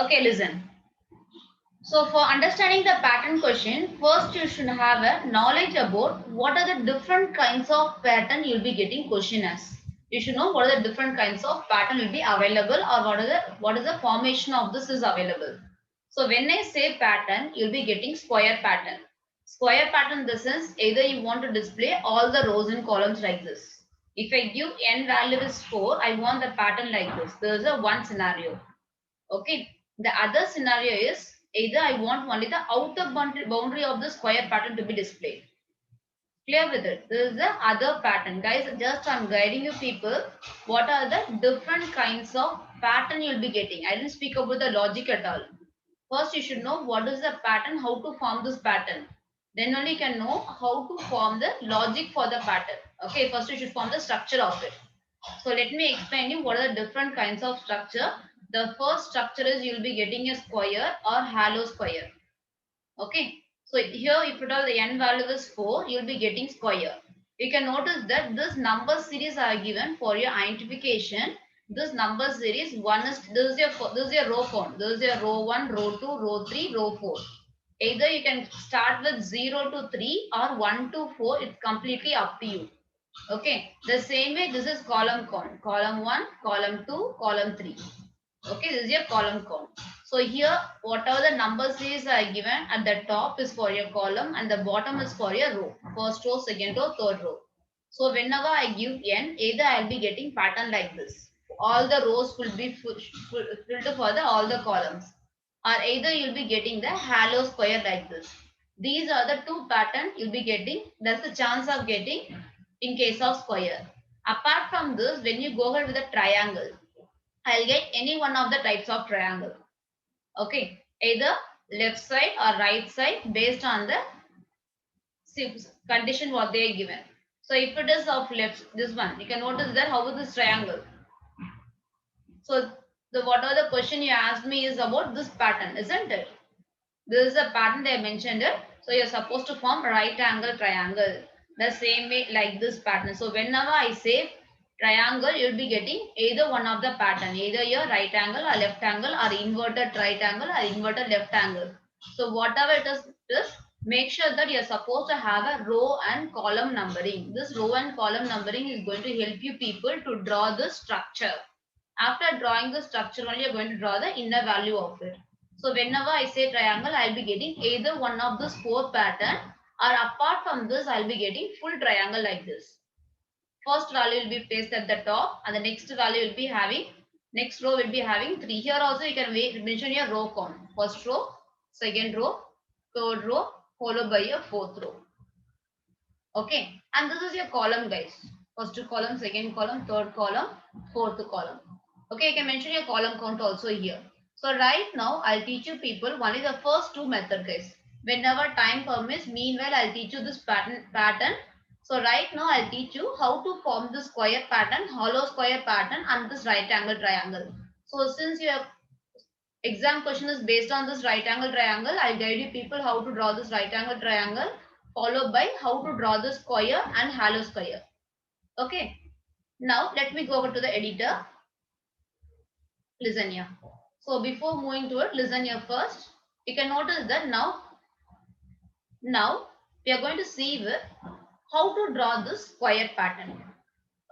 Okay, listen. So for understanding the pattern question, first you should have a knowledge about what are the different kinds of pattern you'll be getting question as. You should know what are the different kinds of pattern will be available, or what is the formation of this is available. So when I say pattern, you'll be getting square pattern. Square pattern in the sense either you want to display all the rows and columns like this. If I give n value is 4, I want the pattern like this. There is a one scenario. Okay. The other scenario is either I want only the outer boundary of the square pattern to be displayed. Clear with it. This is the other pattern. Guys, just I'm guiding you people. What are the different kinds of pattern you'll be getting? I didn't speak about the logic at all. First, you should know what is the pattern, how to form this pattern. Then only you can know how to form the logic for the pattern. Okay, first you should form the structure of it. So let me explain you what are the different kinds of structure. The first structure is you'll be getting a square or hollow square. Okay. So here if at all the n value is 4, you'll be getting square. You can notice that this number series are given for your identification. This number series one is this is your row count. This is your row 1, row 2, row 3, row 4. Either you can start with 0 to 3 or 1 to 4. It's completely up to you. Okay, the same way this is column count. Column 1, column 2, column 3. Okay, this is your column count. So here, whatever the number series are given at the top is for your column and the bottom is for your row. First row, second row, third row. So whenever I give n, either I'll be getting pattern like this. All the rows will be filled for the all the columns. Or either you'll be getting the hollow square like this. These are the two patterns you'll be getting. That's the chance of getting in case of square. Apart from this, when you go ahead with a triangle, I'll get any one of the types of triangle. Okay, either left side or right side based on the condition what they are given. So if it is of left, this one, you can notice that how is this triangle. So the whatever the question you asked me is about this pattern, isn't it? This is a pattern they mentioned it. So you're supposed to form right angle triangle. The same way like this pattern. So whenever I say triangle, you'll be getting either one of the pattern. Either your right angle or left angle or inverted right angle or inverted left angle. So whatever it is, make sure that you're supposed to have a row and column numbering. This row and column numbering is going to help you people to draw the structure. After drawing the structure only, you're going to draw the inner value of it. So whenever I say triangle, I'll be getting either one of this four pattern, or apart from this, I'll be getting full triangle like this. First value will be placed at the top and the next value will be having, next row will be having 3. Here also you can mention your row count. First row, second row, third row, followed by your fourth row. Okay. And this is your column guys. First column, second column, third column, fourth column. Okay, you can mention your column count also here. So right now, I'll teach you people only the first two method guys. Whenever time permits, meanwhile, I'll teach you this pattern. So right now, I'll teach you how to form this square pattern, hollow square pattern and this right angle triangle. So since your exam question is based on this right angle triangle, I'll guide you people how to draw this right angle triangle, followed by how to draw the square and hollow square. Okay. Now, let me go over to the editor. Listen here. So before moving to it, listen here first. You can notice that now we are going to see with how to draw this square pattern.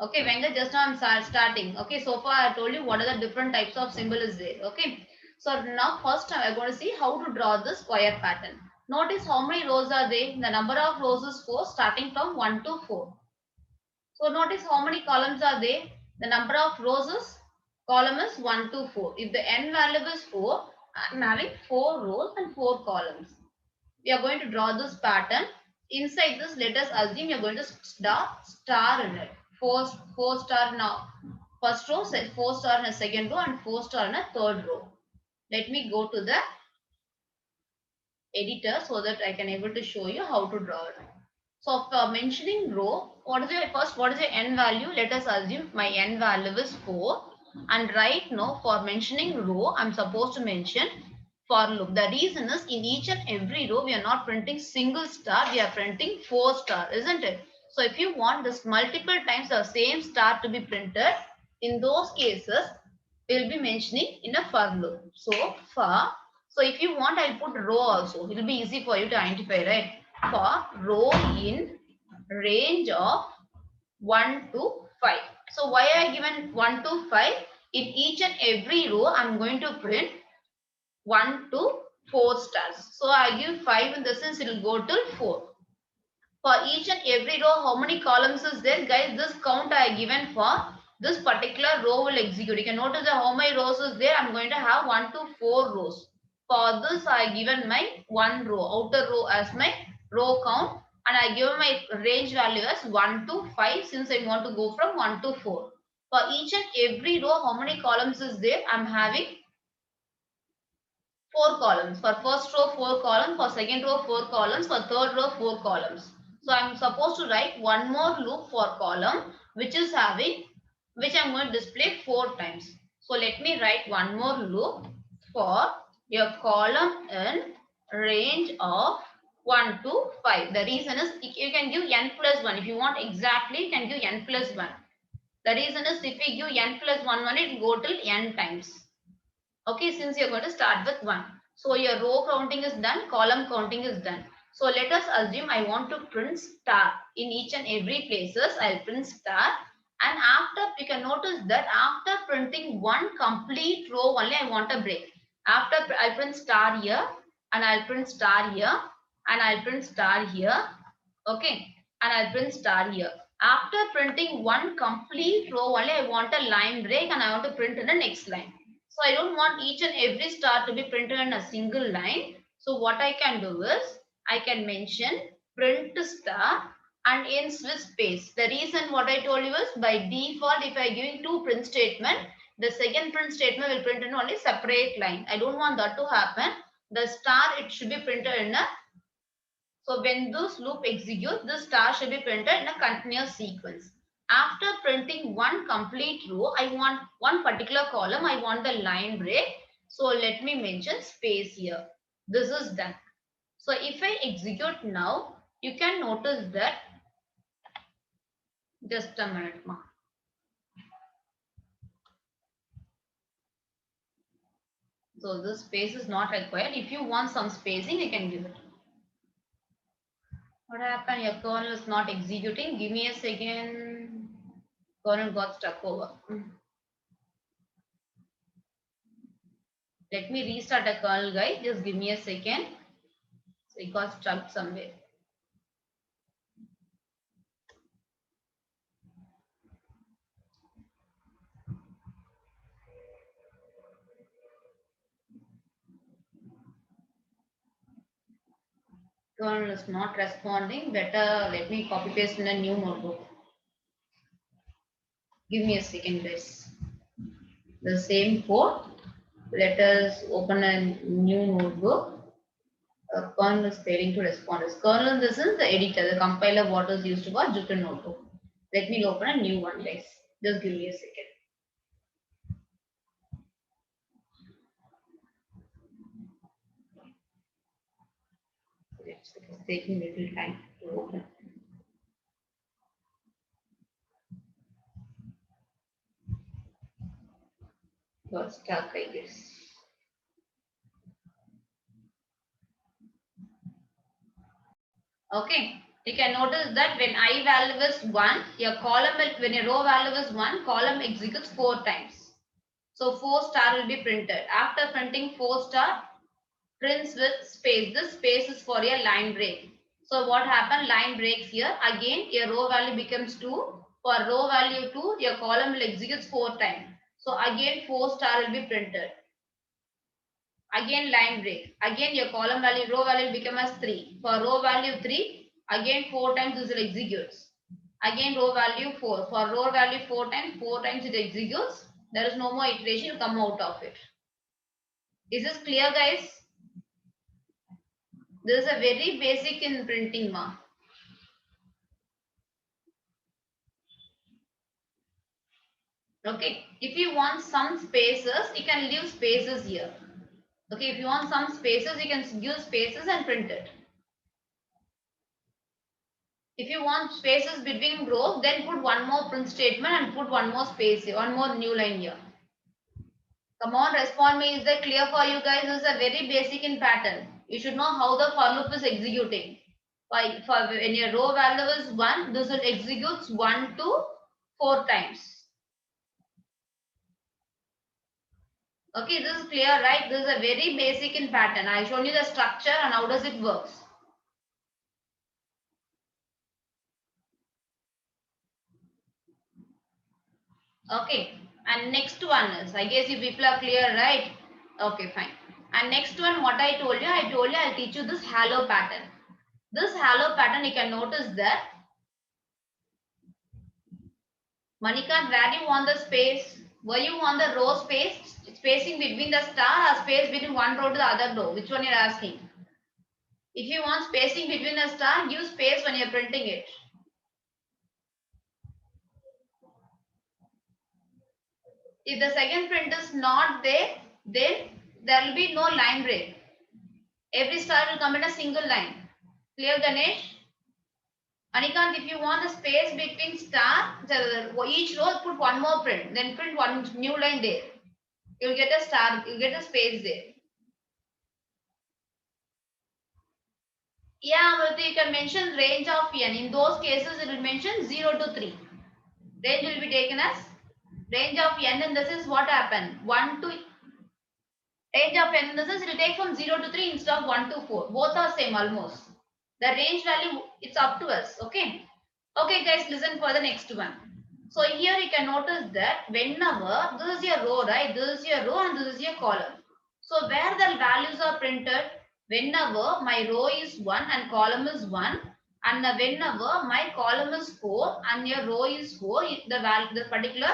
Okay, Venga, just now I'm starting. Okay, so far I told you what are the different types of symbol is there. Okay, so now first I'm going to see how to draw the square pattern. Notice how many rows are there. The number of rows is 4 starting from 1 to 4. So notice how many columns are there. The number of rows is column is 1 to 4. If the n value is 4, I'm having 4 rows and 4 columns. We are going to draw this pattern. Inside this, let us assume you are going to star in it. Four star now. First row, 4 star in a second row and 4 star in a third row. Let me go to the editor so that I can able to show you how to draw it. So for mentioning row, what is your n value? Let us assume my n value is 4. And right now for mentioning row, I'm supposed to mention for loop. The reason is in each and every row, we are not printing single star, we are printing 4 star, isn't it? So if you want this multiple times the same star to be printed, in those cases, we'll be mentioning in a for loop. So so if you want, I'll put row also. It will be easy for you to identify, right? For row in range of 1 to 5. So why I given 1 to 5? In each and every row, I'm going to print 1 to 4 stars. So I give 5 in the sense it will go till 4. For each and every row, how many columns is there? Guys, this count I given for this particular row will execute. You can notice that how many rows is there. I'm going to have 1 to 4 rows. For this, I given my one row, outer row as my row count, and I give my range value as 1 to 5 since I want to go from 1 to 4. For each and every row, how many columns is there? I'm having 4 columns. For first row, 4 columns. For second row, 4 columns. For third row, 4 columns. So I'm supposed to write one more loop for column, which is having, which I'm going to display 4 times. So let me write one more loop for your column in range of 1 to 5. The reason is you can give n plus 1. If you want exactly, you can give n plus 1. The reason is if we give n plus 1, it will go till n times. Okay, since you're going to start with 1. So your row counting is done, column counting is done. So let us assume I want to print star. In each and every places, I'll print star. And after, you can notice that after printing one complete row only, I want a break. After I'll print star here, and I'll print star here, and I'll print star here. Okay, and I'll print star here. After printing one complete row only, I want a line break and I want to print in the next line. So I don't want each and every star to be printed in a single line. So what I can do is, I can mention print star and ends with space. The reason what I told you is, by default, if I giving two print statement, the second print statement will print in only separate line. I don't want that to happen. The star, it should be printed in a, so when this loop executes, this star should be printed in a continuous sequence. After printing one complete row, I want one particular column, I want the line break. So let me mention space here. This is done. So if I execute now, you can notice that, just a minute, ma. So this space is not required. If you want some spacing, you can give it. What happened? Your kernel is not executing. Give me a second. Kernel got stuck over. Let me restart a kernel, guys. Just give me a second. So it got stuck somewhere. Kernel is not responding. Better let me copy paste in a new notebook. Give me a second, guys. The same code. Let us open a new notebook. Kernel is failing to respond. This kernel, this is the editor, the compiler what is used for Jupyter notebook. Let me open a new one, guys. Just give me a second. It's taking a little time to open. Got stuck, I guess. Okay, you can notice that when I value is 1, your column will, when your row value is 1, column executes 4 times. So 4 star will be printed. After printing 4 star, prints with space. This space is for your line break. So what happened? Line breaks here. Again, your row value becomes 2. For row value 2, your column will execute 4 times. So again 4 star will be printed. Again line break. Again your column value, row value will become as 3. For row value 3, again 4 times this will executes. Again row value 4. For row value 4 times it executes. There is no more iteration come out of it. Is this clear, guys? This is a very basic in printing, ma. Okay. If you want some spaces, you can leave spaces here. Okay. If you want some spaces, you can use spaces and print it. If you want spaces between rows, then put one more print statement and put one more space here, one more new line here. Come on, respond me. Is that clear for you guys? This is a very basic in pattern. You should know how the for loop is executing. For when your row value is 1, this will execute 1 to 4 times. Okay, this is clear, right? This is a very basic in pattern. I shown you the structure and how does it works. Okay, and next one is, I guess you people are clear, right? Okay, fine. And next one, what I told you I'll teach you this halo pattern. This halo pattern, you can notice that Manikant, where you want the space? Were you on the row space, spacing between the star or space between one row to the other row? Which one you're asking? If you want spacing between the star, give space when you're printing it. If the second print is not there, then there will be no line break. Every star will come in a single line. Clear, Ganesh? Anikant, if you want the space between star, each row put one more print, then print one new line there. You'll get a star, you'll get a space there. Yeah, but you can mention range of n. In those cases, it will mention 0 to 3. Range will be taken as range of n, and this is what happened. 1 to range of n, this is it will take from 0 to 3 instead of 1 to 4. Both are same almost. The range value, it's up to us. Okay. Okay, guys, listen for the next one. So here you can notice that whenever this is your row, right? This is your row and this is your column. So where the values are printed, whenever my row is 1 and column is 1, and whenever my column is 4 and your row is 4, the particular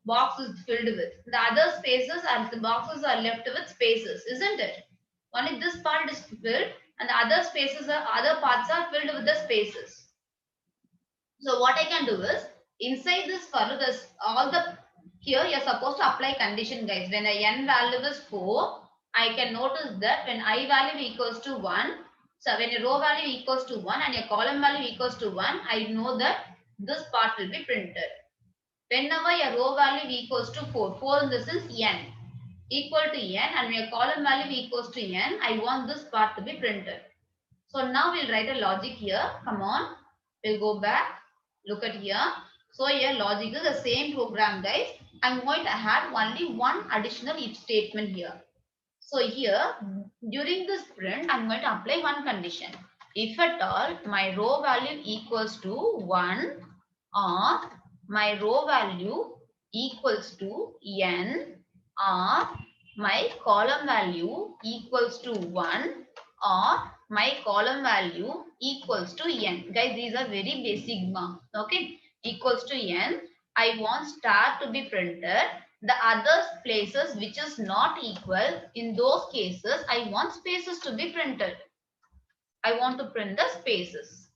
box is filled with. The other spaces and the boxes are left with spaces, isn't it? Only this part is filled and the other spaces are other parts are filled with the spaces. So what I can do is inside this for loop, this all the here you're supposed to apply condition, guys. When a n value is 4, I can notice that when I value equals to 1, so when your row value equals to 1 and your column value equals to 1, I know that this part will be printed. Whenever your row value equals to 4, 4 this is n equal to n, and your column value equals to n, I want this part to be printed. So now we'll write a logic here. Come on, we'll go back. Look at here. So here logic is the same program, guys. I'm going to add only one additional if statement here. So here during this print, I'm going to apply one condition. If at all my row value equals to 1 or my row value equals to n or my column value equals to 1 or my column value equals to n. Guys, these are very basic marks. Okay, equals to n. I want star to be printed. The other places which is not equal, in those cases, I want spaces to be printed. I want to print the spaces.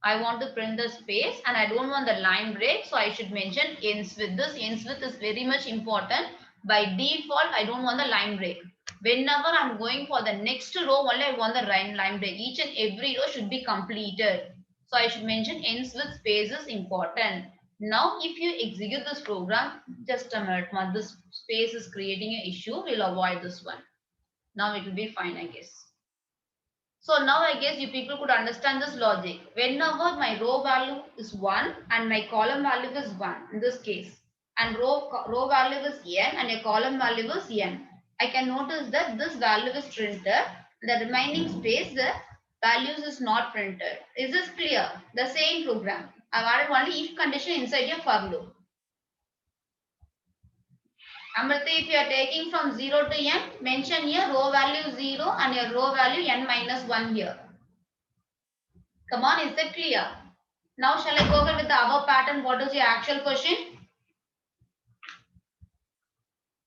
I want to print the space and I don't want the line break. So I should mention ends with. This ends with is very much important. By default, I don't want the line break. Whenever I'm going for the next row, only I want the line break. Each and every row should be completed. So I should mention ends with space is important. Now, if you execute this program, just a minute, this space is creating an issue. We'll avoid this one. Now it will be fine, I guess. So now I guess you people could understand this logic. Whenever my row value is 1 and my column value is 1 in this case, and row value is n and a column value is n, I can notice that this value is printed. The remaining space, the values is not printed. Is this clear? The same program. I've added only if condition inside your for loop. Amriti, if you are taking from 0 to n, mention here row value 0 and your row value n minus 1 here. Come on, is that clear? Now shall I go ahead with the above pattern? What is your actual question?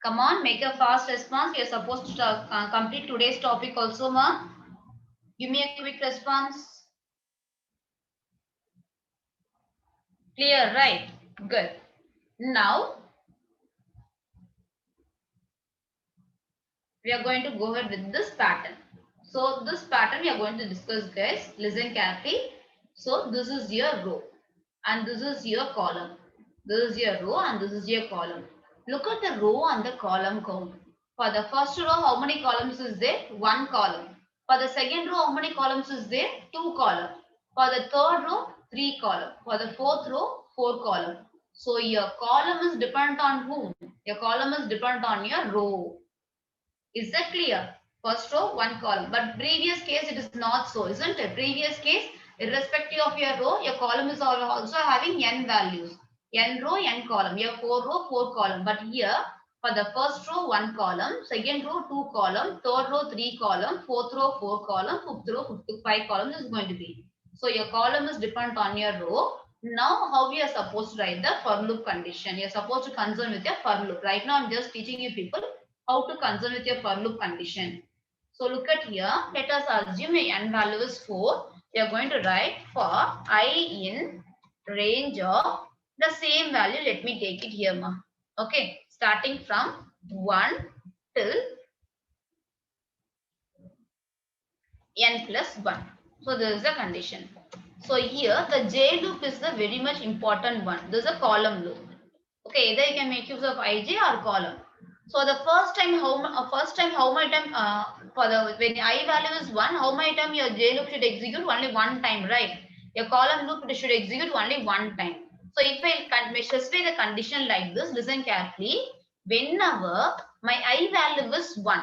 Come on, make a fast response. You're supposed to complete today's topic also, ma. Give me a quick response. Clear, right? Good. Now, we are going to go ahead with this pattern. So, this pattern we are going to discuss, guys. Listen carefully. So, this is your row and this is your column. This is your row and this is your column. Look at the row and the column count. For the first row, how many columns is there? One column. For the second row, how many columns is there? Two columns. For the third row, three columns. For the fourth row, four columns. So your column is dependent on whom? Your column is dependent on your row. Is that clear? First row, one column. But previous case, it is not so, isn't it? Previous case, irrespective of your row, your column is also having n values. N row, n column. Your four row, four column. But here, for the first row, one column. Second row, two column. Third row, three column. Fourth row, four column. Fifth row, five columns is going to be. So your column is dependent on your row. Now, how we are supposed to write the for loop condition? You are supposed to concern with your for loop. Right now, I'm just teaching you people how to concern with your for loop condition. So look at here. Let us assume your n value is 4. We are going to write for I in range of the same value. Let me take it here, ma. Okay, starting from 1 till n plus 1. So this is the condition. So here the J loop is the very much important one. This is a column loop. Okay, either you can make use of ij or column. So the first time how many time for the when I value is 1, how many time your j loop should execute? Only one time, right? Your column loop should execute only one time. So if I specify the condition like this, listen carefully. Whenever my I value is 1,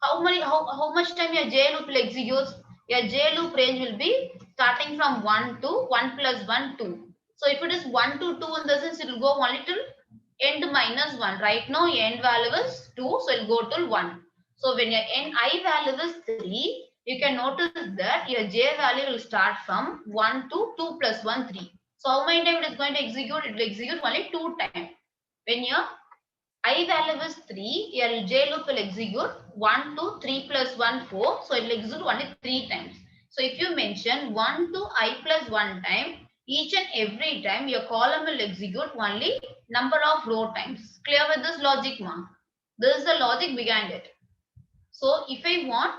how much time your j loop will execute? Your j loop range will be starting from 1 to 1 plus 1 2. So if it is 1 to 2, in the sense it will go only till end minus 1. Right now end value is 2, so it will go till 1. So when your n I value is 3, you can notice that your j value will start from 1 to 2 plus 1 3. So how many times it is going to execute? It will execute only 2 times. When your I value is 3, your j loop will execute 1 to 3 plus 1 4. So it will execute only 3 times. So if you mention 1 to I plus 1 time, each and every time your column will execute only number of row times. Clear with this logic, ma? This is the logic behind it. So if I want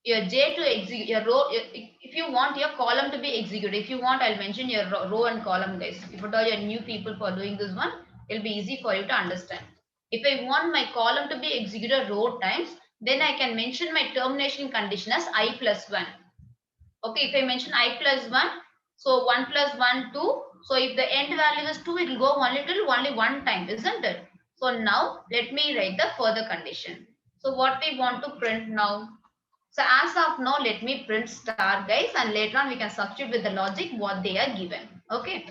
your j to execute, your row, if you want your column to be executed, if you want, I'll mention your row and column, guys. If at all you're new people for doing this one, it'll be easy for you to understand. If I want my column to be executed row times, then I can mention my termination condition as I plus 1. Okay, if I mention I plus 1, so 1 plus 1, 2. So if the end value is 2, it will go only one time, isn't it? So now let me write the further condition. So what we want to print now? So as of now, let me print star, guys, and later on we can substitute with the logic what they are given. Okay.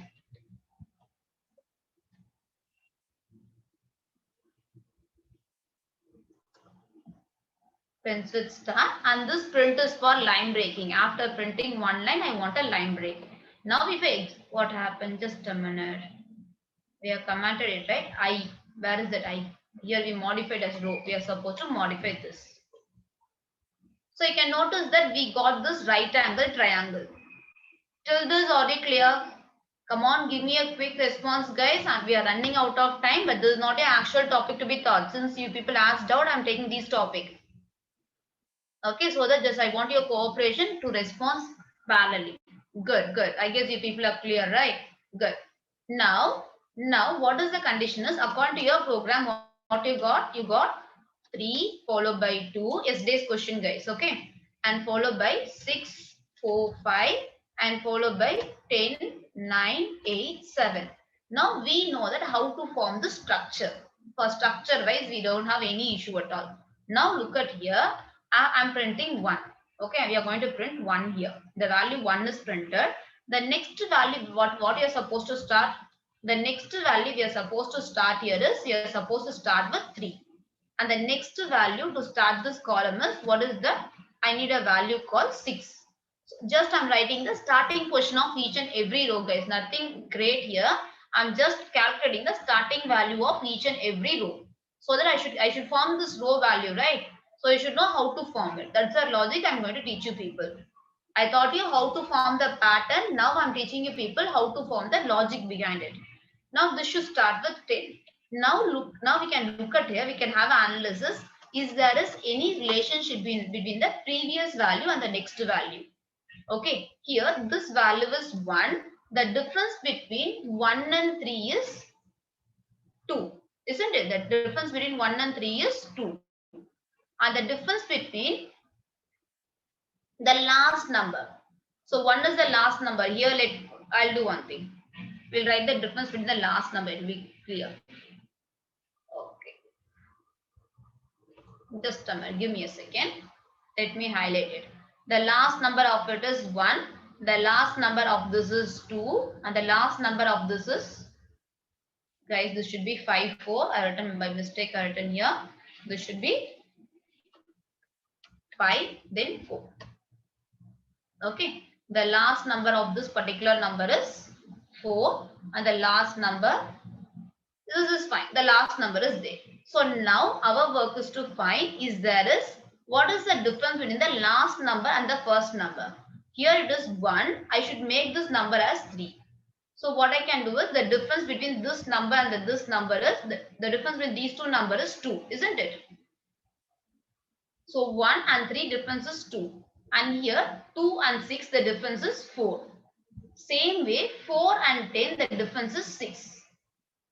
Prints with star, and this print is for line breaking. After printing one line, I want a line break. Now if I, what happened? Just a minute. We have commented it, right? I, where is that I? Here we modified as row. We are supposed to modify this. So you can notice that we got this right angle triangle. Till this already clear? Come on, give me a quick response, guys. And we are running out of time, but this is not an actual topic to be taught. Since you people asked out, I'm taking this topic. Okay, so that just I want your cooperation to respond parallelly. Good, good. I guess you people are clear, right? Good. Now, what is the condition is according to your program, what you got? You got 3 followed by 2. Yesterday's question, guys. Okay, and followed by 6, 4, 5, and followed by 10, 9, 8, 7. Now we know that how to form the structure. For structure wise, we don't have any issue at all. Now look at here. I'm printing 1. Okay, we are going to print 1 here. The value 1 is printed. The next value, what you are supposed to start? The next value we are supposed to start here is, you are supposed to start with 3. And the next value to start this column is, what is the, I need a value called 6. So just I'm writing the starting position of each and every row, guys. Nothing great here. I'm just calculating the starting value of each and every row. So that I should form this row value, right? So you should know how to form it. That's the logic I'm going to teach you people. I taught you how to form the pattern. Now I'm teaching you people how to form the logic behind it. Now this should start with 10. Now we can look at here, we can have analysis. Is there is any relationship between the previous value and the next value? Okay, here this value is 1. The difference between 1 and 3 is 2. Isn't it? The difference between 1 and 3 is 2. and the difference between the last number. So 1 is the last number. Here, I'll do one thing. We'll write the difference between the last number. It will be clear. Okay. Just a minute. Give me a second. Let me highlight it. The last number of it is 1. The last number of this is 2. And the last number of this is, guys, this should be 5, 4. I written by mistake. I written here. This should be 5, then 4. Okay. The last number of this particular number is 4. And the last number, this is fine. The last number is there. So now our work is to find what is the difference between the last number and the first number. Here it is 1. I should make this number as 3. So what I can do is the difference between this number and this number is, the difference between these two numbers is 2, isn't it? So 1 and 3 difference is 2. And here 2 and 6 the difference is 4. Same way 4 and 10 the difference is 6.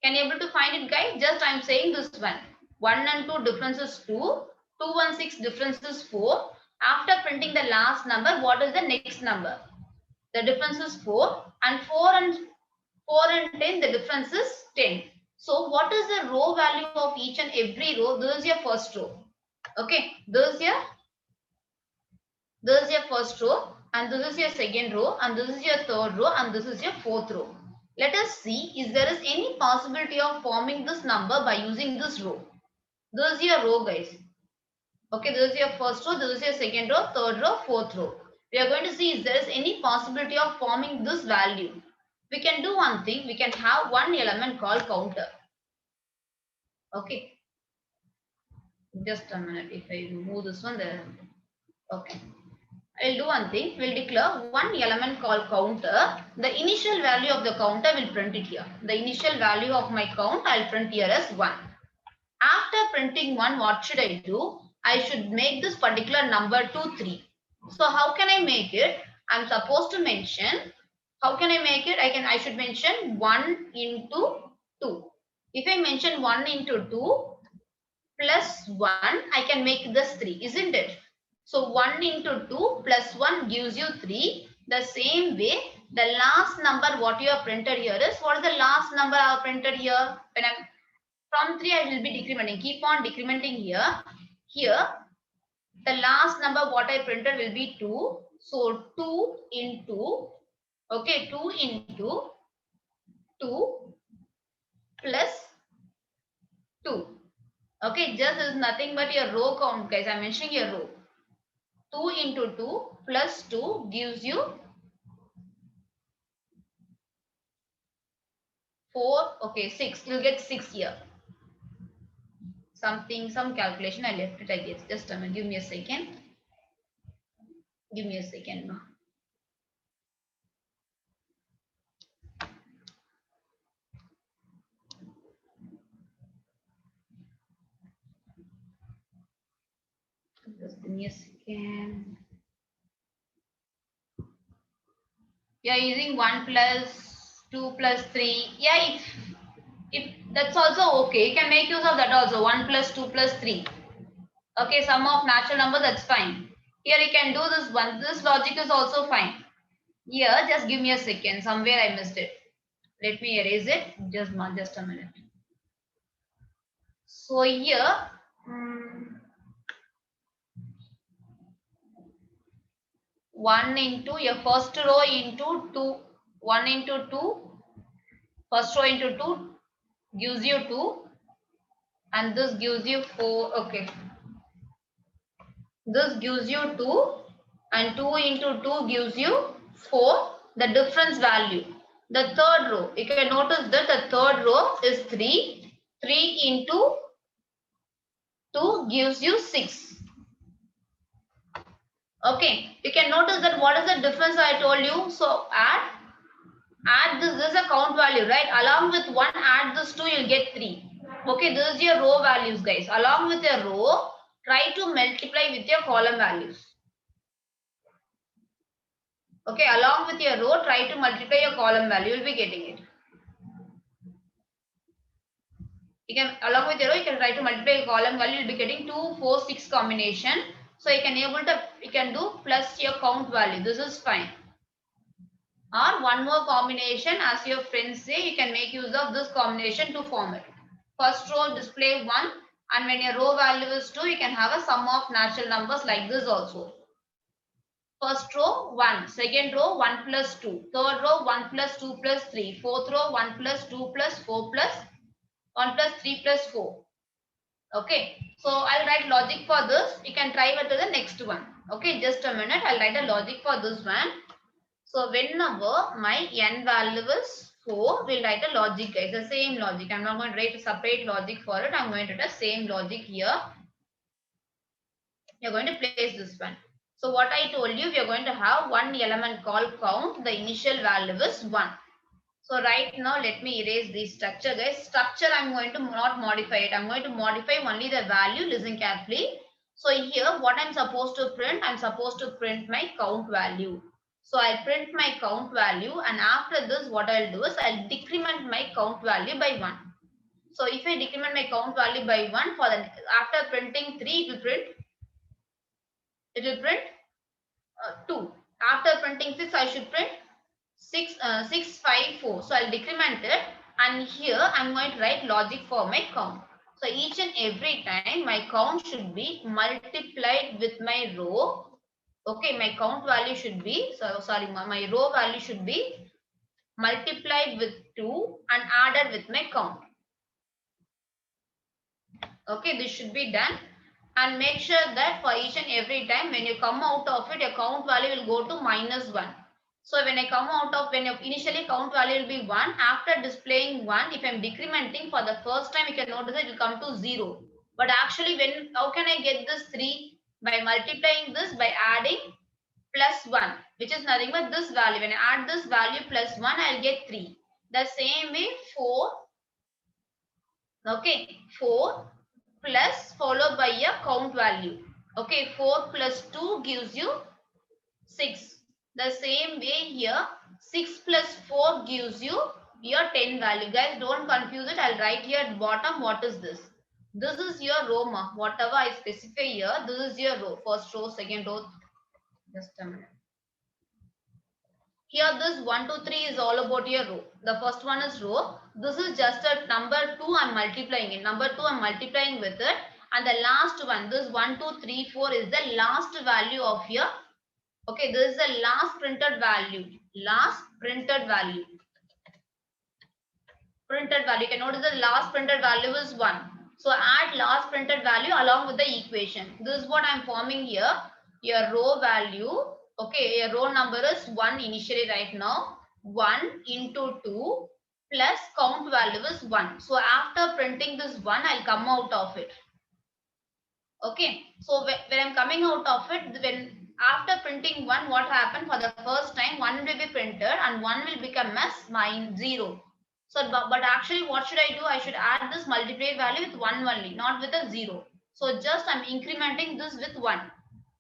Can you able to find it, guys? Just I am saying this one. 1 and 2 difference is 2. 2 and 6 difference is 4. After printing the last number, what is the next number? The difference is 4. And 4 and 10, the difference is 10. So what is the row value of each and every row? This is your first row. Okay. This is your first row. And this is your second row. And this is your third row. And this is your fourth row. Let us see if there is any possibility of forming this number by using this row. This is your row, guys. Okay, this is your first row, this is your second row, third row, fourth row. We are going to see if there is any possibility of forming this value. We can do one thing. We can have one element called counter. Okay. Just a minute. If I remove this one there. Okay. I'll do one thing. We'll declare one element called counter. The initial value of the counter will print it here. The initial value of my count I'll print here as 1. After printing 1, what should I do? I should make this particular number to 3. So how can I make it? I'm supposed to mention. How can I make it? I should mention 1 into 2. If I mention 1 into 2 plus 1, I can make this 3, isn't it? So 1 into 2 plus 1 gives you 3. The same way, the last number what you have printed here is, what is the last number I have printed here? When I'm from 3, I will be decrementing. Keep on decrementing here. Here, the last number what I printed will be 2. So 2 into, okay, 2 into 2 plus 2. Okay, just is nothing but your row count, guys. I'm mentioning your row. 2 into 2 plus 2 gives you 4. Okay, 6. You'll get 6 here. Some calculation I left it, I guess. Just a minute. Give me a second. Give me a second now. Just give me a second. You are using 1 plus 2 plus 3. Yeah, if that's also okay. You can make use of that also. 1 plus 2 plus 3. Okay, sum of natural number, that's fine. Here you can do this one. This logic is also fine. Here, just give me a second. Somewhere I missed it. Let me erase it. Just a minute. So here, 1 into your first row into 2. 1 into 2. First row into 2 gives you 2. And this gives you 4. Okay. This gives you 2. And 2 into 2 gives you 4. The difference value. The third row. You can notice that the third row is 3. 3 into 2 gives you 6. Okay. You can notice that what is the difference I told you. So add this. This is a count value, right? Along with 1, add this 2, you'll get 3. Okay. This is your row values, guys. Along with your row, try to multiply with your column values. Okay, along with your row, try to multiply your column value. You will be getting it. You can, along with your row, you can try to multiply column value, you'll be getting 2, 4, 6 combination. So you can able to, you can do plus your count value. This is fine. Or one more combination, as your friends say, you can make use of this combination to form it. First row display 1, and when your row value is 2, you can have a sum of natural numbers like this also. First row 1, second row 1 plus 2, third row 1 plus 2 plus 3, fourth row 1 plus 2 plus 4 plus 1 plus 3 plus 4. Okay, so I'll write logic for this. You can try it to the next one. Okay, just a minute. I'll write a logic for this one. So whenever my n value is 4, we'll write a logic, guys. The same logic. I'm not going to write a separate logic for it. I'm going to write the same logic here. You're going to place this one. So what I told you, we are going to have one element called count. The initial value is 1. So right now, let me erase the structure, guys. Structure, I'm going to not modify it. I'm going to modify only the value. Listen carefully. So here, what I'm supposed to print? I'm supposed to print my count value. So I'll print my count value, and after this, what I'll do is I'll decrement my count value by 1. So if I decrement my count value by 1, for the after printing 3, it will print 2. After printing 6, I should print 6, 5, 4. So I'll decrement it, and here I'm going to write logic for my count. So each and every time my count should be multiplied with my row. Okay, my count value should be, so sorry, my row value should be multiplied with 2 and added with my count. Okay, this should be done. And make sure that for each and every time when you come out of it, your count value will go to -1. So when I come out of, when your initially count value will be 1, after displaying 1, if I'm decrementing for the first time, you can notice it will come to 0. But actually, when, how can I get this 3? By multiplying this by adding plus 1, which is nothing but this value. When I add this value plus 1, I'll get 3. The same way 4, okay, 4 plus followed by a count value. Okay, 4 plus 2 gives you 6. The same way here, 6 plus 4 gives you your 10 value. Guys, don't confuse it. I'll write here at bottom what is this. This is your row, whatever I specify here, this is your row. First row, second row. Just a minute. Here this 1, 2, 3 is all about your row. The first one is row. This is just a number 2 I'm multiplying it. Number 2 I'm multiplying with it. And the last one, this 1, 2, 3, 4 is the last value of your, okay, this is the last printed value. Last printed value. Printed value. You can notice the last printed value is 1. So add last printed value along with the equation. This is what I'm forming here. Your row value. Okay, your row number is 1 initially right now. 1 into 2 plus count value is 1. So after printing this 1, I'll come out of it. Okay, so when I'm coming out of it, when after printing 1, what happened for the first time, 1 will be printed and 1 will become as 0. So, but actually what should I do? I should add this multiplied value with 1 only, not with a 0. So just I'm incrementing this with 1.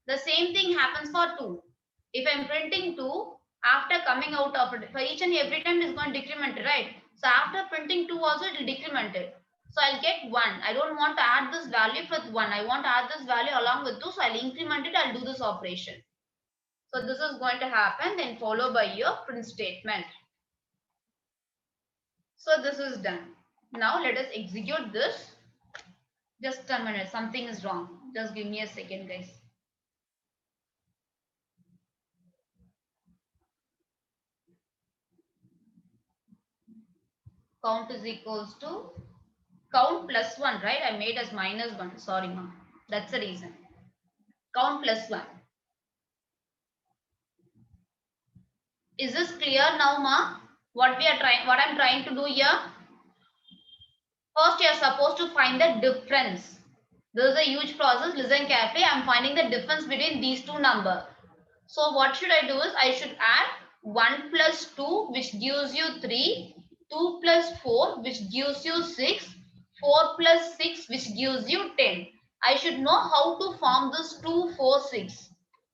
The same thing happens for 2. If I'm printing 2, after coming out of it, for each and every time it's going to decrement, right? So after printing 2 also it will decrement it. So I'll get 1. I don't want to add this value with 1. I want to add this value along with 2. So I'll increment it. I'll do this operation. So this is going to happen. Then followed by your print statement. So this is done. Now let us execute this. Just a minute. Something is wrong. Just give me a second, guys. Count is equals to count plus 1, right? I made as -1. Sorry, ma. That's the reason. Count plus 1. Is this clear now, ma? What I'm trying to do here? First, you are supposed to find the difference. This is a huge process. Listen carefully. I'm finding the difference between these two numbers. So what should I do is I should add 1 plus 2, which gives you 3, 2 plus 4, which gives you 6, 4 plus 6, which gives you 10. I should know how to form this 2, 4, 6.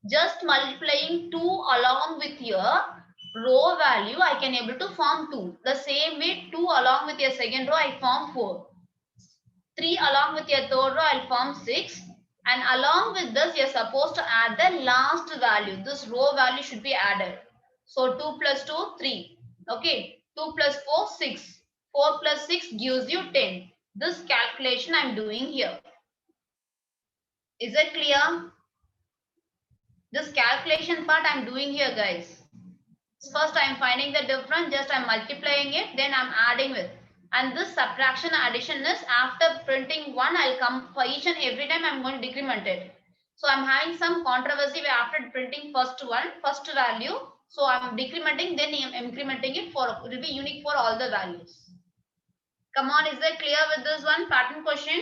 Just multiplying 2 along with your row value, I can able to form 2. The same way 2 along with your second row, I form 4. 3 along with your third row, I'll form 6. And along with this, you're supposed to add the last value. This row value should be added. So 2 plus 2, 3. Okay. 2 plus 4, 6. 4 plus 6 gives you 10. This calculation I'm doing here. Is it clear? This calculation part I'm doing here, guys. First I'm finding the difference, just I'm multiplying it, then I'm adding with. And this subtraction addition is after printing one, I'll come for each and every time I'm going to decrement it. So I'm having some controversy where after printing first one, first value. So I'm decrementing, then I'm incrementing it for, it will be unique for all the values. Come on, is that clear with this one pattern question?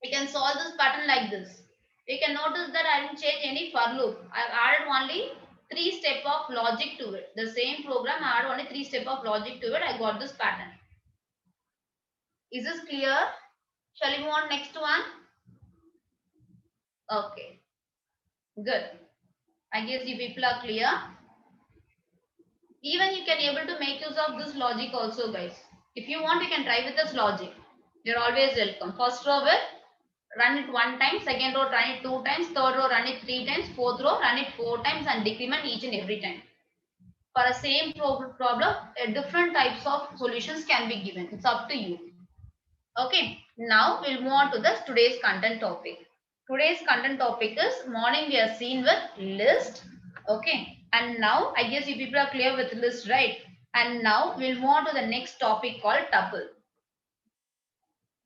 We can solve this pattern like this. You can notice that I didn't change any for loop. I've added only 3 steps of logic to it. The same program, I added only 3 steps of logic to it. I got this pattern. Is this clear? Shall we move on next one? Okay. Good. I guess you people are clear. Even you can able to make use of this logic also, guys. If you want, you can try with this logic. You're always welcome. First row will run it 1 time, second row run it 2 times, third row run it 3 times, fourth row run it 4 times and decrement each and every time. For a same problem, different types of solutions can be given. It's up to you. Okay, now we'll move on to the today's content topic. Today's content topic is morning we are seen with list. Okay, and now I guess you people are clear with list, right? And now we'll move on to the next topic called tuple.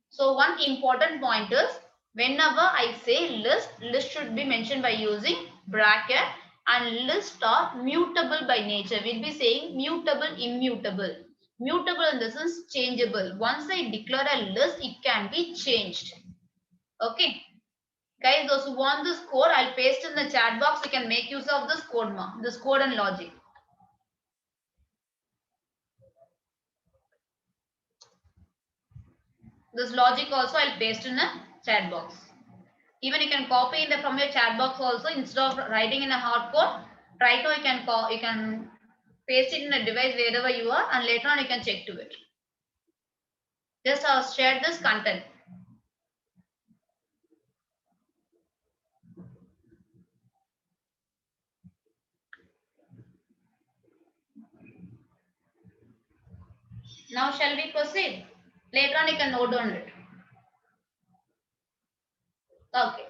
So one important point is whenever I say list, list should be mentioned by using bracket, and list are mutable by nature. We'll be saying mutable, immutable. Mutable in the sense changeable. Once I declare a list, it can be changed. Okay. Guys, those who want this code, I'll paste in the chat box. You can make use of this code, this code and logic. This logic also I'll paste in a chat box. Even you can copy from your chat box also, instead of writing in a hard code. Right now you can paste it in a device wherever you are, and later on you can check to it. Just share this content. Now shall we proceed? Later on you can note on it. Okay.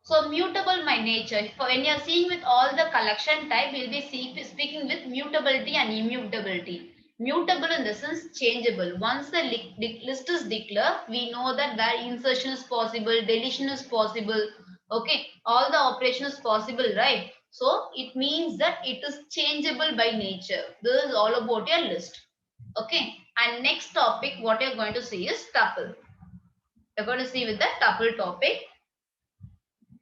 So mutable by nature. For when you are seeing with all the collection type, we'll be speaking with mutability and immutability. Mutable in the sense changeable. Once the list is declared, we know that where insertion is possible, deletion is possible. Okay, all the operation is possible, right? So it means that it is changeable by nature. This is all about your list. Okay, and next topic, what you're going to see is tuple. You're going to see with the tuple topic.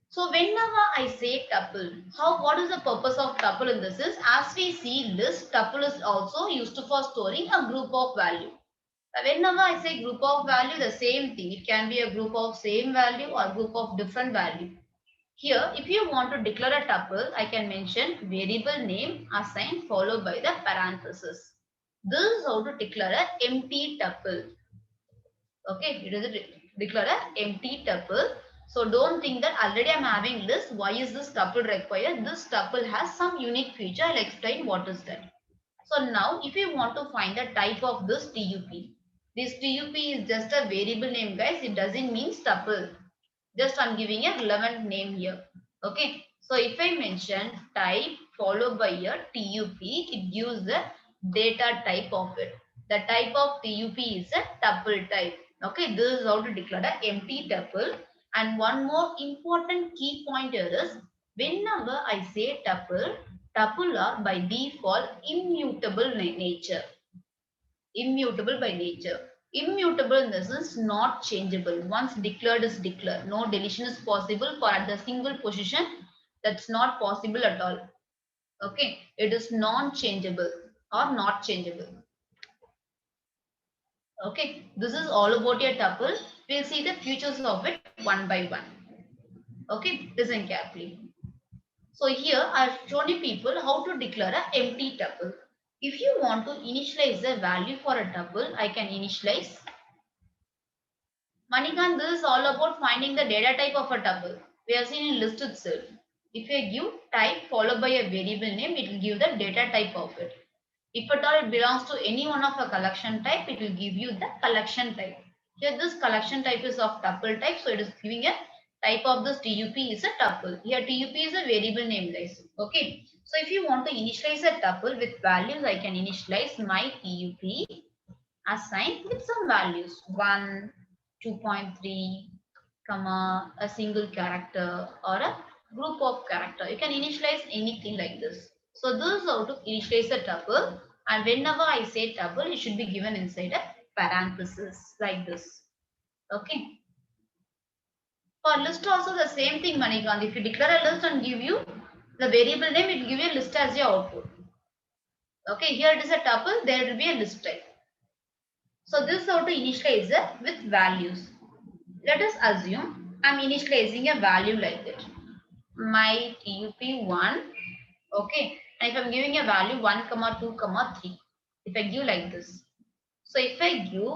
So whenever I say tuple, what is the purpose of tuple in this is, as we see list, tuple is also used for storing a group of value. Whenever I say group of value, the same thing. It can be a group of same value or group of different value. Here, if you want to declare a tuple, I can mention variable name assigned followed by the parenthesis. This is how to declare an empty tuple. Okay, it is declare an empty tuple. So don't think that already I'm having list. Why is this tuple required? This tuple has some unique feature. I'll explain what is that. So now if you want to find the type of this TUP, this TUP is just a variable name, guys. It doesn't mean tuple. Just I'm giving a relevant name here. Okay. So if I mention type followed by a TUP, it gives the data type of it. The type of TUP is a tuple type. Okay. This is how to declare an empty tuple. And one more important key point here is whenever I say tuple, tuple are by default immutable nature. Immutable by nature. Immutable in the sense not changeable. Once declared is declared. No deletion is possible for at the single position. That's not possible at all. Okay. It is non-changeable or not changeable. Okay. This is all about your tuple. We'll see the features of it one by one. Okay. Listen carefully. So here I've shown you people how to declare an empty tuple. If you want to initialize the value for a tuple, I can initialize Manikan, this is all about finding the data type of a tuple. We have seen in list itself. If you give type followed by a variable name, it will give the data type of it. If at all it belongs to any one of a collection type, it will give you the collection type. Here this collection type is of tuple type, so it is giving a type of this tup is a tuple. Here tup is a variable name, guys. Okay. So if you want to initialize a tuple with values, I can initialize my tup assigned with some values 1, 2.3, comma, a single character or a group of character. You can initialize anything like this. So this is how to initialize a tuple, and whenever I say tuple, it should be given inside a parenthesis like this. Okay. For list also the same thing, Manikant. If you declare a list and give you the variable name, it will give you a list as your output. Okay, here it is a tuple, there will be a list type. So this is how to initialize it with values. Let us assume I'm initializing a value like that. My tup1, okay, and if I'm giving a value 1 comma 2 comma 3, if I give like this, so if I give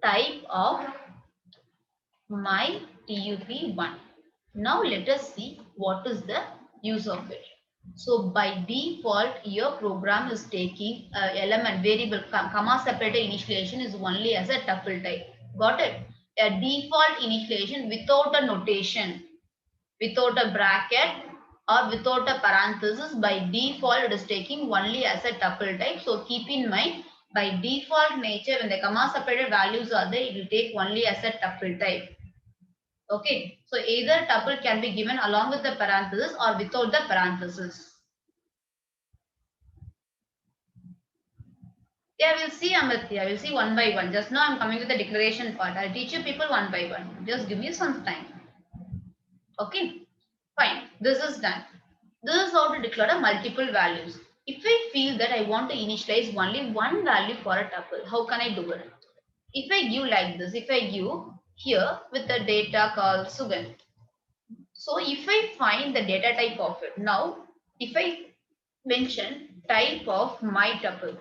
type of my tup1, now let us see what is the use of it. So by default your program is taking element variable comma separated initialization is only as a tuple type. Got it? A default initialization without a notation, without a bracket or without a parenthesis, by default it is taking only as a tuple type. So keep in mind, by default nature when the comma separated values are there, it will take only as a tuple type. Okay, so either tuple can be given along with the parenthesis or without the parenthesis. Yeah, we'll see, Amartya. We'll see one by one. Just now I'm coming to the declaration part. I'll teach you people one by one. Just give me some time. Okay, fine. This is done. This is how to declare a multiple values. If I feel that I want to initialize only one value for a tuple, how can I do it? If I give like this, if I give here with the data called Sugan. So if I find the data type of it, now if I mention type of my tuple,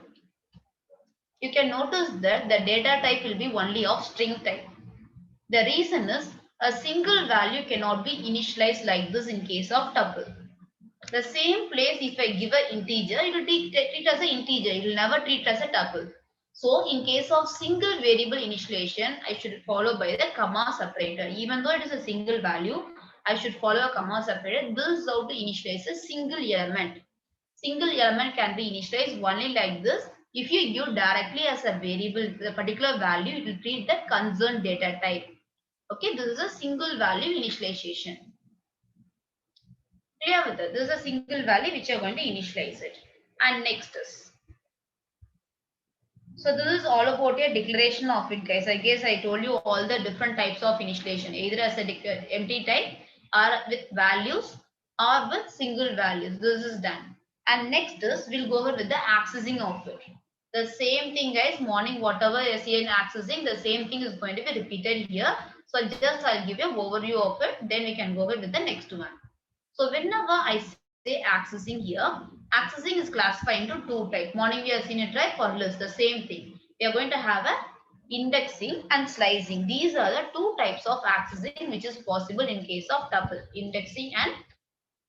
you can notice that the data type will be only of string type. The reason is a single value cannot be initialized like this in case of tuple. The same place if I give an integer, it will treat as an integer. It will never treat as a tuple. So in case of single variable initialization, I should follow by the comma separator. Even though it is a single value, I should follow a comma separator. This is how to initialize a single element. Single element can be initialized only like this. If you give directly as a variable the particular value, it will treat the concerned data type. Okay, this is a single value initialization. Clear with it? This is a single value which you are going to initialize it. And next is. So this is all about a declaration of it, guys. I guess I told you all the different types of initialization, either as a empty type or with values or with single values. This is done. And next is we'll go over with the accessing of it. The same thing, guys. Morning, whatever you see in accessing, the same thing is going to be repeated here. So just I'll give you an overview of it. Then we can go over with the next one. So whenever I say accessing here, accessing is classified into two types. Morning we have seen it right for list, the same thing. We are going to have a indexing and slicing. These are the two types of accessing which is possible in case of tuple, indexing and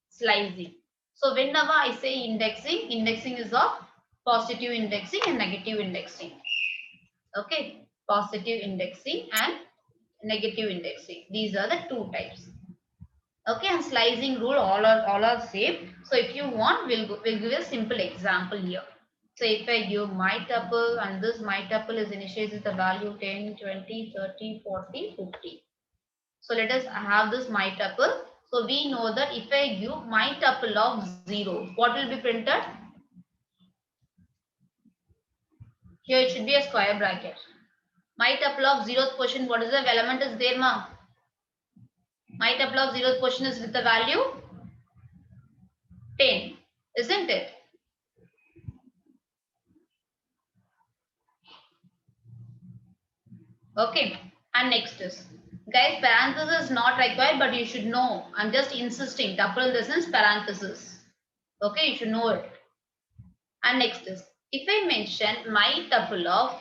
slicing. So whenever I say indexing, indexing is of positive indexing and negative indexing. Okay, positive indexing and negative indexing. These are the two types. Okay, and slicing rule all are same. So if you want, we'll give a simple example here. So if I give my tuple and this my tuple is initialized with the value 10, 20, 30, 40, 50. So let us have this my tuple. So we know that if I give my tuple of 0, what will be printed? Here it should be a square bracket. My tuple of 0th position, what is the element is there, ma? My tuple of 0th position is with the value 10, isn't it? Okay, and next is, guys, parenthesis is not required, but you should know. I'm just insisting. Tuple in the sense parenthesis. Okay, you should know it. And next is, if I mention my tuple of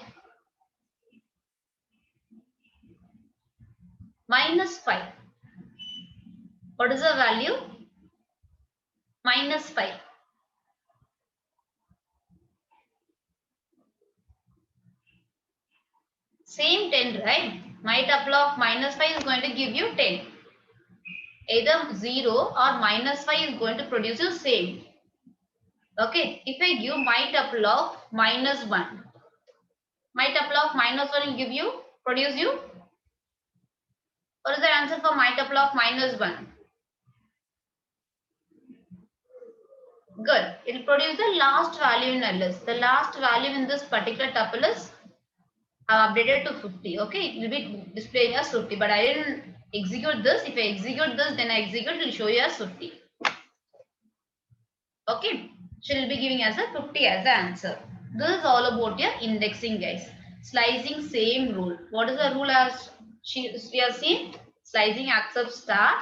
minus 5. What is the value? Minus 5. Same 10, right? My tuple of minus 5 is going to give you 10. Either 0 or minus 5 is going to produce you same. Okay, if I give my tuple of minus 1, my tuple of minus 1 will give you, produce you. What is the answer for my tuple of minus 1? Good. It will produce the last value in a list. The last value in this particular tuple is updated to 50. Okay, it will be displaying as 50, but I didn't execute this. If I execute this, then I execute, it will show you as 50. Okay, she'll be giving us a 50 as the answer. This is all about your indexing, guys. Slicing, same rule. What is the rule as we have seen? Slicing accepts start,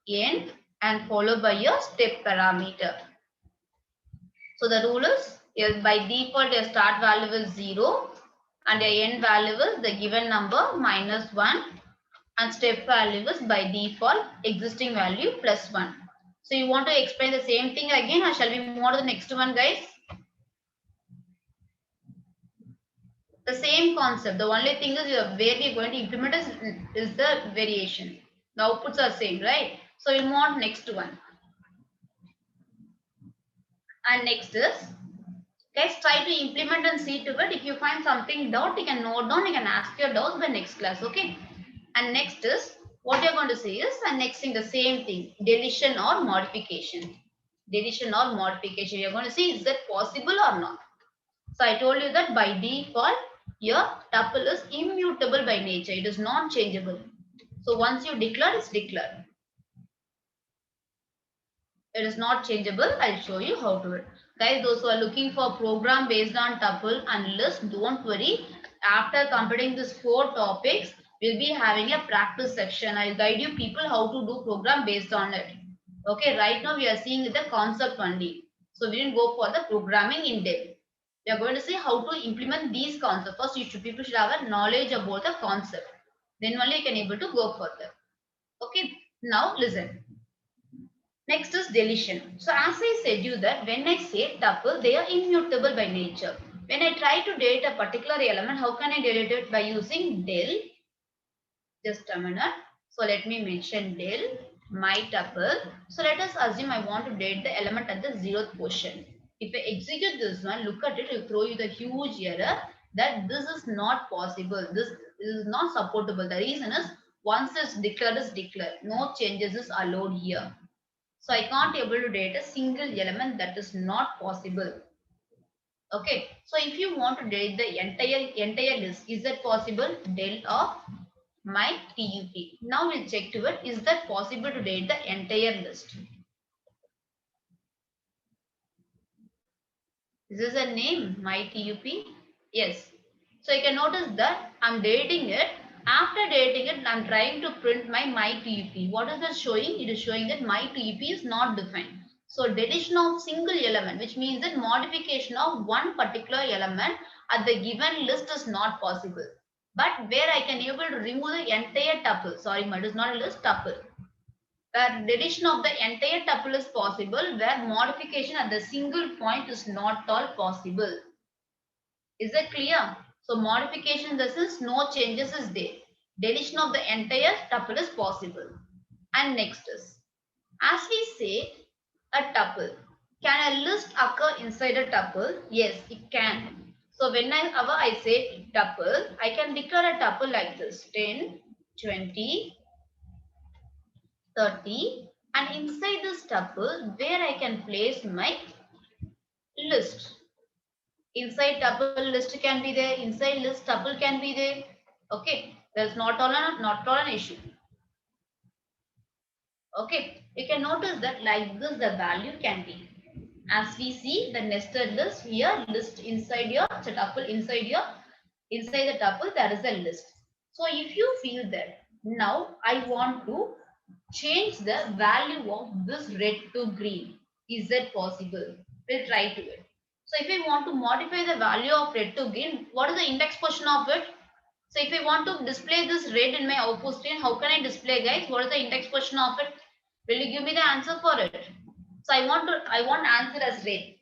end, and followed by your step parameter. So the rule is by default your start value is 0 and your end value is the given number minus 1 and step value is by default existing value plus 1. So you want to explain the same thing again or shall we move on to the next one, guys? The same concept. The only thing is where we are going to implement is the variation. The outputs are same, right? So we'll move on next one. And next is, guys, try to implement and see to it. If you find something doubt, you can note down, you can ask your doubts by next class, okay? And next is, what you're going to say is, and next thing, the same thing, deletion or modification. Deletion or modification. You're going to see, is that possible or not? So I told you that by default, your tuple is immutable by nature. It is not changeable. So once you declare, it's declared. It is not changeable. I'll show you how to do it. Guys, those who are looking for program based on tuple and list, don't worry. After completing these 4 topics, we'll be having a practice section. I'll guide you people how to do program based on it. Okay, right now we are seeing the concept only. So we didn't go for the programming in depth. We are going to see how to implement these concepts. First, people should have a knowledge about the concept. Then only you can able to go further. Okay, now listen. Next is deletion. So as I said you that when I say tuple, they are immutable by nature. When I try to delete a particular element, how can I delete it? By using del. Just a minute. So let me mention del, my tuple. So let us assume I want to delete the element at the 0th position. If I execute this one, look at it, it will throw you the huge error that this is not possible. This is not supportable. The reason is once it's declared is declared. No changes is allowed here. So I can't able to delete a single element, that is not possible. Okay. So if you want to delete the entire list, is that possible? Del of my tup. Now we'll check to it. Is that possible to delete the entire list? Is this a name, my tup? Yes. So you can notice that I'm deleting it. After deleting it, I'm trying to print my tup. What is that showing? It is showing that my tup is not defined. So deletion of single element, which means that modification of one particular element at the given list is not possible. But where I can able to remove the entire tuple, sorry, it is not a list, tuple. Where deletion of the entire tuple is possible, where modification at the single point is not all possible. Is that clear? So modification in the sense no changes is there. Deletion of the entire tuple is possible. And next is, as we say, a tuple. Can a list occur inside a tuple? Yes, it can. So whenever I say tuple, I can declare a tuple like this: 10, 20, 30, and inside this tuple where I can place my list. Inside tuple list can be there, inside list tuple can be there. Okay, there's not all an issue. Okay, you can notice that like this the value can be. As we see the nested list here, list inside your tuple, inside the tuple there is a list. So if you feel that now I want to change the value of this red to green, is that possible? We'll try to it. So if we want to modify the value of red to green, what is the index position of it? So if I want to display this red in my output screen, how can I display, guys? What is the index position of it? Will you give me the answer for it? So I want answer as red.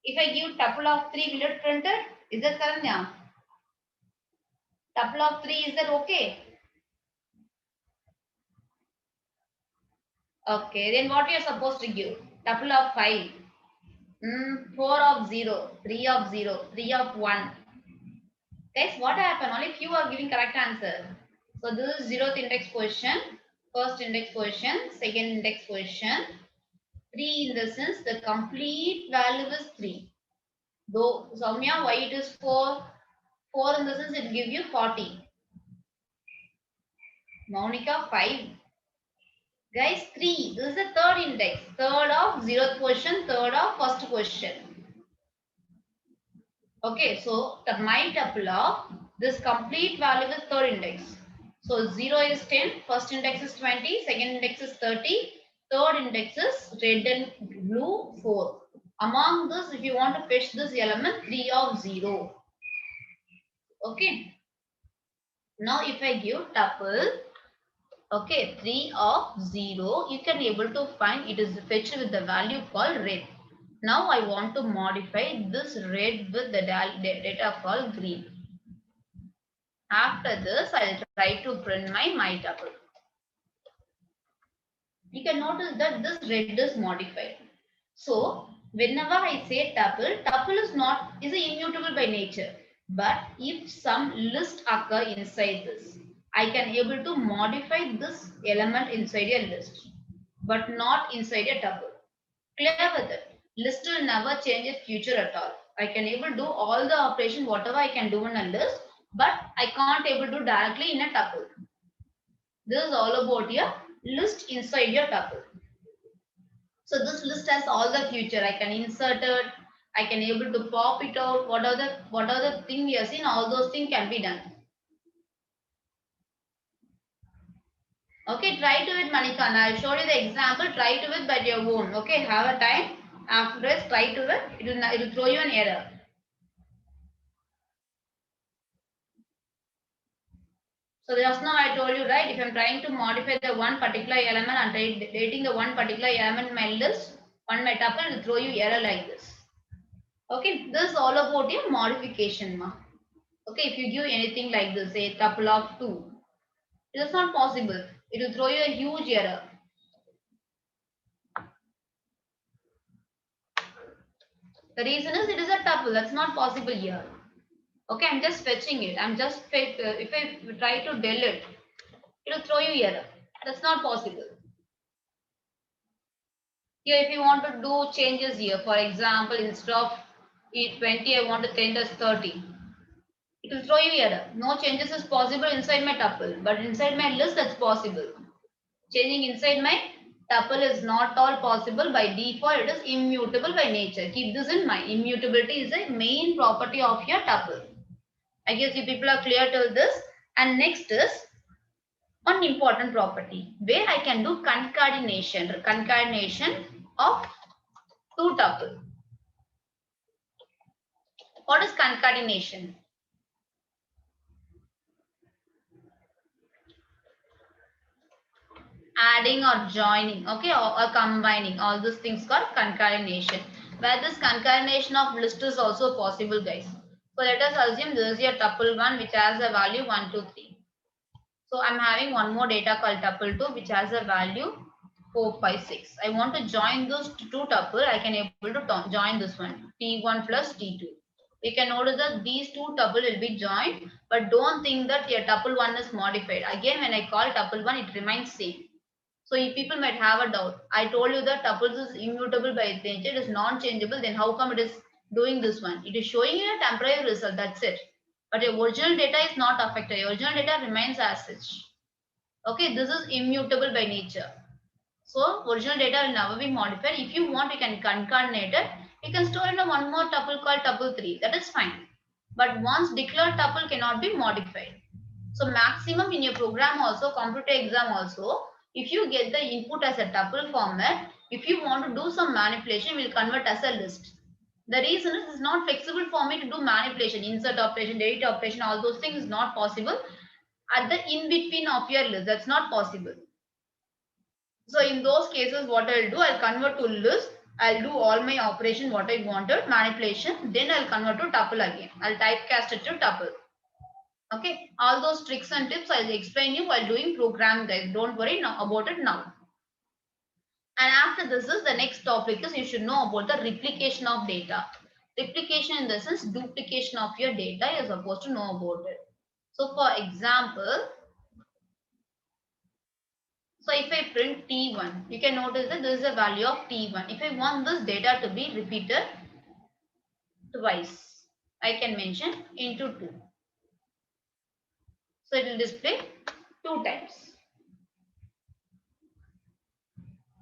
If I give tuple of 3, will it print it? Is that Karanya? Tuple of 3, is that okay? Okay, then what we are supposed to give? Tuple of 5. 4 of 0, 3 of 0, 3 of 1. Guys, what happened? Only few are giving correct answer. So this is 0th index position, first index position, second index position. 3 in the sense the complete value is 3. Though Soumya, why it is 4? 4 in the sense it give you 40. Monica 5. Guys, 3. This is the third index. Third of 0th position, third of first position. Okay, so the my tuple of this complete value is third index. So 0 is 10, first index is 20, second index is 30, third index is red and blue 4. Among this, if you want to fetch this element, 3 of 0. Okay. Now if I give tuple, okay, 3 of 0, you can able to find it is fetched with the value called red. Now I want to modify this red with the data called green. After this, I'll try to print my tuple. You can notice that this red is modified. So whenever I say tuple is immutable by nature. But if some list occur inside this, I can able to modify this element inside a list, but not inside a tuple. Clear with it. List will never change its future at all. I can able to do all the operation whatever I can do in a list, but I can't able to do directly in a tuple. This is all about your list inside your tuple. So this list has all the future. I can insert it. I can able to pop it out. What are the thing we have seen? All those things can be done. Okay, try to it, Manikana. I'll show you the example. Try to it by your own. Okay, have a time. Afterwards, try to it. It will throw you an error. So just now I told you, right? If I'm trying to modify the one particular element and deleting the one particular element in my list, on my tuple, it will throw you error like this. Okay, this is all about your modification, ma. Okay, if you give anything like this, say tuple of 2, it is not possible. It will throw you a huge error. The reason is it is a tuple. That's not possible here. Okay, I'm just fetching it. I'm just if I try to delete, it will throw you error. That's not possible. Here, if you want to do changes here, for example, instead of 20, I want to change as 30. It will throw you error. No changes is possible inside my tuple, but inside my list that's possible. Changing inside my tuple is not all possible by default. It is immutable by nature. Keep this in mind. Immutability is a main property of your tuple. I guess you people are clear till this. And next is one important property where I can do concatenation of two tuple. What is concatenation? Adding or joining, okay, or combining. All these things called concatenation. Where this concatenation of list is also possible, guys. So let us assume this is your tuple 1 which has a value 1, 2, 3. So I'm having one more data called tuple 2 which has a value 4, 5, 6. I want to join those two tuple. I can able to join this one, T1 plus T2. We can notice that these two tuple will be joined, but don't think that your tuple 1 is modified. Again, when I call tuple 1, it remains same. So if people might have a doubt, I told you that tuples is immutable by its nature, it is non-changeable, then how come it is doing this one? It is showing you a temporary result, that's it. But your original data is not affected, your original data remains as such. Okay, this is immutable by nature. So original data will never be modified. If you want, you can concatenate it. You can store in a one more tuple called tuple 3, that is fine. But once declared tuple cannot be modified. So maximum in your program also, computer exam also, if you get the input as a tuple format, if you want to do some manipulation, will convert as a list. The reason is it's not flexible for me to do manipulation, insert operation, delete operation, all those things is not possible at the in between of your list. That's not possible. So in those cases, what I'll do, I'll convert to list. I'll do all my operation what I wanted, manipulation. Then I'll convert to tuple again. I'll typecast it to tuple. Okay, all those tricks and tips I'll explain you while doing program, guys. Don't worry about it now. And after this is the next topic is you should know about the replication of data. Replication in the sense duplication of your data, you're supposed to know about it. So for example, so if I print T1, you can notice that this is a value of T1. If I want this data to be repeated twice, I can mention into 2. So it will display 2 times.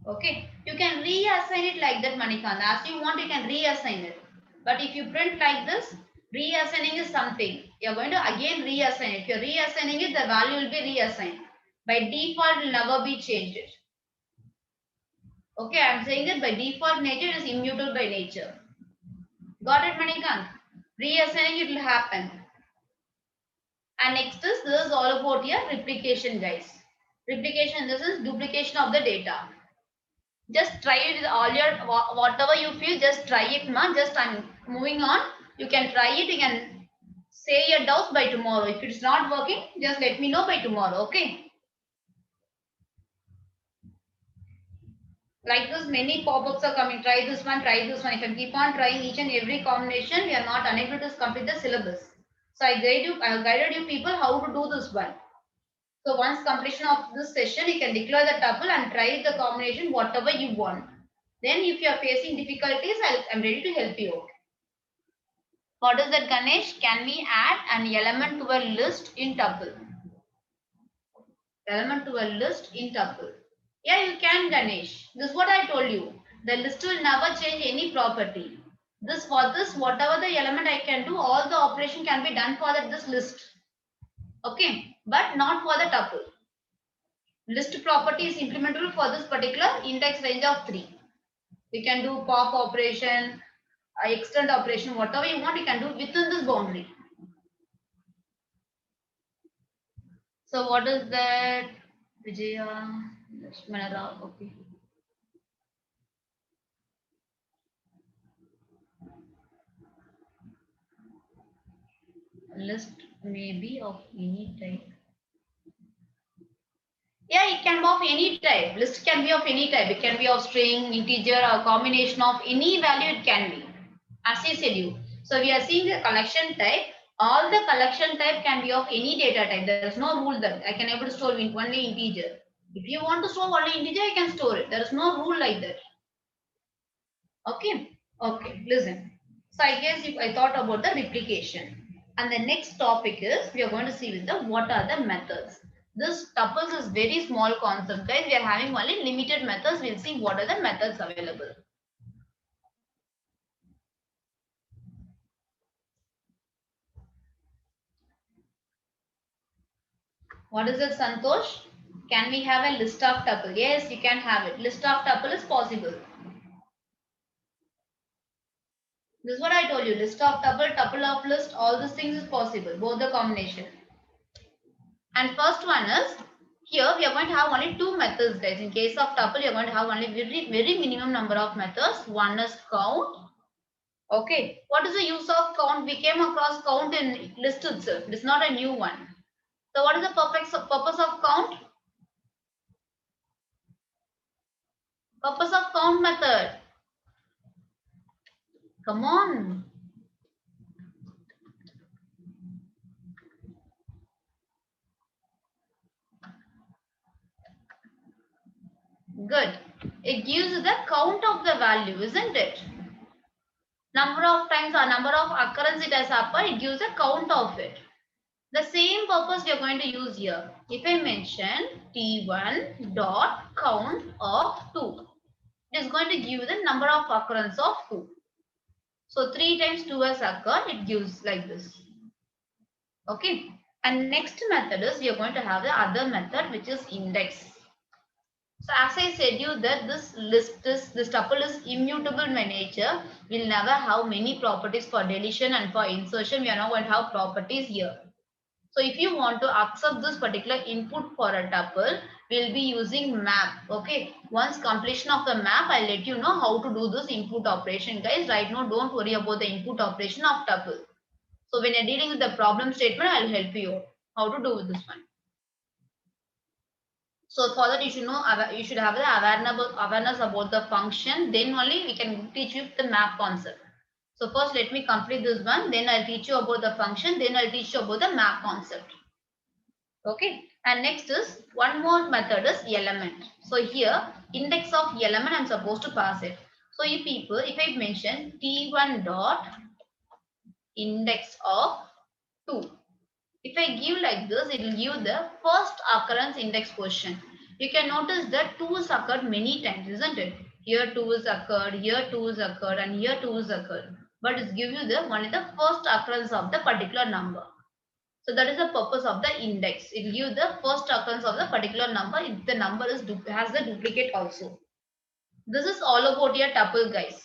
Okay, you can reassign it like that, Manikant. As you want, you can reassign it. But if you print like this, reassigning is something. You're going to again reassign it. If you're reassigning it, the value will be reassigned. By default, it will never be changed. Okay, I'm saying that by default nature, it is immutable by nature. Got it, Manikant? Reassigning it will happen. And next is, this is all about your replication, guys. Replication, this is duplication of the data. Just try it with all your whatever you feel, just try it, ma. Just I'm moving on. You can try it. You can say your doubts by tomorrow. If it's not working, just let me know by tomorrow. Okay. Like this, many pop-ups are coming. Try this one, try this one. If I keep on trying each and every combination, we are not unable to complete the syllabus. So I guided you people how to do this one. So once completion of this session, you can declare the tuple and try the combination whatever you want. Then if you are facing difficulties, I'm ready to help you. What is that, Ganesh? Can we add an element to a list in tuple? Element to a list in tuple. Yeah, you can, Ganesh. This is what I told you. The list will never change any property. This for this, whatever the element I can do, all the operation can be done for this list. Okay, but not for the tuple. List property is implementable for this particular index range of 3. You can do pop operation, extend operation, whatever you want, you can do within this boundary. So what is that? Vijaya, Lakshmana, okay. List may be of any type. Yeah, it can be of any type. List can be of any type. It can be of string, integer, or combination of any value it can be. As I said you. So we are seeing the collection type. All the collection type can be of any data type. There is no rule that I can able to store only integer. If you want to store only integer, you can store it. There is no rule like that. Okay. Okay. Listen. So I guess if I thought about the replication. And the next topic is we are going to see with the what are the methods. This tuples is very small concept, guys. We are having only limited methods. We'll see what are the methods available. What is it, Santosh? Can we have a list of tuple? Yes, you can have it. List of tuple is possible. This is what I told you. List of tuple, tuple of list, all these things is possible. Both the combination. And first one is, here we are going to have only 2 methods, guys. In case of tuple, you are going to have only very minimum number of methods. One is count. Okay. What is the use of count? We came across count in list itself. It is not a new one. So what is the purpose of count? Purpose of count method. Come on. Good. It gives the count of the value, isn't it? Number of times or number of occurrence it has happened, it gives a count of it. The same purpose we are going to use here. If I mention T1 dot count of 2, it is going to give the number of occurrence of 2. So 3 times 2 has occurred, it gives like this. Okay. And next method is we are going to have the other method which is index. So as I said you that this tuple is immutable by nature. We'll never have many properties for deletion and for insertion. We are not going to have properties here. So if you want to accept this particular input for a tuple, we'll be using map. Okay. Once completion of the map, I'll let you know how to do this input operation, guys. Right now, don't worry about the input operation of tuple. So when you're dealing with the problem statement, I'll help you how to do with this one. So for that, you should know, you should have the awareness about the function. Then only we can teach you the map concept. So first, let me complete this one. Then I'll teach you about the function. Then I'll teach you about the map concept. Okay. And next is one more method is element. So here, index of element, I'm supposed to pass it. So if I mention T1 dot index of 2. If I give like this, it will give the first occurrence index position. You can notice that 2 is occurred many times, isn't it? Here 2 is occurred, here 2 is occurred, and here 2 is occurred. But it gives you the only the first occurrence of the particular number. So that is the purpose of the index. It will give the first occurrence of the particular number if the number is has the duplicate also. This is all about your tuple, guys.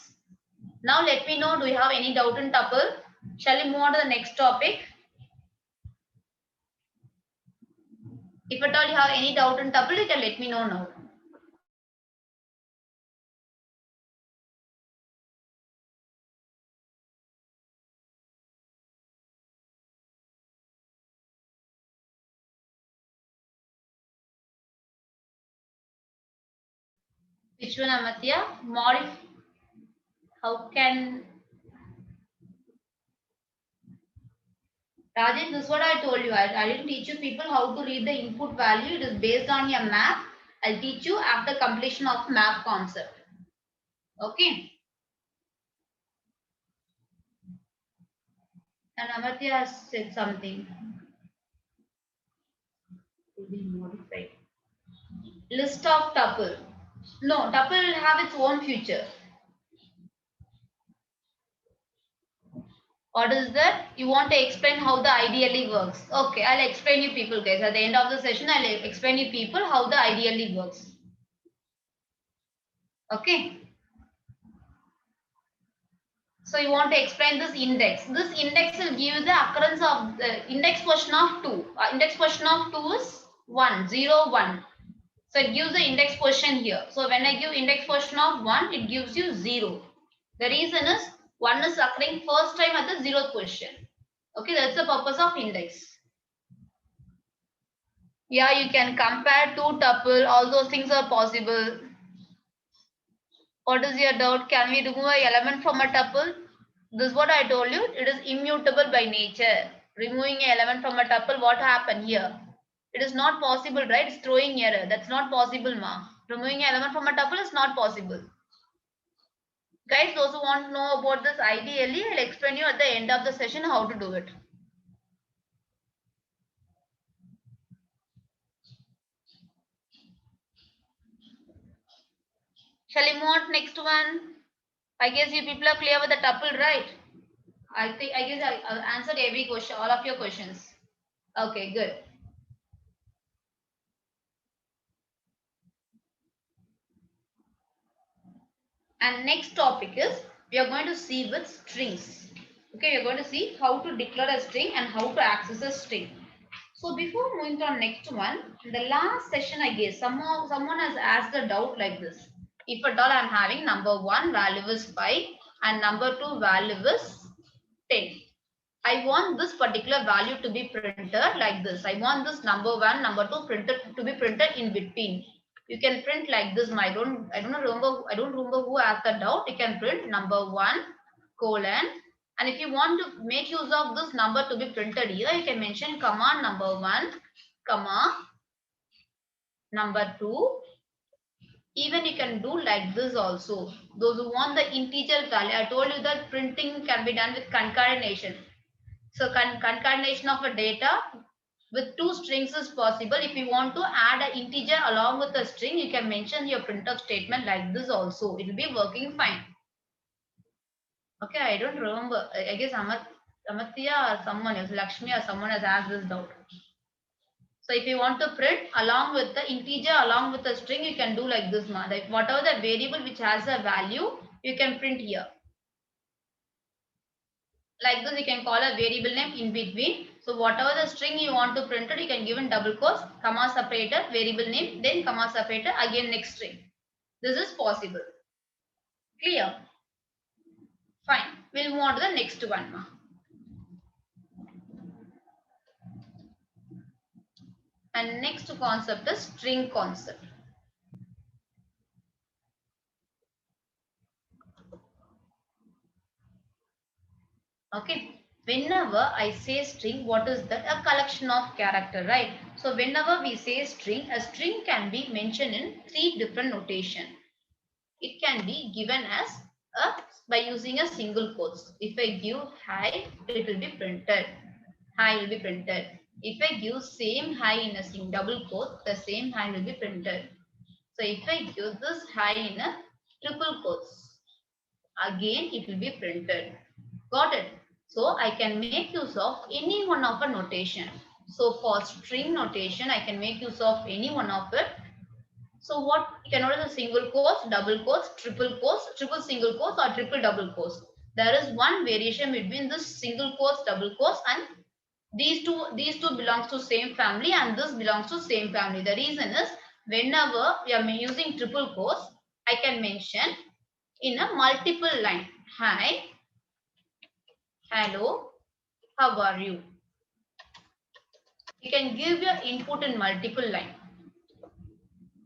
Now let me know, do you have any doubt in tuple? Shall we move on to the next topic? If at all you have any doubt in tuple, you can let me know now. Which one, Amatya? How can Rajesh? This is what I told you. I didn't teach you people how to read the input value. It is based on your map. I'll teach you after completion of map concept. Okay. And Amatya has said something. To be modified. List of tuple. No, tuple will have its own future. What is that? You want to explain how the ideally works. Okay, I'll explain you people, guys. At the end of the session, I'll explain you people how the ideally works. Okay. So you want to explain this index. This index will give you the occurrence of the index portion of 2. Index portion of 2 is 1, 0, 1. So it gives the index portion here. So when I give index portion of 1, it gives you 0. The reason is 1 is occurring first time at the 0th position. Okay, that's the purpose of index. Yeah, you can compare two tuple. All those things are possible. What is your doubt? Can we remove an element from a tuple? This is what I told you. It is immutable by nature. Removing an element from a tuple, what happened here? It is not possible, right? It's throwing error. That's not possible, ma. Removing an element from a tuple is not possible. Guys, those who want to know about this ideally, I'll explain you at the end of the session how to do it. Shall we move on to next one? I guess you people are clear with the tuple, right? I guess I answered every question, all of your questions. Okay, good. And next topic is we are going to see with strings. Okay, we are going to see how to declare a string and how to access a string. So before moving on next one, in the last session I guess someone has asked a doubt like this. If at all I'm having number 1 value is 5 and number 2 value is 10. I want this particular value to be printed like this. I want this number 1, number 2 printed to be printed in between. You can print like this. I don't remember who asked the doubt. You can print number 1 colon, and if you want to make use of this number to be printed here, you can mention comma number 1 comma number 2. Even you can do like this also. Those who want the integer value, I told you that printing can be done with concatenation. So concatenation of a data with two strings is possible. If you want to add an integer along with a string, you can mention your printf statement like this also. It will be working fine. Okay, I don't remember. I guess Amatya or someone else, Lakshmi or someone has asked this doubt. So if you want to print along with the integer, along with the string, you can do like this. Like whatever the variable which has a value, you can print here. Like this, you can call a variable name in between. So whatever the string you want to print it, you can give in double quotes, comma separator, variable name, then comma separator, again next string. This is possible. Clear? Fine. We'll move on to the next one. And next concept is string concept. Okay. Whenever I say string, what is that? A collection of character, right? So whenever we say string, a string can be mentioned in three different notation. It can be given as by using a single quotes. If I give hi, it will be printed. Hi will be printed. If I give same hi in a double quote, the same hi will be printed. So if I give this hi in a triple quotes, again it will be printed. Got it? So I can make use of any one of a notation. So for string notation, I can make use of any one of it. So what you can notice a single quotes, double quotes, triple single quotes, or triple double quotes. There is one variation between this single quotes, double quotes, and these two belongs to same family, and this belongs to same family. The reason is whenever we are using triple quotes, I can mention in a multiple line. Hi, hello, how are you? You can give your input in multiple line.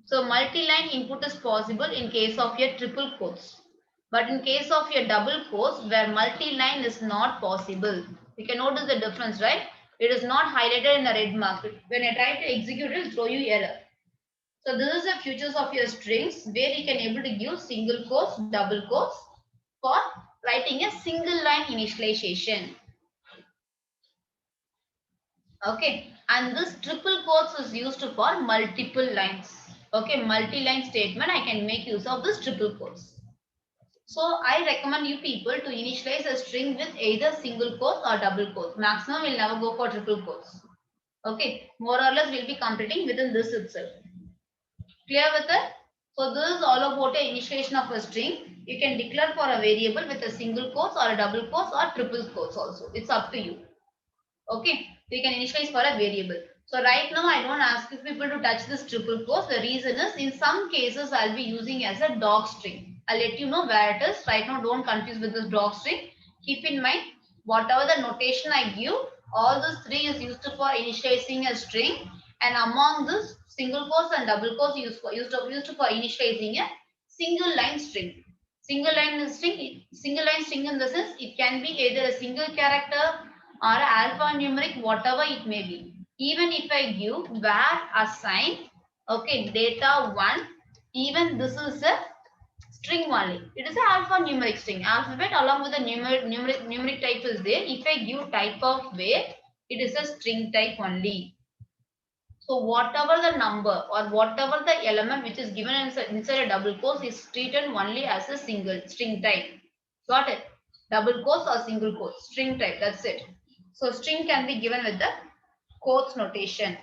So multi-line input is possible in case of your triple quotes. But in case of your double quotes where multi-line is not possible, you can notice the difference, right? It is not highlighted in a red mark. When I try to execute it, it will throw you error. So this is the features of your strings where you can able to give single quotes, double quotes for writing a single line initialization. Okay, and this triple quotes is used for multiple lines. Okay, multi-line statement, I can make use of this triple quotes. So I recommend you people to initialize a string with either single quotes or double quotes. Maximum will never go for triple quotes. Okay, more or less we'll be completing within this itself. Clear with it? So this is all about a initialization of a string. You can declare for a variable with a single quotes or a double quotes or triple quotes also. It's up to you. Okay, we can initialize for a variable. So right now I don't ask you people to touch this triple quotes. The reason is in some cases I'll be using as a dog string. I'll let you know where it is. Right now don't confuse with this dog string. Keep in mind whatever the notation I give, all these three is used for initializing a string, and among this single quotes and double quotes used for initializing a single line string. Single line string in the sense it can be either a single character or alphanumeric, whatever it may be. Even if I give var assign, okay, data 1, even this is a string only. It is an alphanumeric string. Alphabet along with the numeric type is there. If I give type of where, it is a string type only. So whatever the number or whatever the element which is given inside a double quotes is treated only as a single string type. Got it? Double quotes or single quotes, string type, that's it. So string can be given with the quotes notation.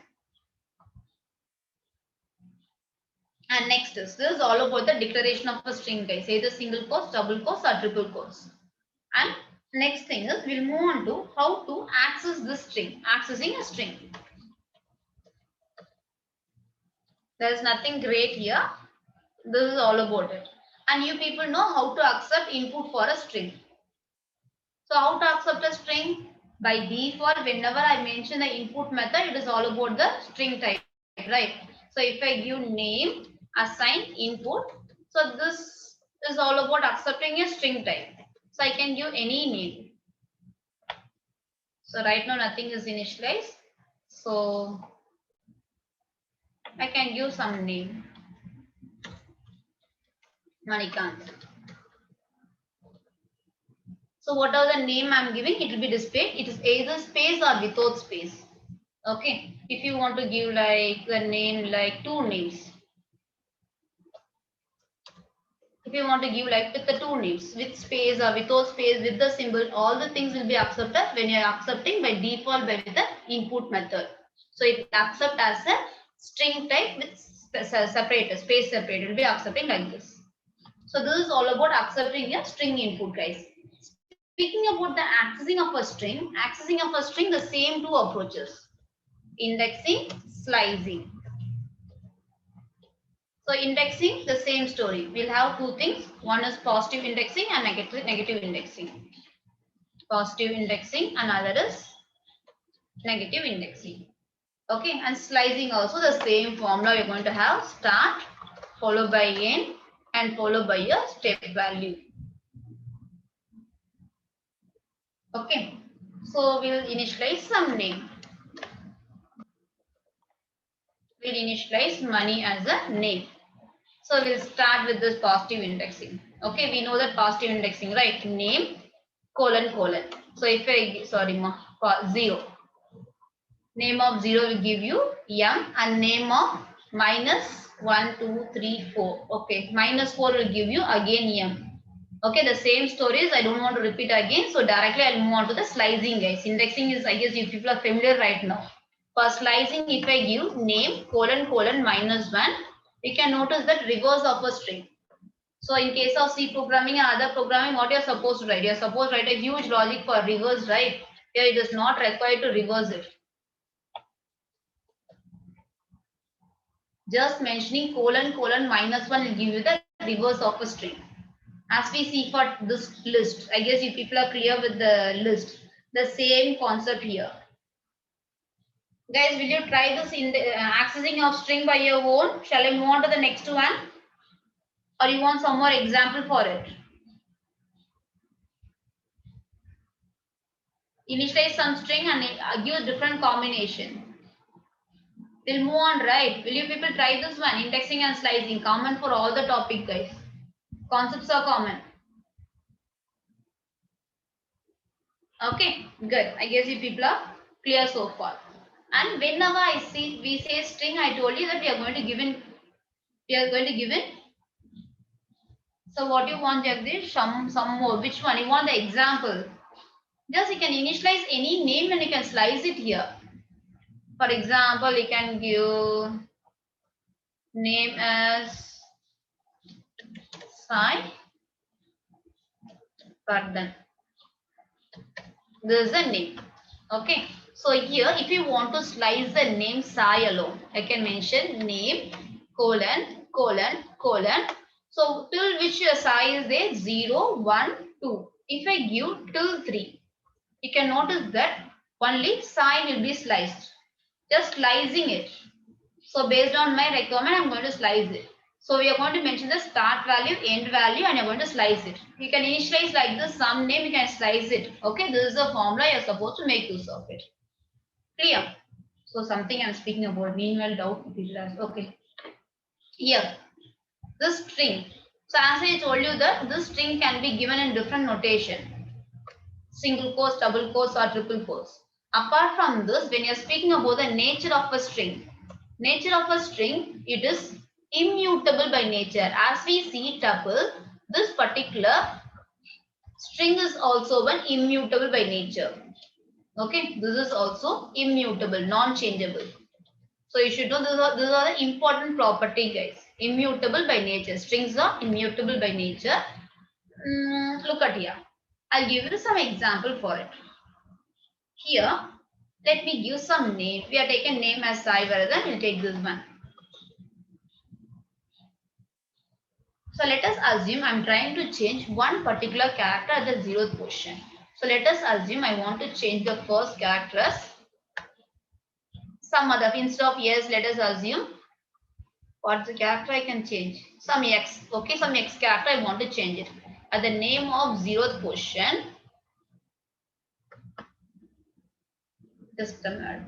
And next is this is all about the declaration of a string, guys. Either single quotes, double quotes, or triple quotes. And next thing is we'll move on to how to access this string, accessing a string. There is nothing great here. This is all about it. And you people know how to accept input for a string. So how to accept a string? By default, whenever I mention the input method, it is all about the string type, right? So if I give name, assign input, so this is all about accepting a string type. So I can give any name. So right now nothing is initialized. So I can give some name. Manikant. So whatever the name I'm giving, it will be displayed. It is either space or without space. Okay. If you want to give like the name like two names. If you want to give like with the two names, with space or without space, with the symbol, all the things will be accepted when you are accepting by default by with the input method. So it will accept as a string type with separator, space separator. It will be accepting like this. So this is all about accepting a string input, guys. Speaking about the accessing of a string, the same two approaches. Indexing, slicing. So indexing, the same story. We'll have two things. One is positive indexing and negative indexing. Positive indexing and other is negative indexing. Okay, and slicing also the same formula. You're going to have start followed by end and followed by a step value. Okay, so we'll initialize some name. We'll initialize money as a name. So we'll start with this positive indexing. Okay, we know that positive indexing, right? Name colon colon. So if I sorry, 0. Name of 0 will give you M and name of minus 1, 2, 3, 4. Okay, minus 4 will give you again M. Okay, the same stories. I don't want to repeat again. So directly I'll move on to the slicing, guys. Indexing is, I guess, you people are familiar right now. For slicing, if I give name colon colon minus 1, you can notice that reverse of a string. So in case of C programming and other programming, what you're supposed to write? You're supposed to write a huge logic for reverse, right? Here it is not required to reverse it. Just mentioning colon colon minus 1 will give you the reverse of a string. As we see for this list, I guess you people are clear with the list. The same concept here. Guys, will you try this in the accessing of string by your own? Shall I move on to the next one? Or you want some more example for it? Initialize some string and give a different combination. We'll move on, right? Will you people try this one? Indexing and slicing, common for all the topic, guys. Concepts are common. Okay, good. I guess you people are clear so far. And whenever we say string, I told you that we are going to give in. So what you want, Jagdish? Some more. Which one? You want the example? Just you can initialize any name and you can slice it here. For example, you can give name as Sai Pardon. This is the name. Okay. So here, if you want to slice the name Sai alone, I can mention name colon colon colon. So till which Sai is there? 0, 1, 2. If I give till 3, you can notice that only Sai will be sliced. Just slicing it. So based on my requirement, I'm going to slice it. So we are going to mention the start value, end value, and you're going to slice it. You can initialize like this, some name, you can slice it. Okay, this is the formula you're supposed to make use of it. Clear? So something I'm speaking about, meanwhile doubt. Okay. Here, this string. So as I told you that this string can be given in different notation. Single quotes, double quotes, or triple quotes. Apart from this, when you're speaking about the nature of a string, it is immutable by nature. As we see tuple, this particular string is also one immutable by nature. Okay, this is also immutable, non-changeable. So you should know these are the important property, guys. Immutable by nature. Strings are immutable by nature. Look at here. I'll give you some example for it. Here, let me give some name. We are taking name as Sai Varadan. We'll take this one. So let us assume I'm trying to change one particular character at the 0th position. So let us assume I want to change the first character as some other. Instead of yes, let us assume what's the character I can change? Some X. Okay, some X character I want to change it. At the name of 0th position. Just a minute.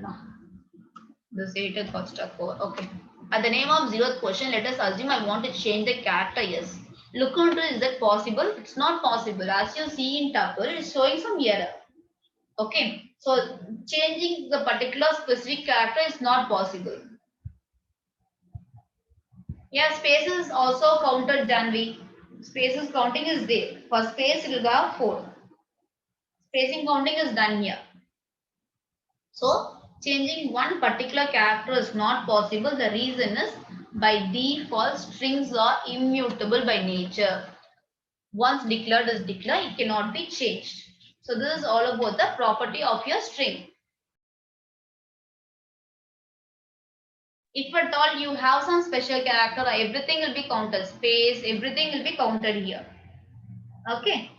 This 8 got stuck over. Okay. At the name of 0th position, let us assume I want to change the character yes. Look into is that possible? It's not possible. As you see in tuple, it's showing some error. Okay. So changing the particular specific character is not possible. Yeah, spaces is also counted, Janvi. Spaces counting is there. For space, it will have 4. Spacing counting is done here. So Changing one particular character is not possible. The reason is by default strings are immutable by nature. Once declared is declared, it cannot be changed. So this is all about the property of your string. If at all you have some special character, everything will be counted. Space, everything will be counted here. Okay.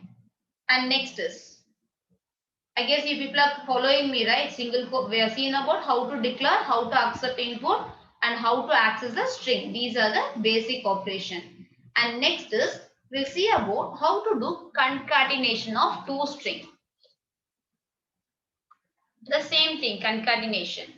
And next is, I guess you people are following me, right? We have seen about how to declare, how to accept input, and how to access the string. These are the basic operation. And next is, we'll see about how to do concatenation of two strings. The same thing, concatenation.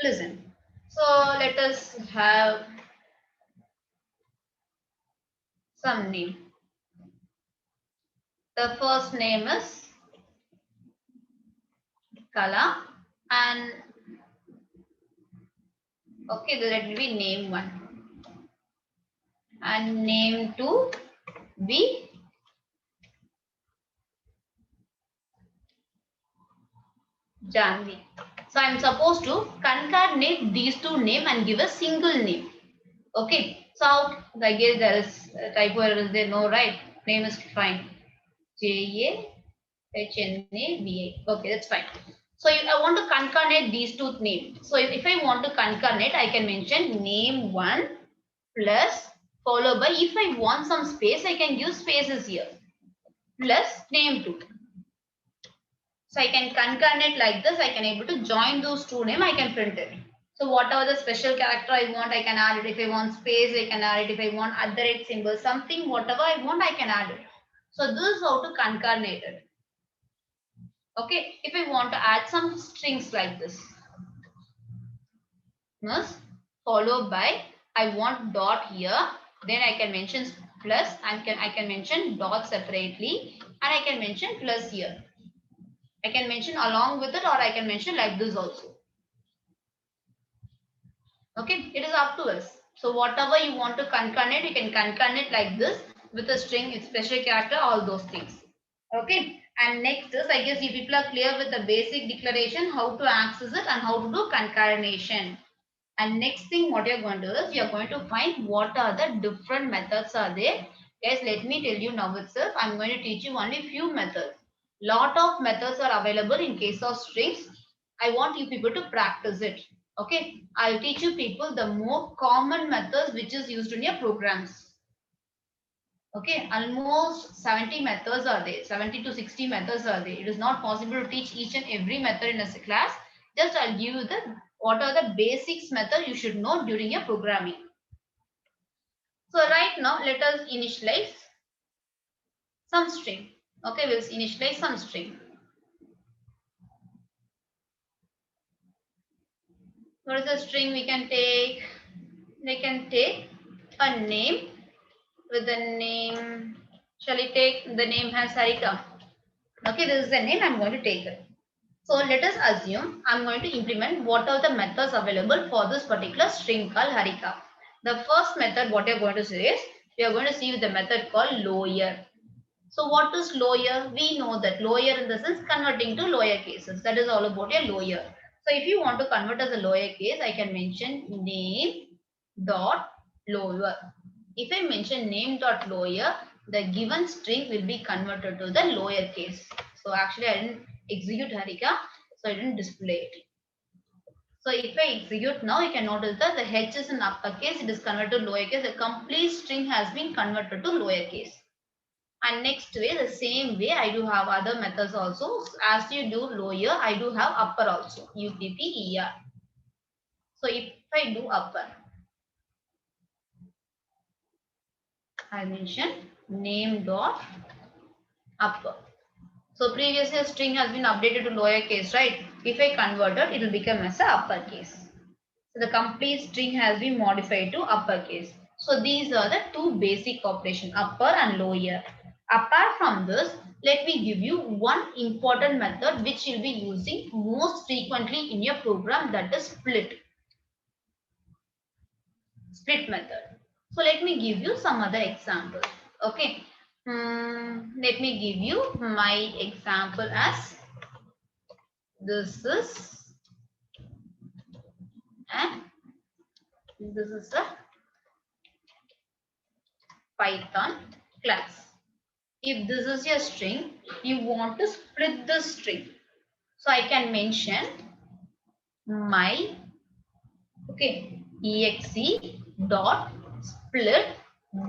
Listen. So let us have some name. The first name is Kala, and okay, let me be name 1 and name 2 be Janvi. So I'm supposed to concatenate these two names and give a single name. Okay. So I guess there is a typo error is there, no, right? Name is fine. JAHNAVA. Okay, that's fine. So I want to concatenate these two names. So if I want to concatenate, I can mention name 1 plus followed by, if I want some space, I can use spaces here, plus name 2. So I can concatenate like this. I can able to join those two names. I can print it. So whatever the special character I want, I can add it. If I want space, I can add it. If I want @ symbol, something, whatever I want, I can add it. So this is how to concatenate it. Okay. If I want to add some strings like this, followed by, I want dot here. Then I can mention plus, and I can mention dot separately, and I can mention plus here. I can mention along with it, or I can mention like this also. Okay, it is up to us. So whatever you want to concatenate, you can concatenate like this with a string, its special character, all those things. Okay, and next is, I guess you people are clear with the basic declaration, how to access it and how to do concatenation. And next thing what you're going to do is, you're going to find what are the different methods are there. Guys, let me tell you now itself, I'm going to teach you only few methods. Lot of methods are available in case of strings. I want you people to practice it. Okay, I'll teach you people the more common methods which is used in your programs. Okay, almost 70 methods are there, 70 to 60 methods are there. It is not possible to teach each and every method in a class. Just I'll give you the what are the basics method you should know during your programming. So right now let us initialize some string. Okay, we'll initialize some string. What is the string we can take? We can take a name with the name. Shall we take the name as Harika? Okay, this is the name I'm going to take it. So let us assume I'm going to implement what are the methods available for this particular string called Harika. The first method what you're going to say is, we are going to see with the method called lower. So what is lower? We know that lower in the sense converting to lower cases. That is all about a lower. So if you want to convert as a lower case, I can mention name dot lower. If I mention name dot lower, the given string will be converted to the lower case. So actually I didn't execute Harika, so I didn't display it. So if I execute now, you can notice that the H is in uppercase, it is converted to lowercase. The complete string has been converted to lowercase. And next way, the same way, I do have other methods also. As you do lower, I do have upper also, UPPER. So if I do upper, I mention name dot upper. So previously string has been updated to lowercase, right? If I convert it, it will become as a uppercase. So the complete string has been modified to uppercase. So these are the two basic operations, upper and lower. Apart from this, let me give you one important method which you'll be using most frequently in your program, that is split. split method. So let me give you some other examples. Okay. Let me give you my example as this is and this is a Python class. If this is your string, you want to split the string. So I can mention my exe dot split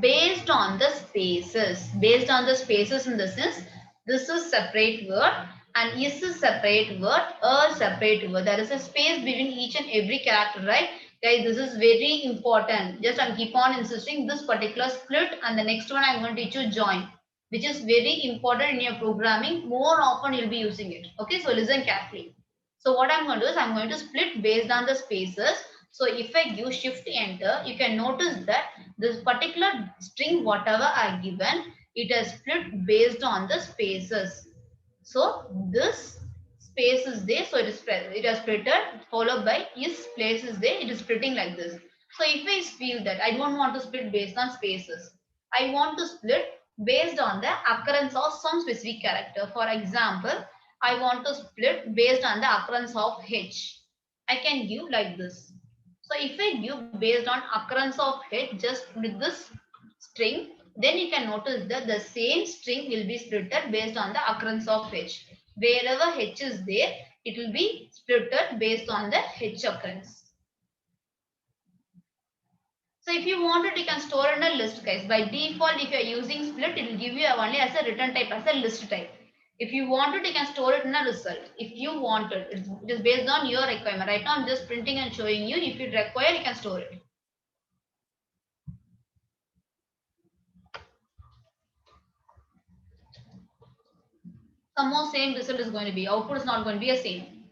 based on the spaces. Based on the spaces in the sense this is separate word and is a separate word, a separate word. There is a space between each and every character, right? Guys, this is very important. Just I keep on insisting this particular split, and the next one I'm going to teach you join, which is very important in your programming. More often you'll be using it. Okay, so listen carefully. So what I'm going to do is I'm going to split based on the spaces. So if I give shift enter, you can notice that this particular string, whatever I given, it has split based on the spaces. So this space is there, so it has splitted, followed by is place is there, it is splitting like this. So if I feel that I don't want to split based on spaces, I want to split based on the occurrence of some specific character. For example, I want to split based on the occurrence of H. I can give like this. So if I give based on occurrence of H just with this string, then you can notice that the same string will be splitted based on the occurrence of H. Wherever H is there, it will be splitted based on the H occurrence. So if you want it, you can store in a list, guys. By default, if you are using split, it will give you only as a return type, as a list type. If you want it, you can store it in a result. If you want it, it is based on your requirement. Right now, I'm just printing and showing you. If you require, you can store it. Some more same result is going to be. Output is not going to be the same.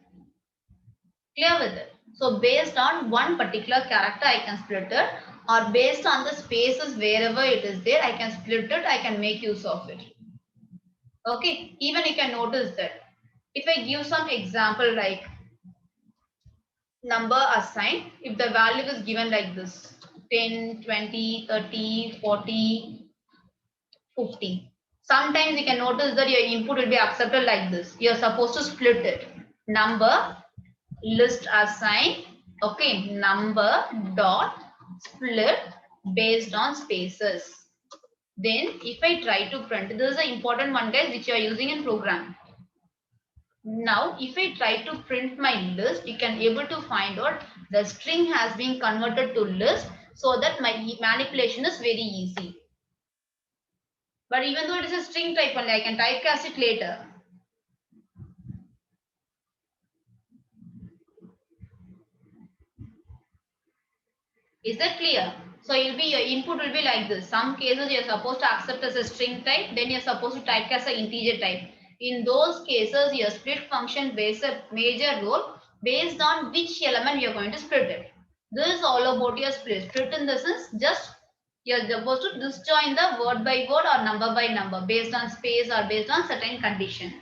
Clear with it? So based on one particular character, I can split it, or based on the spaces wherever it is there, I can split it, I can make use of it. Okay, even you can notice that. If I give some example like number assigned, if the value is given like this, 10, 20, 30, 40, 50. Sometimes you can notice that your input will be accepted like this. You are supposed to split it. Number list assign, okay, number dot split based on spaces. Then if I try to print, this is an important one, guys, which you are using in program. Now if I try to print my list, you can able to find out the string has been converted to list, so that my manipulation is very easy. But even though it is a string type only, I can typecast it later. Is that clear? So you'll be your input will be like this. Some cases you're supposed to accept as a string type, then you're supposed to typecast an integer type. In those cases, your split function plays a major role based on which element you're going to split it. This is all about your split. Split in the sense just you're supposed to disjoin the word by word or number by number based on space or based on certain condition.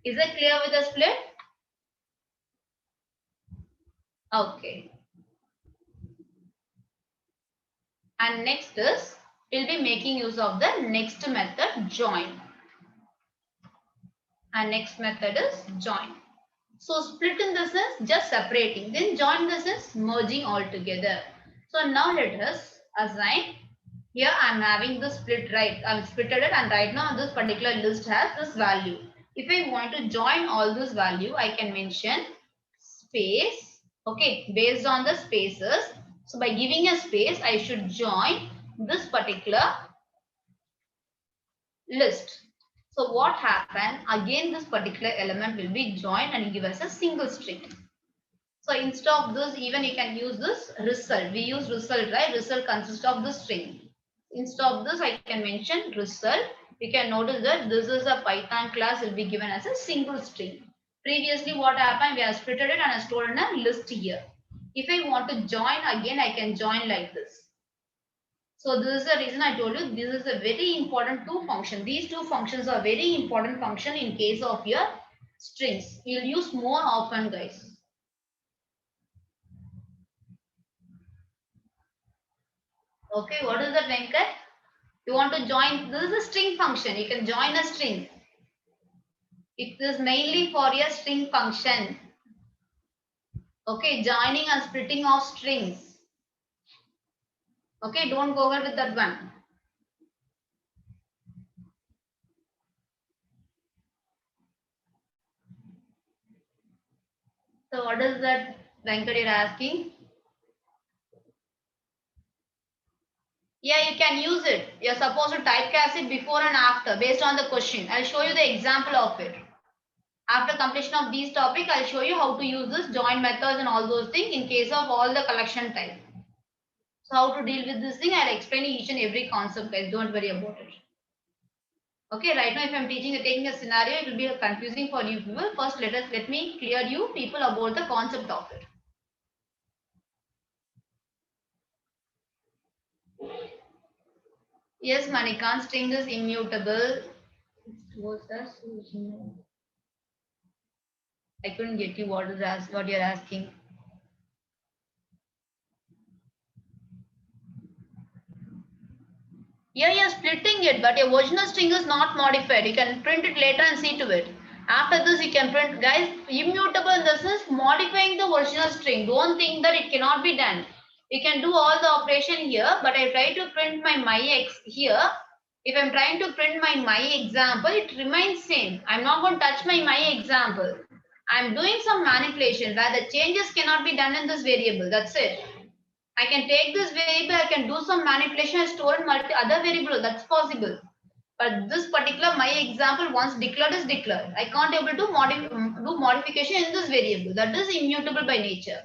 Is it clear with the split? Okay. And next is we'll be making use of the next method join. And next method is join. So split in the sense just separating, then join the sense merging all together. So now let us assign. Here I am having the split, right. I am splitted it, and right now this particular list has this value. If I want to join all this value, I can mention space, okay, based on the spaces. So by giving a space, I should join this particular list. So what happened? Again, this particular element will be joined and give us a single string. So instead of this, even you can use this result. We use result, right? Result consists of the string. Instead of this, I can mention result. You can notice that this is a Python class will be given as a single string. Previously, what happened? We have splitted it and I stored in a list here. If I want to join again, I can join like this. So this is the reason I told you this is a very important two function. These two functions are very important function in case of your strings. You'll use more often, guys. Okay, what is that, Venkat? You want to join, this is a string function. You can join a string. It is mainly for a string function. Okay, joining and splitting of strings. Okay, don't go over with that one. So what is that, Venkat, you're asking? Yeah, you can use it. You're supposed to typecast it before and after based on the question. I'll show you the example of it. After completion of these topic, I'll show you how to use this join methods and all those things in case of all the collection type. So how to deal with this thing, I'll explain each and every concept, guys. Don't worry about it. Okay, right now if I'm taking a scenario, it will be confusing for you people. First, let me clear you people about the concept of it. Yes, Manikan, string is immutable. What's that? I couldn't get you what you're asking. Yeah, you're splitting it, but your original string is not modified. You can print it later and see to it. After this, you can print, guys, immutable in the sense modifying the original string. Don't think that it cannot be done. You can do all the operation here, but I try to print my x here. If I'm trying to print my example, it remains same. I'm not going to touch my example. I'm doing some manipulation where the changes cannot be done in this variable. That's it. I can take this variable, I can do some manipulation and store in multi other variable. That's possible. But this particular my example once declared is declared. I can't able to do modification in this variable. That is immutable by nature.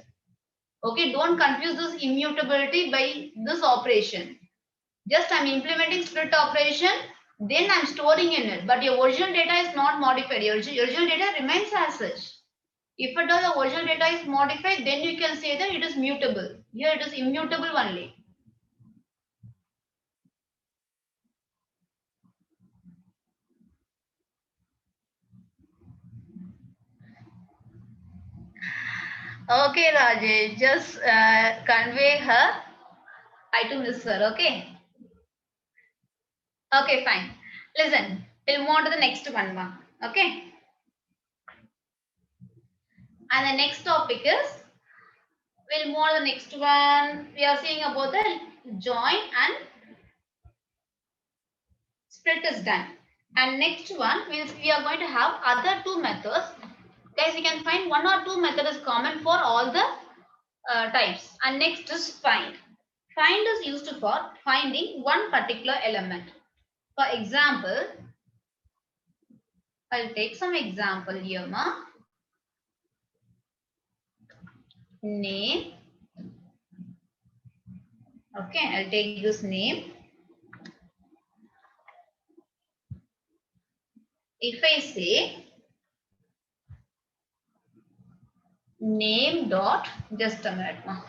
Okay, don't confuse this immutability by this operation. Just I'm implementing split operation, then I'm storing in it. But your original data is not modified. Your original data remains as such. If at all the original data is modified, then you can say that it is mutable. Here it is immutable only. Okay, Rajesh, just convey her. I to miss her, okay? Okay, fine. Listen, we'll move on to the next one, ma. Okay? And the next topic is, we'll move on to the next one. We are seeing about the join and split is done. And next one, we are going to have other two methods. Guys, you can find one or two methods is common for all the types. And next is find. Find is used for finding one particular element. For example, I'll take some example here, ma. Name. Okay, I'll take this name. If I say name dot, just a minute, ma.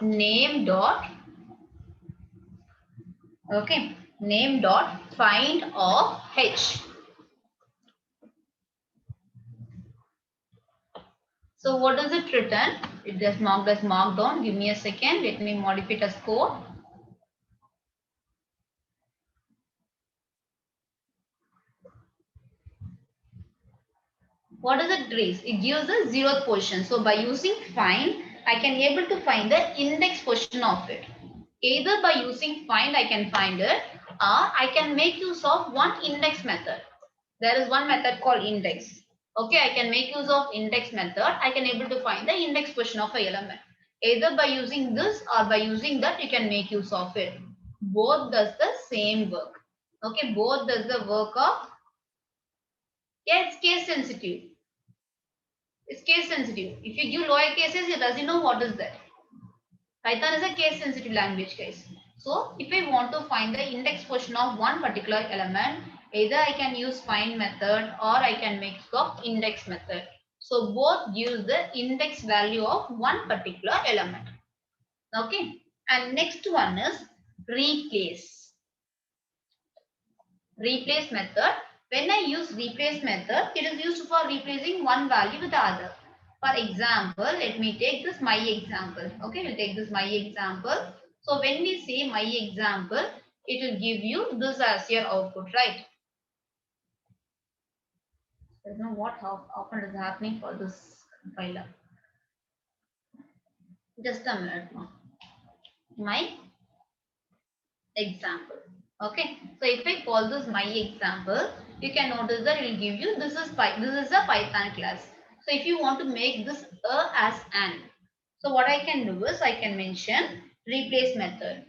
Name dot, okay, name dot find of h. So what does it return? It just marked as markdown. Give me a second. Let me modify it as code. What does it raise? It gives the 0th position. So by using find, I can able to find the index position of it. Either by using find, I can find it, or I can make use of one index method. There is one method called index. Okay, I can make use of index method. I can able to find the index position of a element. Either by using this or by using that, you can make use of it. Both does the same work. Okay, both does the work of, yeah, it's case sensitive. It's case sensitive. If you give lower cases, it doesn't know what is that. Python is a case sensitive language, guys. So if I want to find the index position of one particular element, either I can use find method or I can make use of index method. So both use the index value of one particular element. Okay. And next one is replace. Replace method. When I use replace method, it is used for replacing one value with the other. For example, let me take this my example. Okay, we'll take this my example. So when we say my example, it will give you this as your output, right? I don't know what how often is happening for this compiler. Just a minute now. My example. Okay, so if I call this my example, you can notice that it will give you this is a Python class. So if you want to make this a as an, so what I can do is I can mention replace method.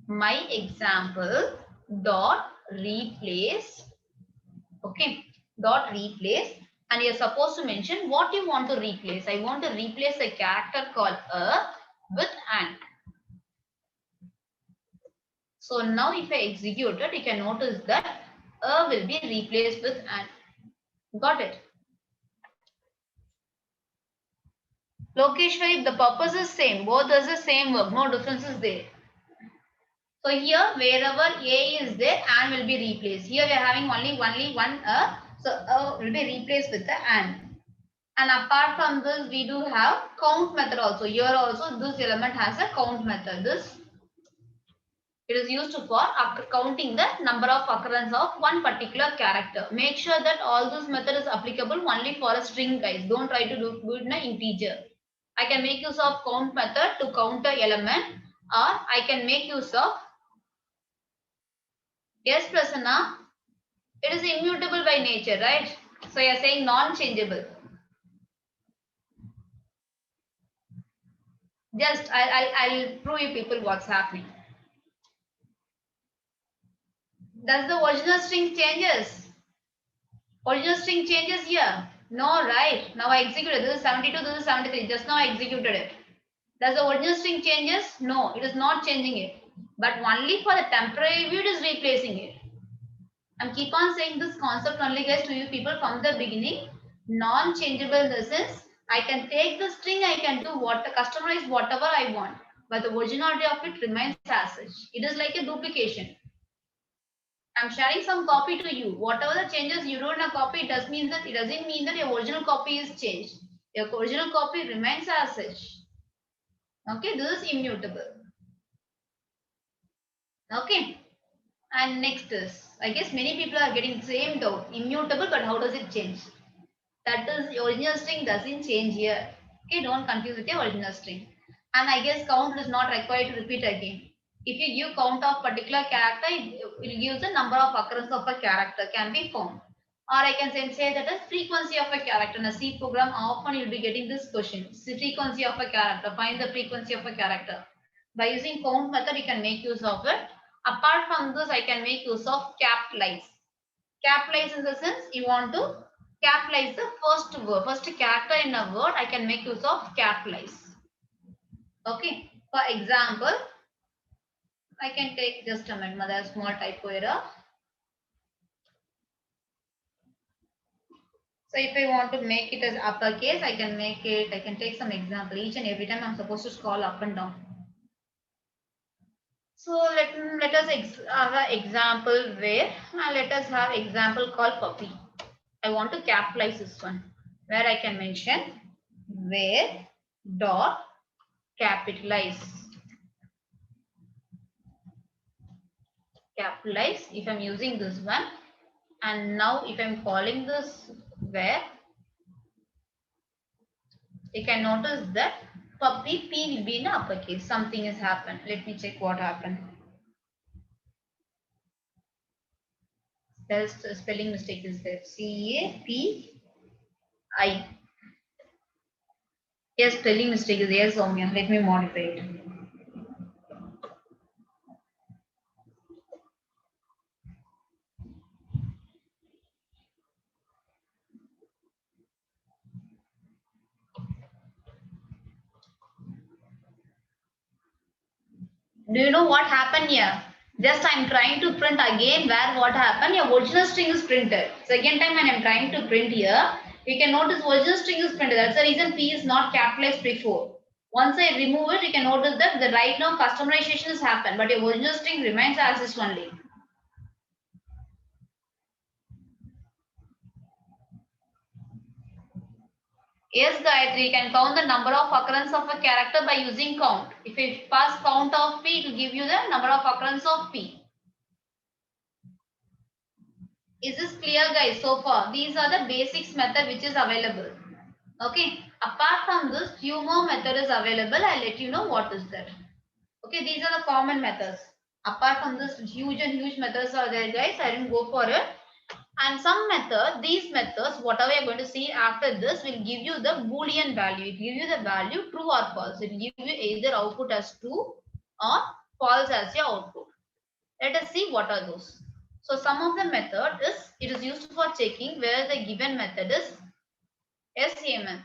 My example dot replace, okay, dot replace, and you're supposed to mention what you want to replace. I want to replace a character called a with an. So now if I execute it, you can notice that a will be replaced with an. Got it? Lokeshwari, the purpose is same. Both does the same work. No difference is there. So here, wherever A is there, an will be replaced. Here we are having only one a. So a will be replaced with the an. And apart from this, we do have count method also. Here also, this element has a count method. This it is used for counting the number of occurrence of one particular character. Make sure that all this method is applicable only for a string, guys. Don't try to do it in an integer. I can make use of count method to count a element, or I can make use of yes, Prasanna. It is immutable by nature, right? So you are saying non-changeable. Just I'll prove you people what's happening. Does the original string changes? Original string changes here. No, right? Now I executed. This is 72, this is 73. Just now I executed it. Does the original string changes? No, it is not changing it. But only for the temporary view it is replacing it. I'm keep on saying this concept only, guys, to you people from the beginning. Non-changeable in the sense I can take the string, I can do what customize whatever I want. But the originality of it remains as such. It is like a duplication. I'm sharing some copy to you. Whatever the changes you do in a copy, it does mean that it doesn't mean that your original copy is changed. Your original copy remains as such. Okay, this is immutable. Okay, and next is I guess many people are getting the same doubt. Immutable, but how does it change? That is the original string doesn't change here. Okay, don't confuse with your original string. And I guess count is not required to repeat again. If you give count of particular character, it gives the number of occurrence of a character can be found. Or I can say that is frequency of a character. In a C program, often you'll be getting this question. The frequency of a character. Find the frequency of a character. By using count method, you can make use of it. Apart from this, I can make use of capitalize. Capitalize in the sense you want to capitalize the first word, first character in a word. I can make use of capitalize. Okay. For example, I can take just a minute, mother, small typo error. So if I want to make it as uppercase, I can make it, I can take some example. Each and every time I'm supposed to scroll up and down. So let us have an example where let us have example called puppy. I want to capitalize this one where I can mention where dot capitalize. Capitalize if I'm using this one, and now if I'm calling this where, you can notice that puppy P will be in uppercase. Something has happened. Let me check what happened. There's a spelling mistake is there. CAPI. Yes, spelling mistake is there, Soumya. Let me modify it. Do you know what happened here? Just I'm trying to print again where what happened. Your original string is printed. Second time when I'm trying to print here, you can notice original string is printed. That's the reason P is not capitalized before. Once I remove it, you can notice that the right now customization has happened, but your original string remains as is only. Yes, Gayatri, you can count the number of occurrence of a character by using count. If you pass count of P, it will give you the number of occurrence of P. Is this clear, guys? So far, these are the basics method which is available. Okay. Apart from this, few more method is available. I'll let you know what is that. Okay, these are the common methods. Apart from this, huge methods are there, guys. I didn't go for it. And some method, these methods, whatever you're going to see after this, will give you the Boolean value. It will give you the value true or false. It will give you either output as true or false as your output. Let us see what are those. So some of the method is, it is used for checking where the given method is SAMN.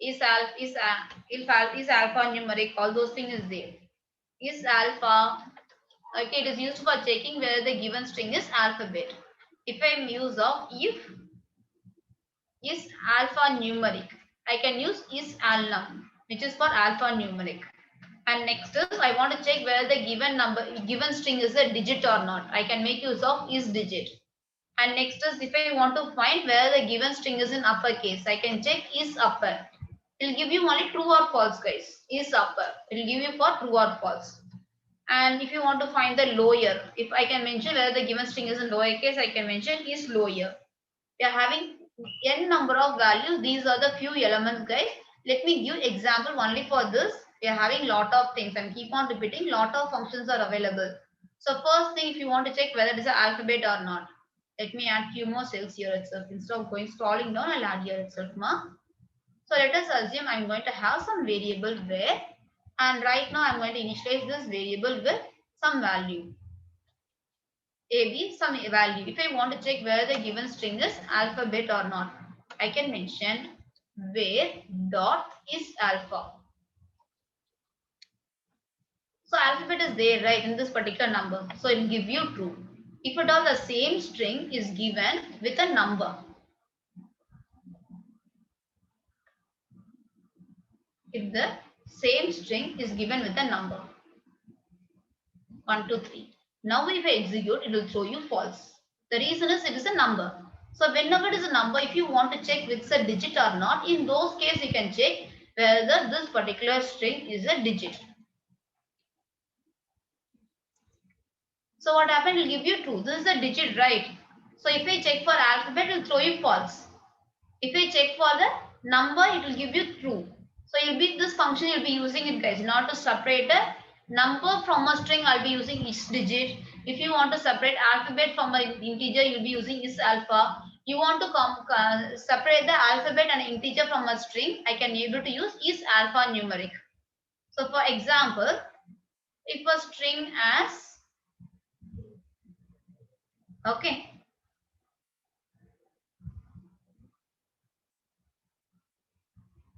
Is alpha numeric, all those things is there. Is alpha, okay, it is used for checking where the given string is alphabet. If I am use of if is alpha numeric, I can use is alnum, which is for alpha numeric. And next is I want to check whether the given string is a digit or not. I can make use of is digit. And next is if I want to find where the given string is in uppercase, I can check is upper. It will give you only true or false, guys. Is upper. It will give you for true or false. And if you want to find the lower, if I can mention whether the given string is in lower case, I can mention is lower. We are having n number of values. These are the few elements, guys. Let me give example only for this. We are having lot of things and keep on repeating. Lot of functions are available. So first thing, if you want to check whether it is an alphabet or not, let me add few more cells here itself. Instead of going scrolling down, I'll add here itself. So let us assume I'm going to have some variable where, and right now I'm going to initialize this variable with some value. AB, some value. If I want to check where the given string is alphabet or not, I can mention where dot is alpha. So alphabet is there, right, in this particular number. So it will give you true. If at all the same string is given with a number, if the same string is given with a number, 1, 2, 3. Now if I execute, it will show you false. The reason is it is a number. So whenever it is a number, if you want to check with a digit or not, in those cases you can check whether this particular string is a digit. So what happened? It will give you true. This is a digit, right? So if I check for alphabet, it will throw you false. If I check for the number, it will give you true. So you'll be this function you'll be using it, guys, not to separate a number from a string. I'll be using is digit. If you want to separate alphabet from an integer, you'll be using is alpha. You want to separate the alphabet and integer from a string, I can be able to use is alpha numeric. So for example, if a string as, okay,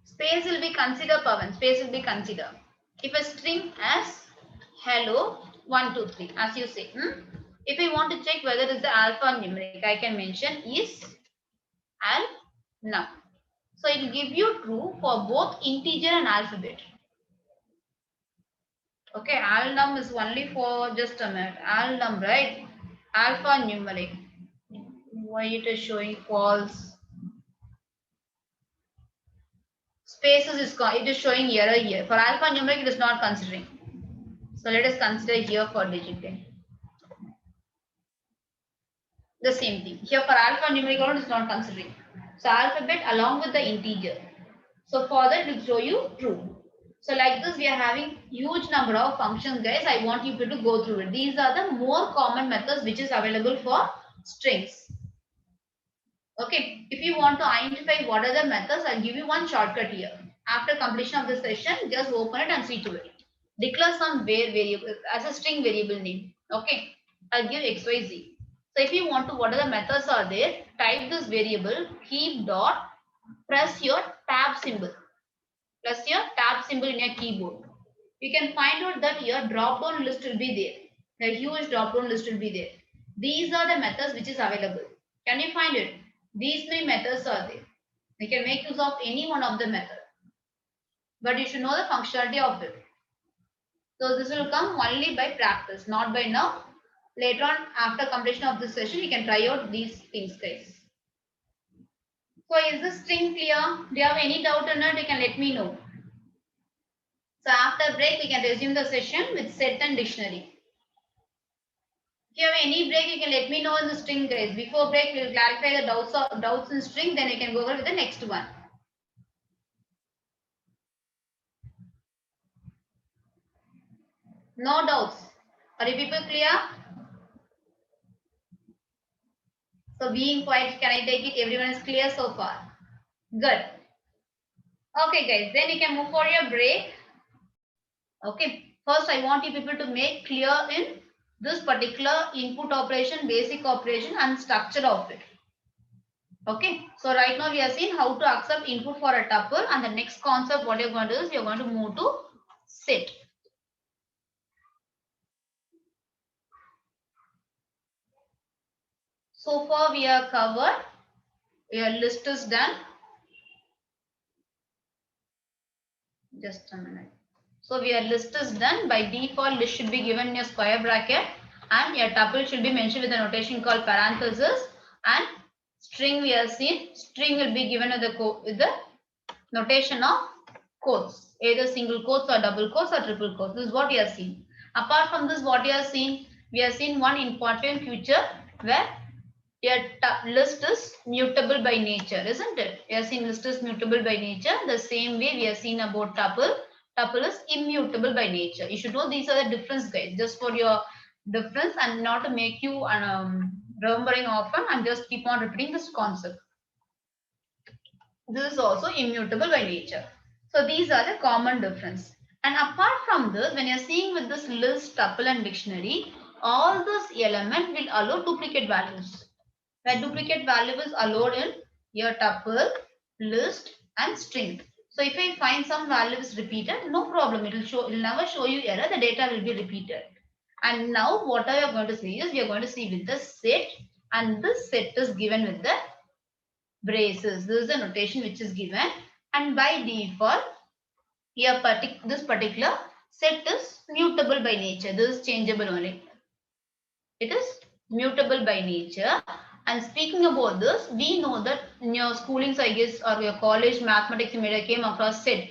space will be considered, Pavan. Space will be considered. If a string as hello 1, 2, 3, as you say, if I want to check whether it is the alpha numeric, I can mention is al num. So it will give you true for both integer and alphabet. Okay, al num is only for just a minute. Al num, right? Alpha numeric. Why it is showing false? Spaces is it is showing error here. For alpha numeric, it is not considering. So let us consider here for digit then. The same thing. Here for alpha numeric it is not considering. So alphabet along with the integer. So for that it will show you true. So like this we are having huge number of functions, guys. I want you to go through it. These are the more common methods which is available for strings. Okay, if you want to identify what are the methods, I'll give you one shortcut here. After completion of the session, just open it and see to it. Declare some variable as a string variable name. Okay, I'll give XYZ. So if you want to, what are the methods are there? Type this variable, keep dot, press your tab symbol. Press your tab symbol in your keyboard. You can find out that your drop down list will be there. The huge drop down list will be there. These are the methods which is available. Can you find it? These three methods are there. You can make use of any one of the method. But you should know the functionality of it. So this will come only by practice, not by now. Later on, after completion of this session, you can try out these things, guys. So is this string clear? Do you have any doubt in it? You can let me know. So after break, we can resume the session with set and dictionary. If you have any break, you can let me know in the string, guys. Before break, we will clarify the doubts in string. Then we can go over with the next one. No doubts. Are you people clear? So being quiet, can I take it? Everyone is clear so far. Good. Okay, guys. Then you can move for your break. Okay. First, I want you people to make clear in this particular input operation, basic operation, and structure of it. Okay. So right now we have seen how to accept input for a tuple, and the next concept what you're going to do is you're going to move to set. So far we are covered. Your list is done. Just a minute. So your list is done. By default, list should be given in your square bracket, and your tuple should be mentioned with a notation called parenthesis, and string we have seen. String will be given with the notation of quotes, either single quotes or double quotes or triple quotes. This is what you have seen. Apart from this, what you have seen, we have seen one important feature where your list is mutable by nature, isn't it? We have seen list is mutable by nature. The same way we have seen about tuple. Tuple is immutable by nature. You should know these are the difference, guys. Just for your difference and not to make you remembering often, and just keep on repeating this concept. This is also immutable by nature. So these are the common difference. And apart from this, when you're seeing with this list, tuple and dictionary, all those elements will allow duplicate values. Where duplicate value is allowed in your tuple, list and string. So if I find some value is repeated, no problem. It will never show you error. The data will be repeated. And now what I am going to see is we are going to see with the set, and this set is given with the braces. This is the notation which is given, and by default here this particular set is mutable by nature. This is changeable only. It is mutable by nature. And speaking about this, we know that in your schoolings, I guess, or your college mathematics, you may have came across set.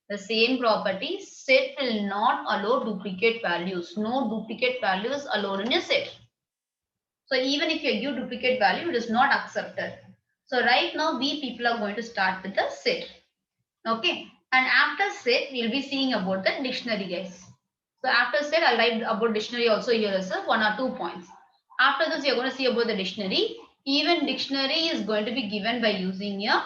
The same property, set will not allow duplicate values. No duplicate values allowed in a set. So even if you give duplicate value, it is not accepted. So right now, we people are going to start with the set. Okay. And after set, we'll be seeing about the dictionary, guys. So after set, I'll write about dictionary also here as well, 1 or 2 points. After this, you're going to see about the dictionary. Even dictionary is going to be given by using your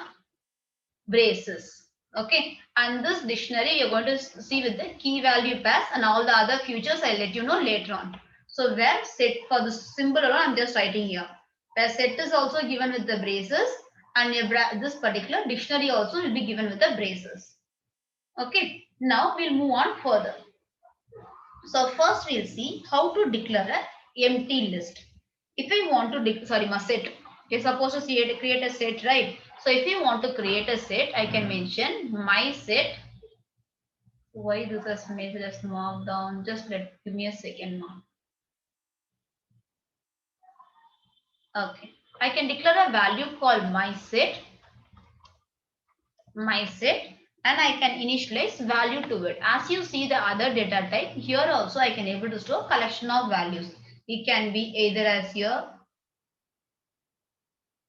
braces. Okay. And this dictionary, you're going to see with the key value pairs, and all the other features I'll let you know later on. So where set for the symbol alone, I'm just writing here. Where set is also given with the braces, and this particular dictionary also will be given with the braces. Okay. Now we'll move on further. So first we'll see how to declare an empty list. If I want to set. You're supposed to create a set, right? So if you want to create a set, I can mention my set. Why this has made us marked down? Just give me a second now. Okay. I can declare a value called my set, and I can initialize value to it. As you see the other data type, here also I can able to store collection of values. It can be either as your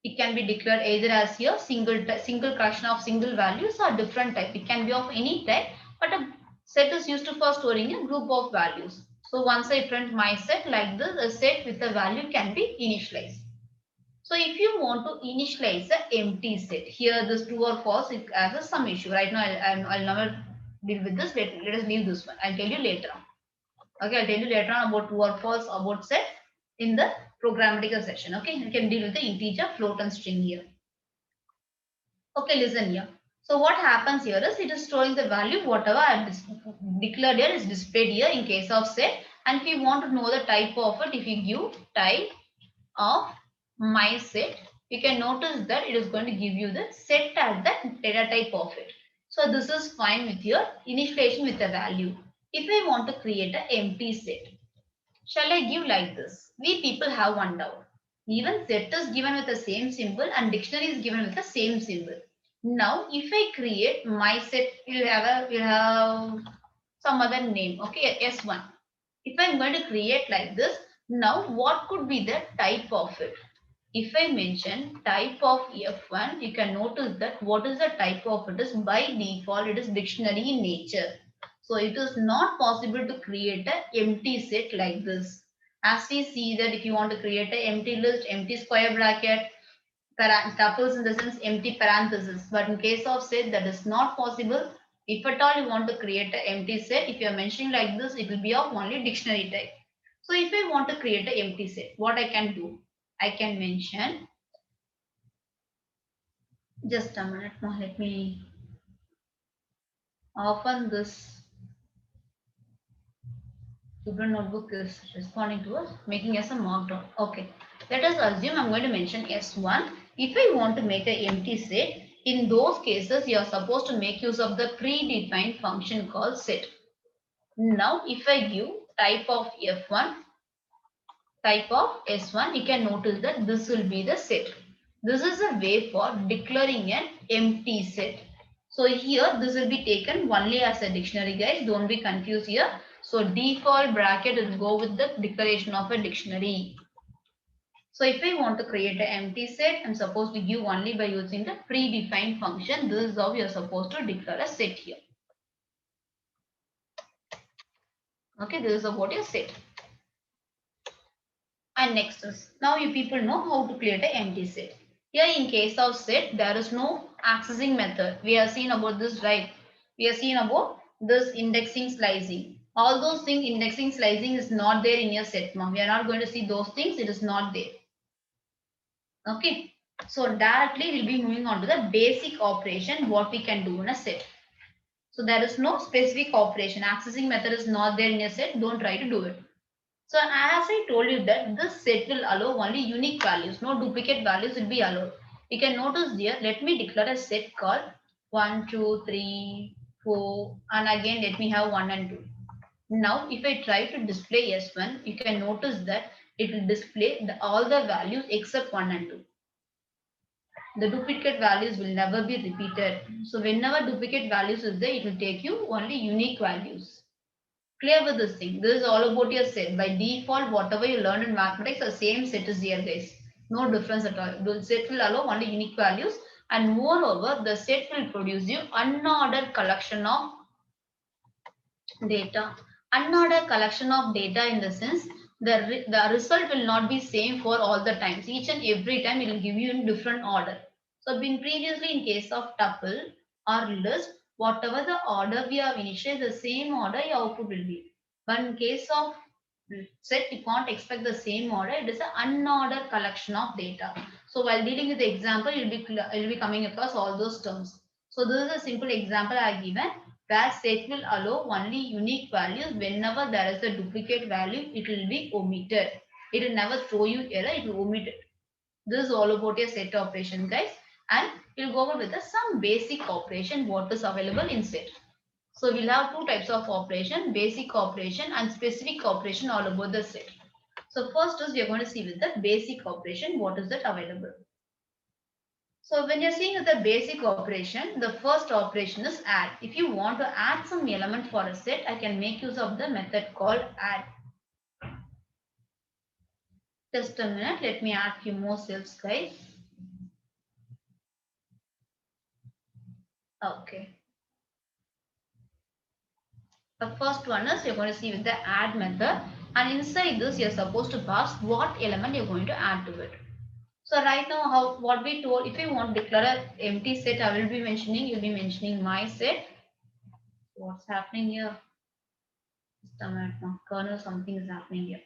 It can be declared either as your single collection of single values or different type. It can be of any type, but a set is used for storing a group of values. So once I print my set like this, a set with a value can be initialized. So if you want to initialize an empty set, here this true or false, it has some issue. Right now, I'll never deal with this. Let us leave this one. I'll tell you later on. Okay, I'll tell you later on about true or false about set in the programmatical session. Okay, you can deal with the integer, float and string here. Okay, listen here. So what happens here is it is storing the value whatever I have declared here is displayed here in case of set. And if you want to know the type of it, if you give type of my set, you can notice that it is going to give you the set as the data type of it. So this is fine with your initialization with a value. If I want to create an empty set, shall I give like this? We people have one doubt. Even set is given with the same symbol and dictionary is given with the same symbol. Now, if I create my set, will have some other name. Okay, S1. If I'm going to create like this, now what could be the type of it? If I mention type of F1, you can notice that what is the type of it is by default, it is dictionary in nature. So it is not possible to create an empty set like this. As we see that if you want to create an empty list, empty square bracket, tuples in the sense empty parenthesis. But in case of set, that is not possible. If at all you want to create an empty set, if you are mentioning like this, it will be of only dictionary type. So if I want to create an empty set, what I can do? I can mention, just a minute now, let me open this. Tuple notebook is responding to us, making us a markdown. Okay, let us assume I'm going to mention S1. If I want to make an empty set, in those cases, you are supposed to make use of the predefined function called set. Now, if I give type of F1, type of S1, you can notice that this will be the set. This is a way for declaring an empty set. So here this will be taken only as a dictionary, guys. Don't be confused here. So default bracket will go with the declaration of a dictionary. So if I want to create an empty set, I'm supposed to give only by using the predefined function. This is how you're supposed to declare a set here. Okay, this is about your set. And next is, now you people know how to create an empty set. Here in case of set, there is no accessing method. We have seen about this, right? We have seen about this indexing slicing. All those things, indexing slicing is not there in your set. Now we are not going to see those things. It is not there. Okay. So directly we'll be moving on to the basic operation, what we can do in a set. So there is no specific operation. Accessing method is not there in your set. Don't try to do it. So as I told you that this set will allow only unique values, no duplicate values will be allowed. You can notice here, let me declare a set called 1, 2, 3, 4 and again let me have 1 and 2. Now if I try to display S1, you can notice that it will display all the values except 1 and 2. The duplicate values will never be repeated. So whenever duplicate values is there, it will take you only unique values. Clear with this thing. This is all about your set. By default, whatever you learned in mathematics, the same set is here, guys. No difference at all. The set will allow only unique values, and moreover, the set will produce you unordered collection of data. Unordered collection of data in the sense the result will not be same for all the times. Each and every time it will give you in different order. So been previously in case of tuple or list, whatever the order we have initialized, the same order your output will be. But in case of set, you can't expect the same order. It is an unordered collection of data. So while dealing with the example, you'll be coming across all those terms. So this is a simple example I have given where set will allow only unique values. Whenever there is a duplicate value, it will be omitted. It will never throw you error, it will omit it. This is all about your set operation, guys. And we'll go over with some basic operation what is available in set. So we'll have two types of operation, basic operation and specific operation all about the set. So first is we are going to see with the basic operation, what is that available. So when you're seeing the basic operation, the first operation is add. If you want to add some element for a set, I can make use of the method called add. Just a minute, let me add few more cells, guys. Okay. The first one is you're going to see with the add method, and inside this you're supposed to pass what element you're going to add to it. So right now, what we told, if you want to declare an empty set, I will be mentioning, you'll be mentioning my set. What's happening here? Just a minute now. Kernel, something is happening here.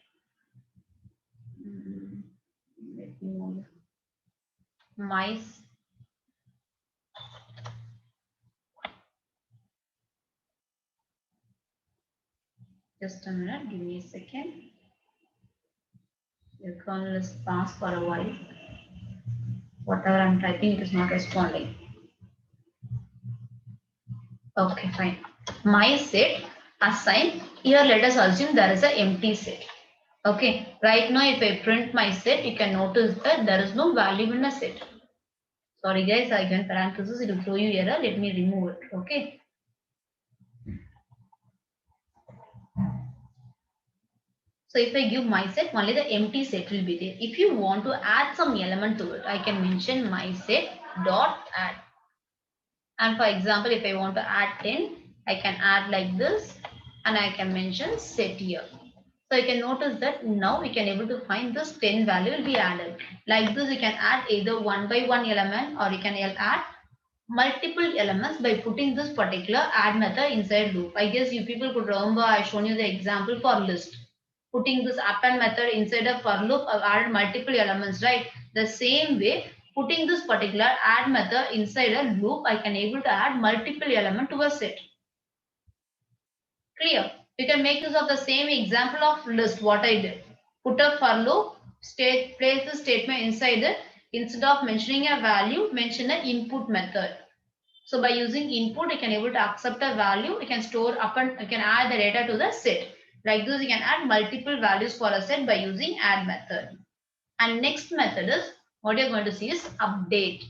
Let me move my. Just a minute. Give me a second. The kernel is fast for a while. Whatever I'm typing, it is not responding. Okay, fine. My set assign. Here, let us assume there is an empty set. Okay, right now if I print my set, you can notice that there is no value in a set. Sorry guys, I can parenthesis, it will throw you error. Let me remove it. Okay. So if I give my set, only the empty set will be there. If you want to add some element to it, I can mention my set dot add. And for example, if I want to add 10, I can add like this and I can mention set here. So you can notice that now we can able to find this 10 value will be added. Like this, you can add either one by one element or you can add multiple elements by putting this particular add method inside loop. I guess you people could remember I shown you the example for list. Putting this append method inside a for loop, I've added multiple elements, right? The same way, putting this particular add method inside a loop, I can able to add multiple element to a set. Clear? We can make use of the same example of list what I did. Put a for loop, place the statement inside it. Instead of mentioning a value, mention an input method. So by using input, you can able to accept a value. You can store up and you can add the data to the set. Like this, you can add multiple values for a set by using add method. And next method is what you're going to see is update.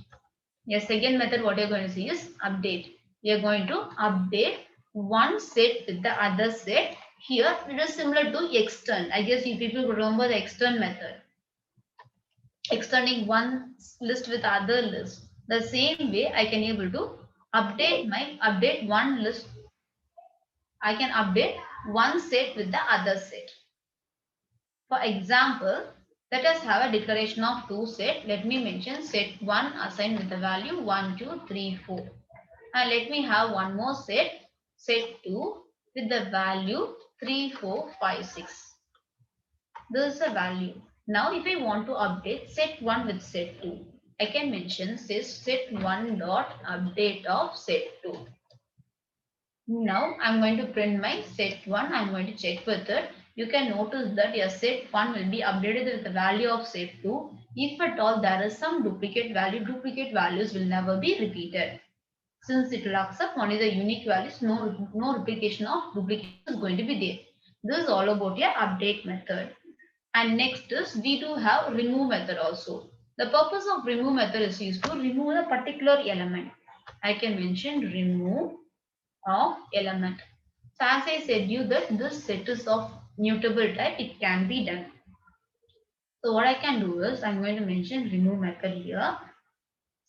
Yes, second method what you're going to see is update. You're going to update one set with the other set. Here it is similar to extend. I guess you people remember the extend method. Extending one list with other list. The same way I can able to update one list. I can update one set with the other set. For example, let us have a declaration of two set. Let me mention set 1 assigned with the value 1, 2, 3, 4. And let me have one more set, set 2 with the value 3, 4, 5, 6. This is a value. Now if I want to update set 1 with set 2, I can mention set 1 dot update of set 2. Now I'm going to print my set 1. I'm going to check with it. You can notice that your set 1 will be updated with the value of set 2. If at all there is some duplicate value, duplicate values will never be repeated. Since it will accept only the unique values, no replication of duplicate is going to be there. This is all about your update method. And next is we do have remove method also. The purpose of remove method is used to remove a particular element. I can mention remove of element. So as I said you that this set is of mutable type, it can be done. So what I can do is I'm going to mention remove method here.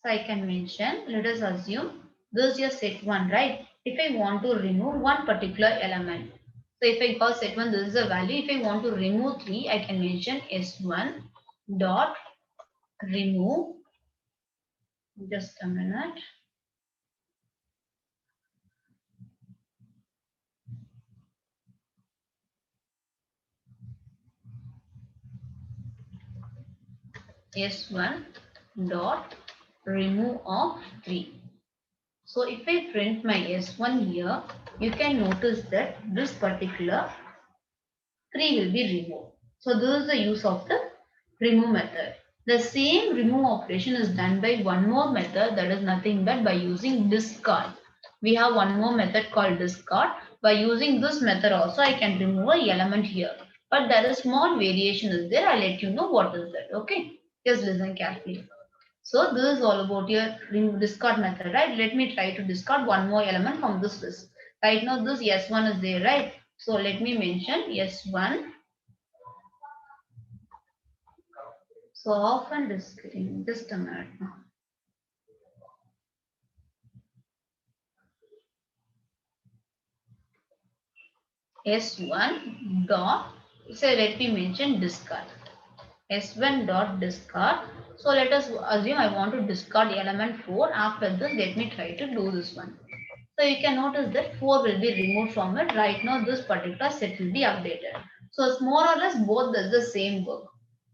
So I can mention, let us assume this is your set 1, right? If I want to remove one particular element. So if I call set 1, this is a value. If I want to remove 3, I can mention S1 dot remove. Just a minute. S1 dot remove of 3. So if I print my S1 here, you can notice that this particular 3 will be removed. So this is the use of the remove method. The same remove operation is done by one more method, that is nothing but by using discard. We have one more method called discard. By using this method also I can remove an element here. But there is small variation is there. I'll let you know what is that. Okay. Just listen carefully. So this is all about your discard method, right? Let me try to discard one more element from this list. Right now this S1 is there, right? So let me mention S1. So often discarding, just a minute now. S1 dot, so let me mention discard. S1 dot discard. So let us assume I want to discard element 4. After this, let me try to do this one. So you can notice that 4 will be removed from it. Right now, this particular set will be updated. So it's more or less both does the same work.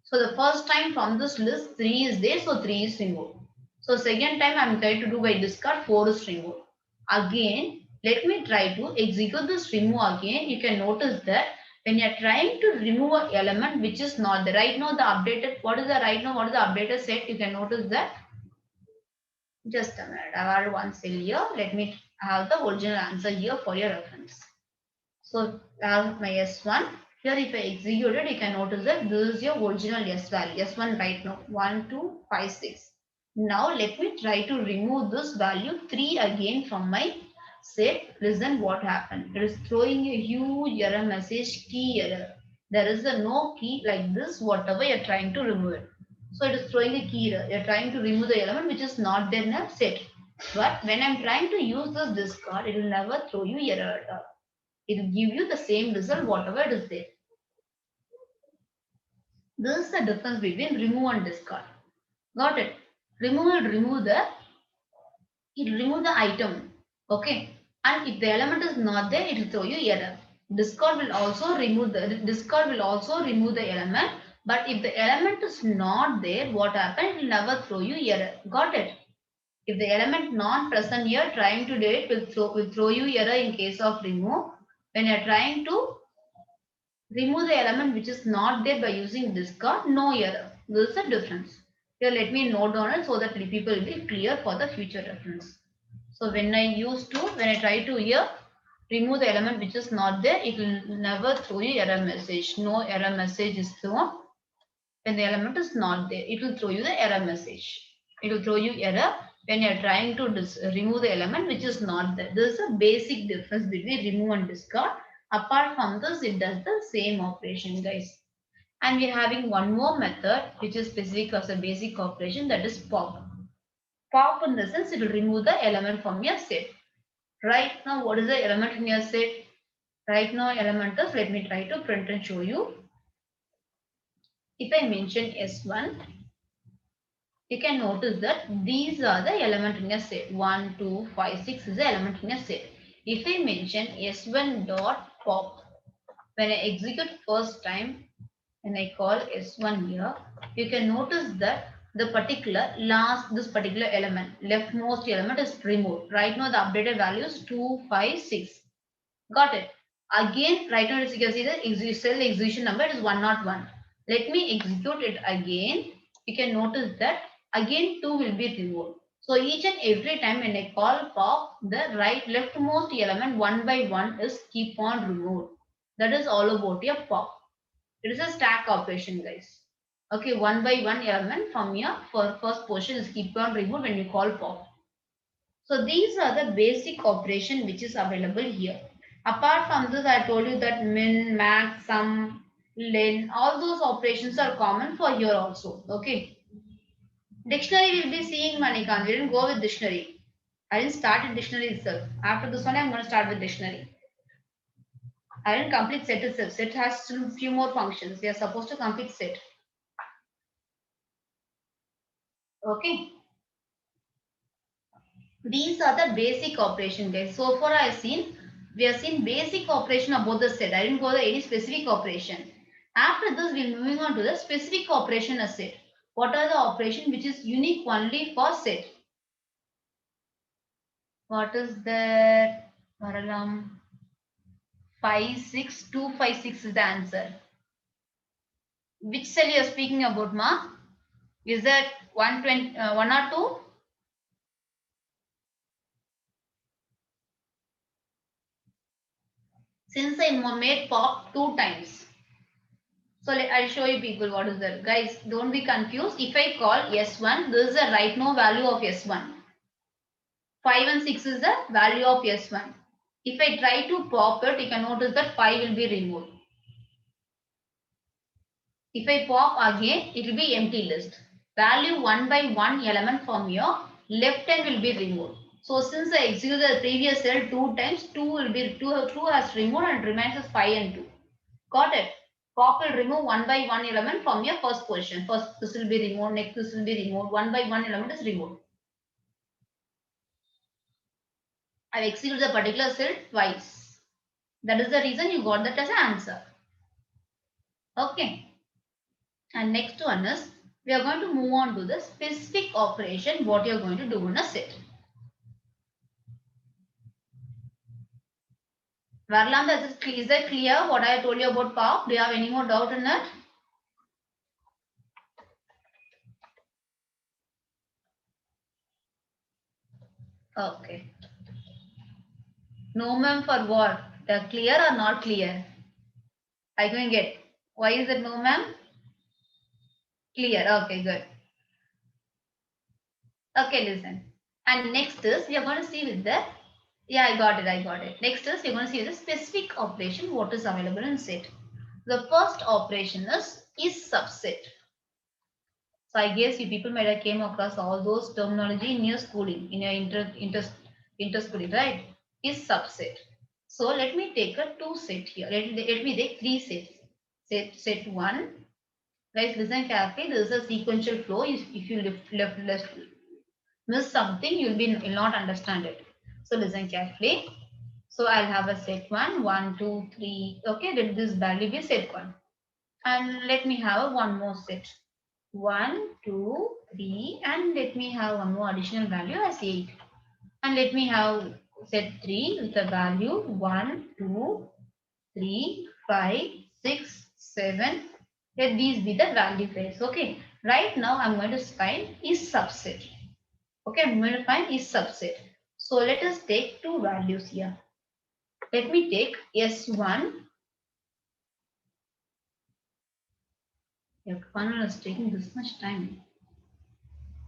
So the first time from this list, 3 is there, so 3 is removed. So second time I'm trying to do by discard, 4 is removed. Again, let me try to execute this remove again. You can notice that when you're trying to remove an element which is not the right now the updated, what is the right now, what is the updated set, you can notice that. Just a minute, I have one cell here. Let me have the original answer here for your reference. So I have my S1. Here if I execute it, you can notice that this is your original S value, S1 right now, 1, 2, 5, 6. Now let me try to remove this value 3 again from my set. Listen what happened. It is throwing a huge error message, key error. There is a no key like this, whatever you are trying to remove it. So it is throwing a key error. You are trying to remove the element which is not there in a set. But when I am trying to use this discard, it will never throw you error. It will give you the same result, whatever it is there. This is the difference between remove and discard. Got it? Remove will remove the item. Okay. And if the element is not there, it will throw you error. Discard will also remove the element. But if the element is not there, what happens? It will never throw you error. Got it? If the element not present here, trying to do it will throw you error in case of remove. When you are trying to remove the element which is not there by using discard, no error. This is the difference. Here let me note down it so that people will be clear for the future reference. So when I try to here remove the element which is not there, it will never throw you error message. No error message is thrown when the element is not there. It will throw you the error message. It will throw you error when you are trying to remove the element which is not there. This is a basic difference between remove and discard. Apart from this, it does the same operation, guys. And we are having one more method which is specific as a basic operation, that is pop. Pop in the sense it will remove the element from your set. Right now, what is the element in your set? Right now, element is, let me try to print and show you. If I mention S1, you can notice that these are the element in your set. 1, 2, 5, 6 is the element in your set. If I mention S1 dot pop, when I execute first time, when I call S1 here, you can notice that this particular element, leftmost element is removed. Right now the updated value is 2, 5, 6. Got it? Again, right now as you can see the cell execution number is 101. Let me execute it again. You can notice that again 2 will be removed. So each and every time when I call pop, the leftmost element one by one is keep on removed. That is all about your pop. It is a stack operation, guys. Okay, one by one element from here for first portion is keep on removed when you call pop. So these are the basic operation which is available here. Apart from this, I told you that min, max, sum, len, all those operations are common for here also. Okay. Dictionary will be seeing, Manikant. We didn't go with dictionary. I didn't start with dictionary itself. After this one, I'm going to start with dictionary. I didn't complete set itself. Set has still few more functions. We are supposed to complete set. Okay. These are the basic operation, guys. So far we have seen basic operation about the set. I didn't go to any specific operation. After this, we'll moving on to the specific operation of set. What are the operation which is unique only for set? What is that? Varalam 56256 is the answer. Which cell you are speaking about, ma? Is that 120, 1 or 2? Since I made pop 2 times. So I'll show you people what is that. Guys, don't be confused. If I call S1, this is the right now value of S1. 5 and 6 is the value of S1. If I try to pop it, you can notice that 5 will be removed. If I pop again, it will be empty list. Value one by one element from your left hand will be removed. So since I execute the previous cell 2 times, 2 has removed and remains as 5 and 2. Got it? Pop will remove one by one element from your first position. First this will be removed, next this will be removed. One by one element is removed. I have executed the particular cell twice. That is the reason you got that as an answer. Okay. And next one is, we are going to move on to the specific operation, what you are going to do in a set. Varlam, is that clear what I told you about pop? Do you have any more doubt in that? Okay. No ma'am, for what? Clear or not clear? I can get. Why is it no, ma'am? Clear. Okay, good. Okay, listen. And next is we are going to see with the, yeah, I got it, I got it. Next is we are going to see the specific operation, what is available in set. The first operation is subset. So I guess you people might have came across all those terminology in your schooling, in your inter schooling, right? Is subset. So let me take a two set here. Let me take three sets. Set one. Guys, listen carefully. This is a sequential flow. If you left miss something, you'll not understand it. So listen carefully. So I'll have a set one, 1, 2, 3. Okay, let this value be set one. And let me have one more set. 1, 2, 3, and let me have one more additional value as 8. And let me have set 3 with a value 1, 2, 3, 5, 6, 7. Let these be the value pairs. Okay. Right now I'm going to find is subset. Okay, I'm going to find is subset. So let us take two values here. Let me take S1. Your funnel is taking this much time.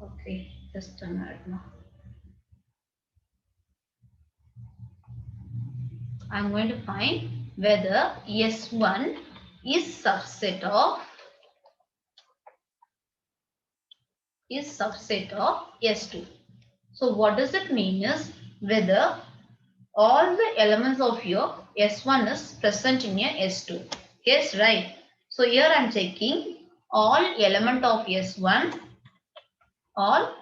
Okay, just a minute now. I'm going to find whether S1 is subset of S2. So what does it mean is whether all the elements of your S1 is present in your S2. Yes, right. So here I'm checking all element of S1, all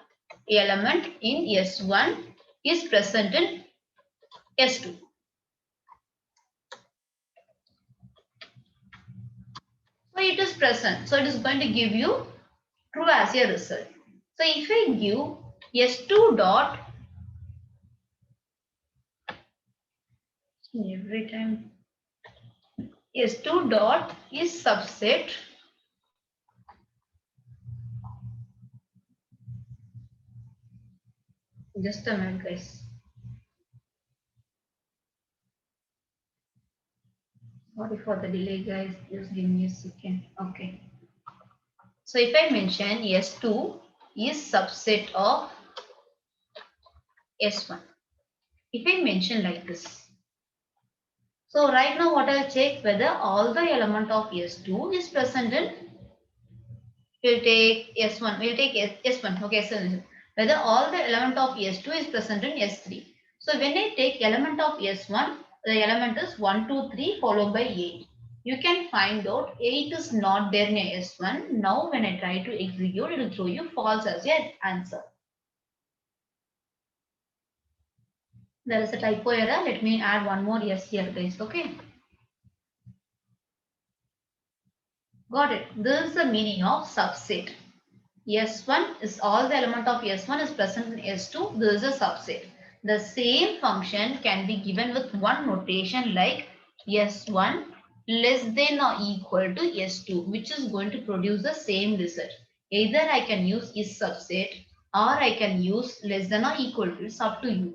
element in S1 is present in S2. So it is present. So it is going to give you true as a result. So if I give S2 dot, every time S2 dot is subset, just a minute guys. Sorry for the delay guys, just give me a second. Okay. So if I mention S2 is subset of S1. If I mention like this. So right now what I'll check whether all the element of S2 is present in, we'll take S1, we'll take S1, okay, so whether all the element of S2 is present in S3. So when I take element of S1, the element is 1, 2, 3 followed by 8. You can find out 8 is not there in S1. Now when I try to execute, it will throw you false as your answer. There is a typo error. Let me add one more yes here guys, okay. Got it. This is the meaning of subset. S1 is all the element of S1 is present in S2. This is a subset. The same function can be given with one notation like S1 less than or equal to S2, which is going to produce the same result. Either I can use is subset or I can use less than or equal to. It's up to you.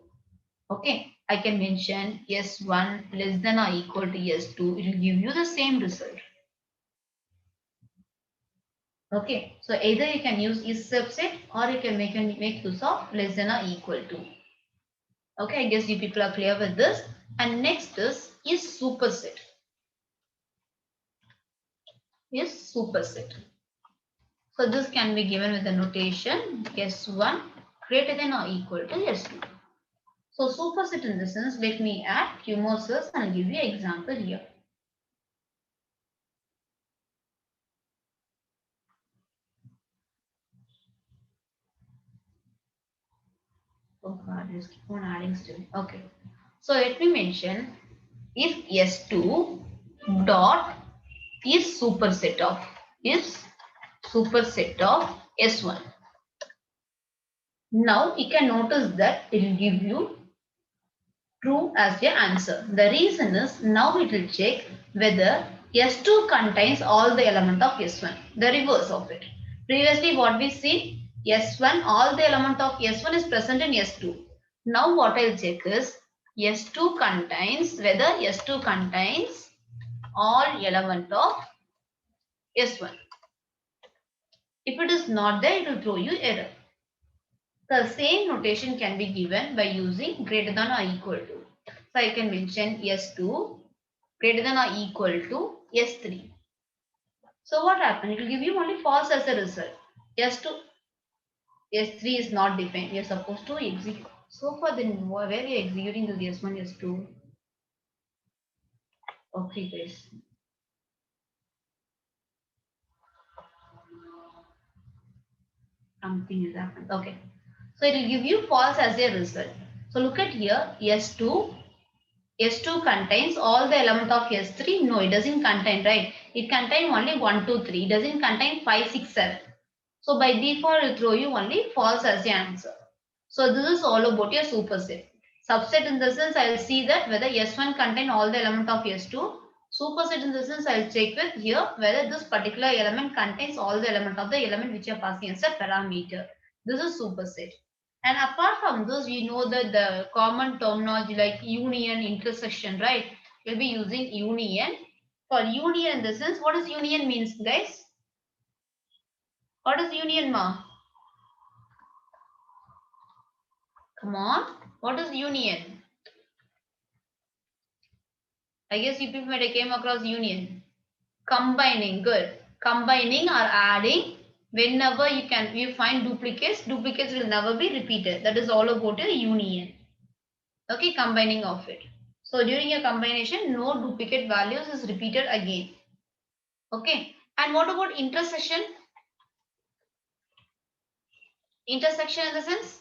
Okay. I can mention S1 less than or equal to S2. It will give you the same result. Okay, so either you can use is subset or you can make use of less than or equal to. Okay, I guess you people are clear with this. And next is superset. Is superset. So this can be given with the notation S1 greater than or equal to S2. So superset in this sense, let me add few more cells and give you an example here. Oh God, just keep on adding still. Okay. So let me mention if S2 dot is superset of S1. Now you can notice that it will give you true as your answer. The reason is now it will check whether S2 contains all the element of S1. The reverse of it. Previously what we see S1, all the element of S1 is present in S2. Now what I'll check is S2 contains whether S2 contains all element of S1. If it is not there, it will throw you error. The same notation can be given by using greater than or equal to. So I can mention S2 greater than or equal to S3. So what happened? It will give you only false as a result. S2, S3 is not defined. You are supposed to execute. So for then where are you executing the S1, S2? Okay guys. Something has happened. Okay. So it will give you false as a result. So look at here. S2. S2 contains all the element of S3. No, it doesn't contain, right? It contains only 1, 2, 3. It doesn't contain 5, 6, 7. So by default, it will throw you only false as the answer. So this is all about your superset. Subset in the sense I will see that whether S1 contain all the element of S2. Superset in the sense I will check with here whether this particular element contains all the element of the element which you are passing as a parameter. This is superset. And apart from this, we know that the common terminology like union, intersection, right? We'll be using union. For union in the sense, what does union means, guys? What is union, ma? Come on. What is union? I guess you people might have came across union. Combining, good. Combining or adding, whenever you find duplicates will never be repeated. That is all about a union. Okay, combining of it. So during a combination, no duplicate values is repeated again. Okay, and what about intersection? Intersection in the sense?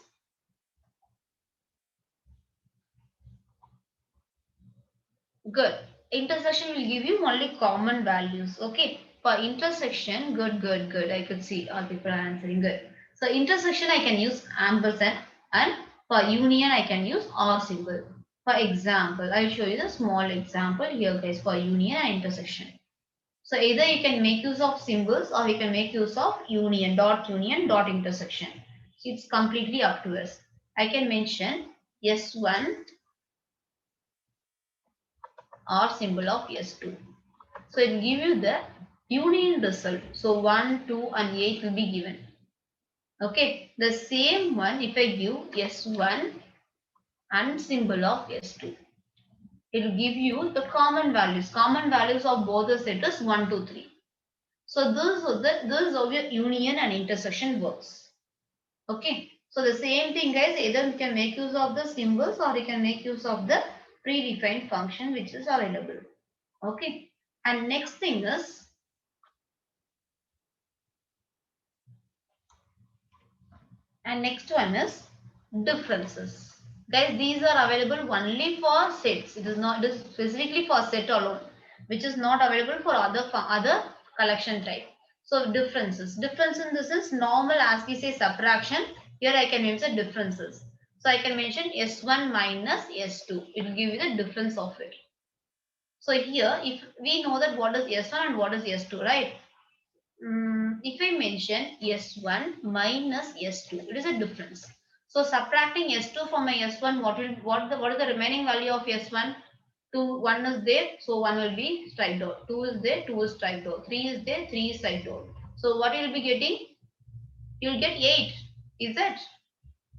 Good. Intersection will give you only common values. Okay. For intersection, good. I could see all people are answering good. So intersection I can use ampersand, and for union I can use or symbol. For example, I'll show you the small example here guys for union and intersection. So either you can make use of symbols or you can make use of union, dot intersection. So it's completely up to us. I can mention S1 or symbol of S2. So it will give you the union result. So 1, 2 and 8 will be given. Okay. The same one if I give S1 and symbol of S2. It will give you the common values. Common values of both the set is 1, 2, 3. So this is how your union and intersection works. Okay. So the same thing guys, either you can make use of the symbols or you can make use of the predefined function which is available. Okay. And next thing is and next one is differences. Guys, these are available only for sets. It is specifically for set alone, which is not available for other collection type. So differences. Difference in this is normal as we say subtraction. Here I can mention differences. So I can mention S1 minus S2. It will give you the difference of it. So here, if we know that what is S1 and what is S2, right? If I mention S1 minus S2, it is a difference. So subtracting S2 from my S1, what is the remaining value of S1? 2, 1 is there, so 1 will be striped out. 2 is there, 2 is striped out. 3 is there, 3 is striped out. So what you will be getting? You will get 8. Is it?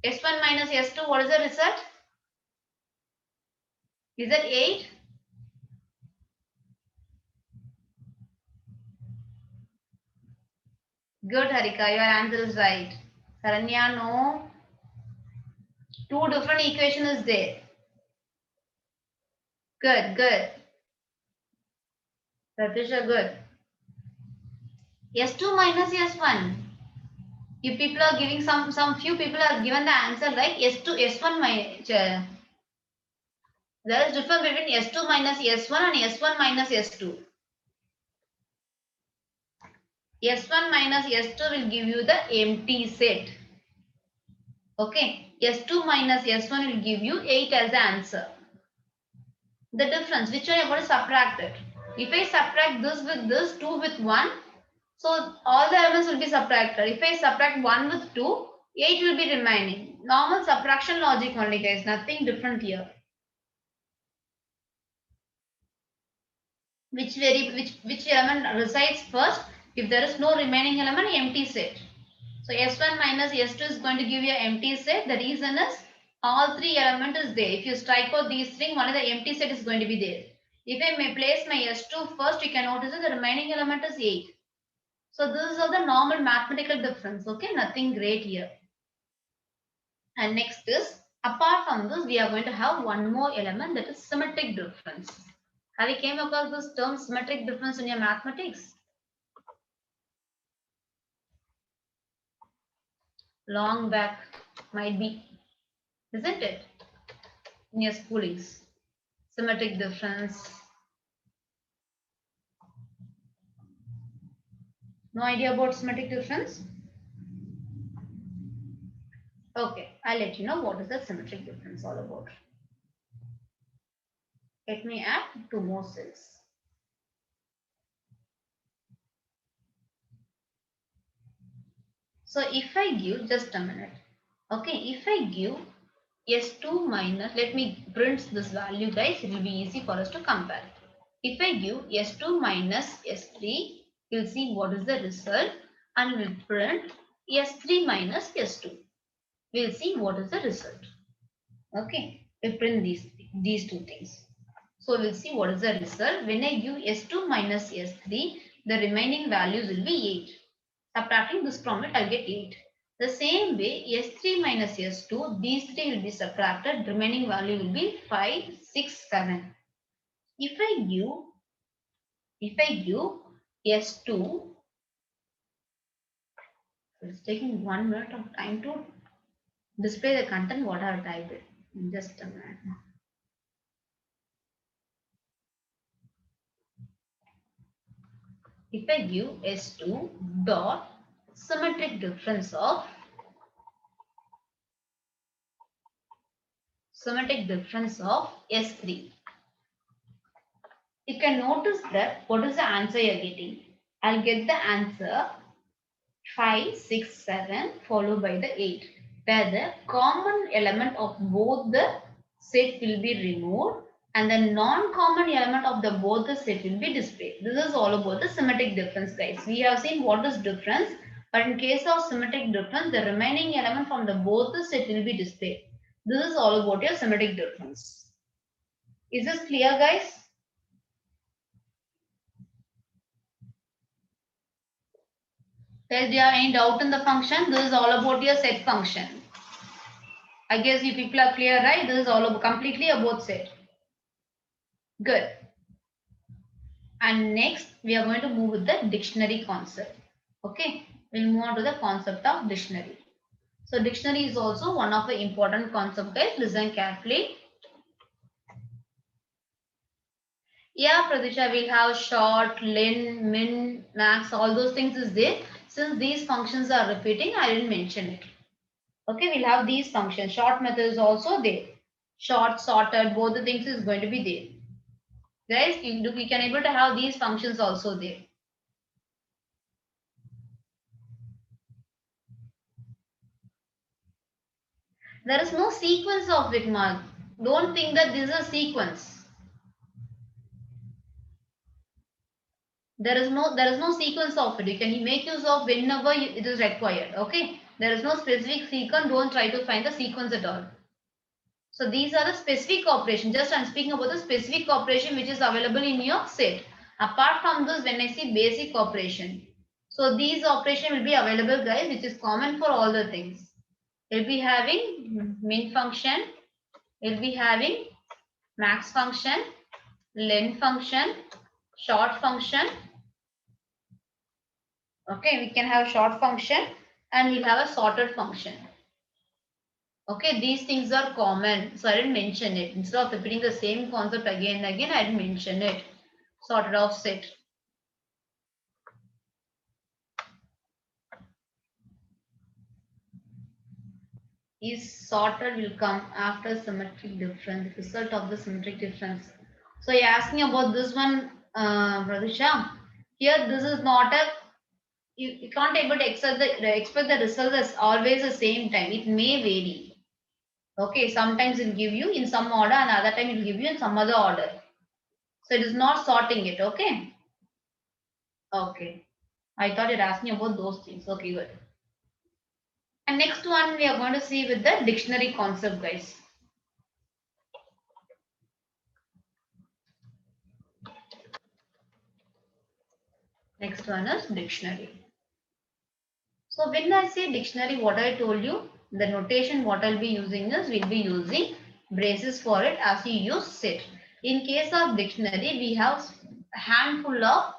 S1 minus S2, what is the result? Is that 8? Good, Harika, your answer is right. Saranya, no. Two different equation is there. Good. Pratisha, good. S2 minus S1. If people are giving some few people are given the answer like S2, S1 minus. There is difference between S2 minus S1 and S1 minus S2. S1 minus S2 will give you the empty set. Okay. S2 minus S1 will give you 8 as the answer. The difference, which I am going to subtract it. If I subtract this with this, 2 with 1, so all the elements will be subtracted. If I subtract 1 with 2, 8 will be remaining. Normal subtraction logic only guys, nothing different here. which element resides first. If there is no remaining element, empty set. So S1 minus S2 is going to give you an empty set. The reason is all three elements is there. If you strike out these three, only the empty set is going to be there. If I may place my S2 first, you can notice that the remaining element is 8. So this is all the normal mathematical difference. Okay, nothing great here. And next is, apart from this, we are going to have one more element, that is symmetric difference. Have you came across this term symmetric difference in your mathematics? Long back might be, isn't it? In your schoolings. Symmetric difference. No idea about symmetric difference? Okay, I'll let you know what is the symmetric difference all about. Let me add two more cells. So if I give, just a minute. Okay, if I give S2 minus, let me print this value guys, it will be easy for us to compare. If I give S2 minus S3, we'll see what is the result, and we'll print S3 minus S2. We'll see what is the result. Okay, we print these two things. So we'll see what is the result. When I give S2 minus S3, the remaining values will be 8. Subtracting this from it, I'll get 8. The same way, S3 minus S2, these three will be subtracted. Remaining value will be 5, 6, 7. If I give S2, it's taking 1 minute of time to display the content what I have typed it. Just a minute. If I give S2 dot symmetric difference of S3, you can notice that what is the answer you are getting. I'll get the answer 5, 6, 7 followed by the 8, where the common element of both the set will be removed and the non-common element of the both the set will be displayed. This is all about the symmetric difference guys. We have seen what is difference, but in case of symmetric difference, the remaining element from the both the set will be displayed. This is all about your symmetric difference. Is this clear guys? Guys, do you have any doubt in the function? This is all about your set function. I guess you people are clear, right? This is all about, completely about set. Good. And next, we are going to move with the dictionary concept. Okay, we'll move on to the concept of dictionary. So dictionary is also one of the important concepts, guys. Listen carefully. Yeah, Pradisha, we'll have short, len, min, max, all those things is there. Since these functions are repeating, I didn't mention it. Okay, we'll have these functions. Short method is also there. Short, sorted, both the things is going to be there. Guys, we can able to have these functions also there. There is no sequence of it, Mark. Don't think that this is a sequence. There is no sequence of it. You can make use of whenever it is required. Okay. There is no specific sequence. Don't try to find the sequence at all. So these are the specific operation. Just I'm speaking about the specific operation which is available in your set. Apart from this, when I see basic operation, so these operation will be available, guys, which is common for all the things. We'll be having min function. We'll be having max function, len function, short function. Okay, we can have short function and we'll have a sorted function. Okay, these things are common, so I didn't mention it. Instead of repeating the same concept again and again, I didn't mention it. Sorted offset. Is sorted will come after symmetric difference, result of the symmetric difference. So you're asking about this one, Pradisha. Here, this is not a, you can't able to expect the result as always the same time. It may vary. Okay, sometimes it will give you in some order and other time it will give you in some other order. So it is not sorting it, okay? Okay. I thought you'd ask me about those things. Okay, good. And next one we are going to see with the dictionary concept, guys. Next one is dictionary. So when I say dictionary, what I told you, the notation what I'll be using is we'll be using braces for it as you use sit. In case of dictionary, we have a handful of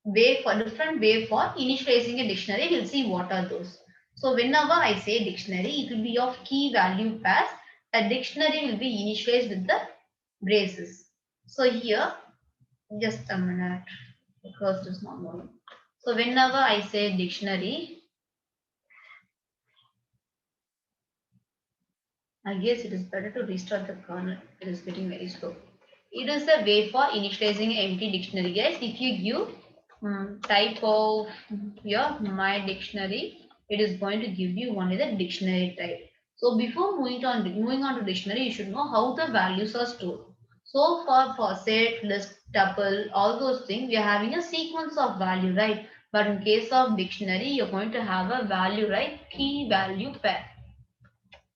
way for different way for initializing a dictionary. We'll see what are those. So whenever I say dictionary, it will be of key value pairs. A dictionary will be initialized with the braces. So here, just a minute, the cursor is not moving. So whenever I say dictionary, I guess it is better to restart the kernel. It is getting very slow. It is a way for initializing an empty dictionary, guys. If you give type of your my dictionary, it is going to give you only the dictionary type. So before moving on to dictionary, you should know how the values are stored. So for set, list, tuple, all those things, we are having a sequence of value, right? But in case of dictionary, you're going to have a value, right? Key value pair.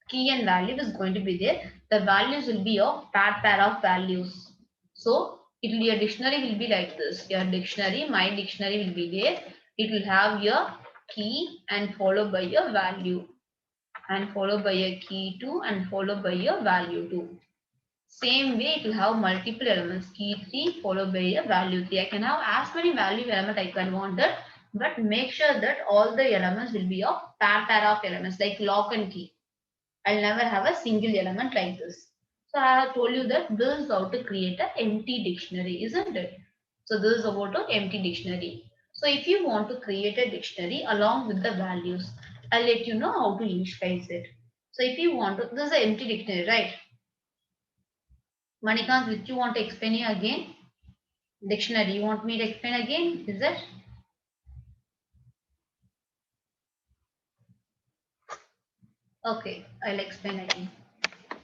Key and value is going to be there. The values will be of pair of values. So it will be a dictionary will be like this. Your dictionary, my dictionary will be there. It will have your key and followed by your value and followed by a key 2 and followed by your value 2. Same way it will have multiple elements, key 3 followed by a value 3. I can have as many value element I can want it, but make sure that all the elements will be of pair of elements like lock and key. I'll never have a single element like this. So I have told you that this is how to create an empty dictionary, isn't it? So this is about an empty dictionary. So if you want to create a dictionary along with the values, I'll let you know how to initialize it. So if you want to, this is an empty dictionary, right? Manikant, which you want to explain you again? Dictionary, you want me to explain again? Is it? Okay, I'll explain again.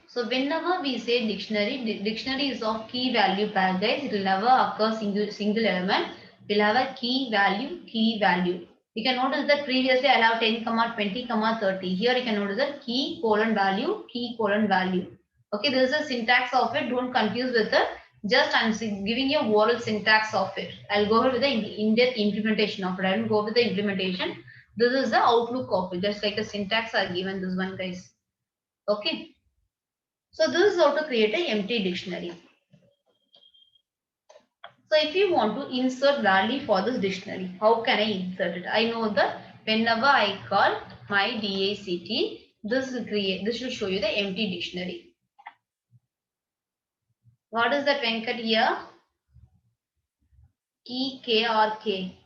So whenever we say dictionary, dictionary is of key value pair, guys. It will never occur single element. We'll have a key value, key value. You can notice that previously I have 10, 20, 30. Here you can notice that key colon value, key colon value. Okay, this is the syntax of it. Don't confuse with it. Just I'm giving you a oral syntax of it. I'll go over with the in-depth implementation of it. I will go with the implementation. This is the outlook of it. Just like a syntax I've given this one, guys. Okay. So this is how to create an empty dictionary. So if you want to insert value for this dictionary, how can I insert it? I know that whenever I call my DACT, this will show you the empty dictionary. What is that, Venkat here? Key K or K.